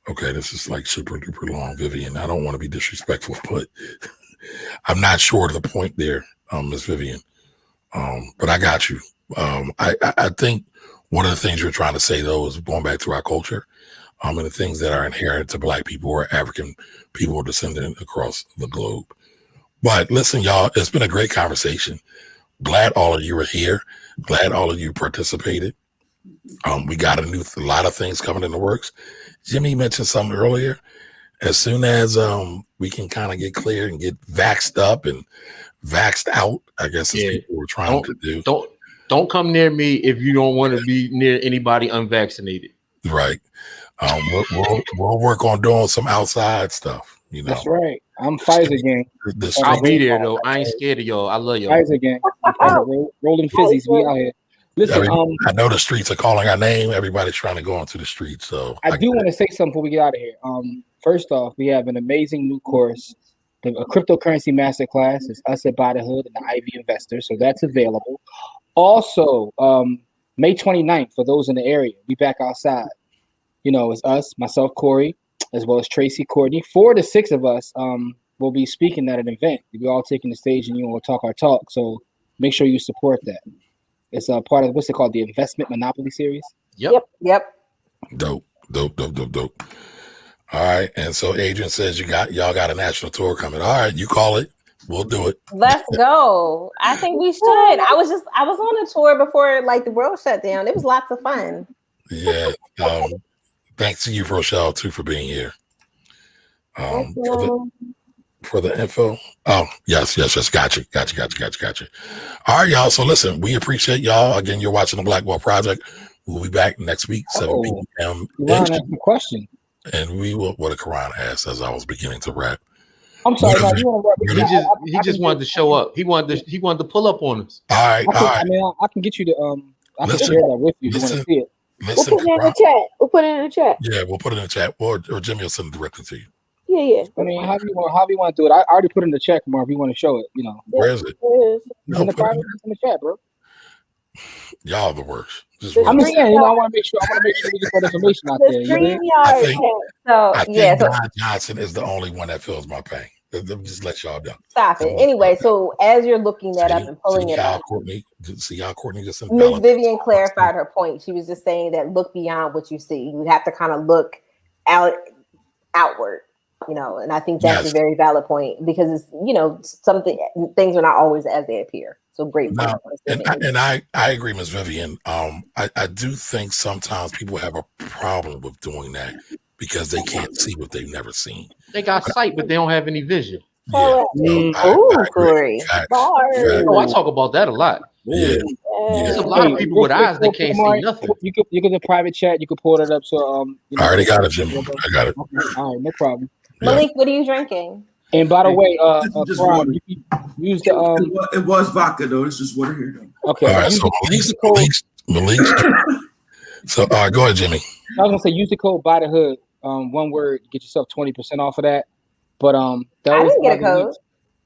Okay, this is like super duper long, Vivian. I don't want to be disrespectful, but I'm not sure of the point there, Miss Vivian. But I got you. I think one of the things you're trying to say, though, is going back to our culture and the things that are inherent to Black people or African people descendant across the globe. But listen, y'all, it's been a great conversation. Glad all of you are here. Glad all of you participated. We got a lot of things coming in the works. Jimmy mentioned something earlier. As soon as we can kind of get clear and get vaxxed up and vaxxed out, I guess is people were trying to do. Don't come near me if you don't want to be near anybody unvaccinated. Right. We'll work on doing some outside stuff. That's right. I'm Pfizer gang. I'll be there though. I ain't scared of y'all. I love y'all. Pfizer gang. Rolling fizzies. We out here. Listen, I know the streets are calling our name. Everybody's trying to go onto the streets. So I do want to say something before we get out of here. First off, we have an amazing new course, a cryptocurrency masterclass. It's us at Buy the Hood and the Ivy Investor. So that's available. Also, May 29th, for those in the area, we back outside. It's us, myself, Corey, as well as Tracy, Courtney. 4 to 6 of us will be speaking at an event. We're all taking the stage and we'll talk our talk. So make sure you support that. It's a part of what's it called? The Investment Monopoly Series. Yep. Dope. All right. And so Adrian says y'all got a national tour coming. All right, you call it. We'll do it. Let's go. I think we should. I was on a tour before the world shut down. It was lots of fun. Yeah. Thanks to you, Rochelle, too, for being here. For the info. Oh, yes. Gotcha. All right, y'all. So listen, we appreciate y'all. Again, you're watching the Blackwell Project. We'll be back next week, 7 p.m. Quran asked a question. And we will, what Quran asked as I was beginning to rap. I'm sorry, he just wanted to show up. He wanted to pull up on us. All right. I mean, I can get you to I can share that with you if you want to see it. Listen, we'll put it in the chat. We'll put it in the chat. Yeah, we'll put it in the chat, or Jimmy will send it directly to you. Yeah. I mean, how do you want to do it? I already put it in the chat, Kamar. If you want to show it, Where is it? It's in the chat, bro. Y'all the worst. I'm just saying, I want to make sure we get that information out there. I think Don Johnson is the only one that feels my pain. Let me just let y'all know. Stop it. Anyway, so as you're looking that up and pulling it up, See how Courtney just Ms. Vivian clarified her point. She was just saying that look beyond what you see. You have to kind of look outward, you know, and I think that's a very valid point because it's, you know, things are not always as they appear. So great. And I agree, Ms. Vivian. I do think sometimes people have a problem with doing that because they can't see what they've never seen. They got sight, but they don't have any vision. Yeah. Corey. I talk about that a lot. Yeah. There's a lot of people with eyes that can't see nothing. You could in the private chat. You could pull that up. So I already got it, Jimmy. I got it. All right, no problem. Malik, what are you drinking? And by the way, water. you use the It was vodka though. It's just water here though. Okay. All right. So Malik. So go ahead, Jimmy. I was gonna say use the code by the hood. One word, get yourself 20% off of that. But I didn't get a code.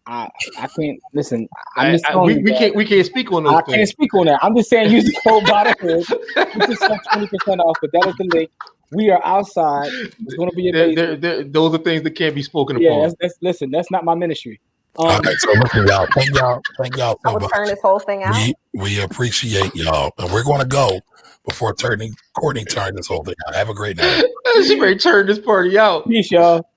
I can't listen. We can't speak on those. I can't speak on that. I'm just saying use the code by the hood. Get yourself 20% off. But that is the link. We are outside. It's going to be amazing. Those are things that can't be spoken upon. Yeah, listen. That's not my ministry. Okay, so listen, y'all. Thank y'all. I would turn this whole thing out. We appreciate y'all, and we're going to go before Courtney turned this whole thing out. Have a great night. She may turn this party out. Peace, y'all.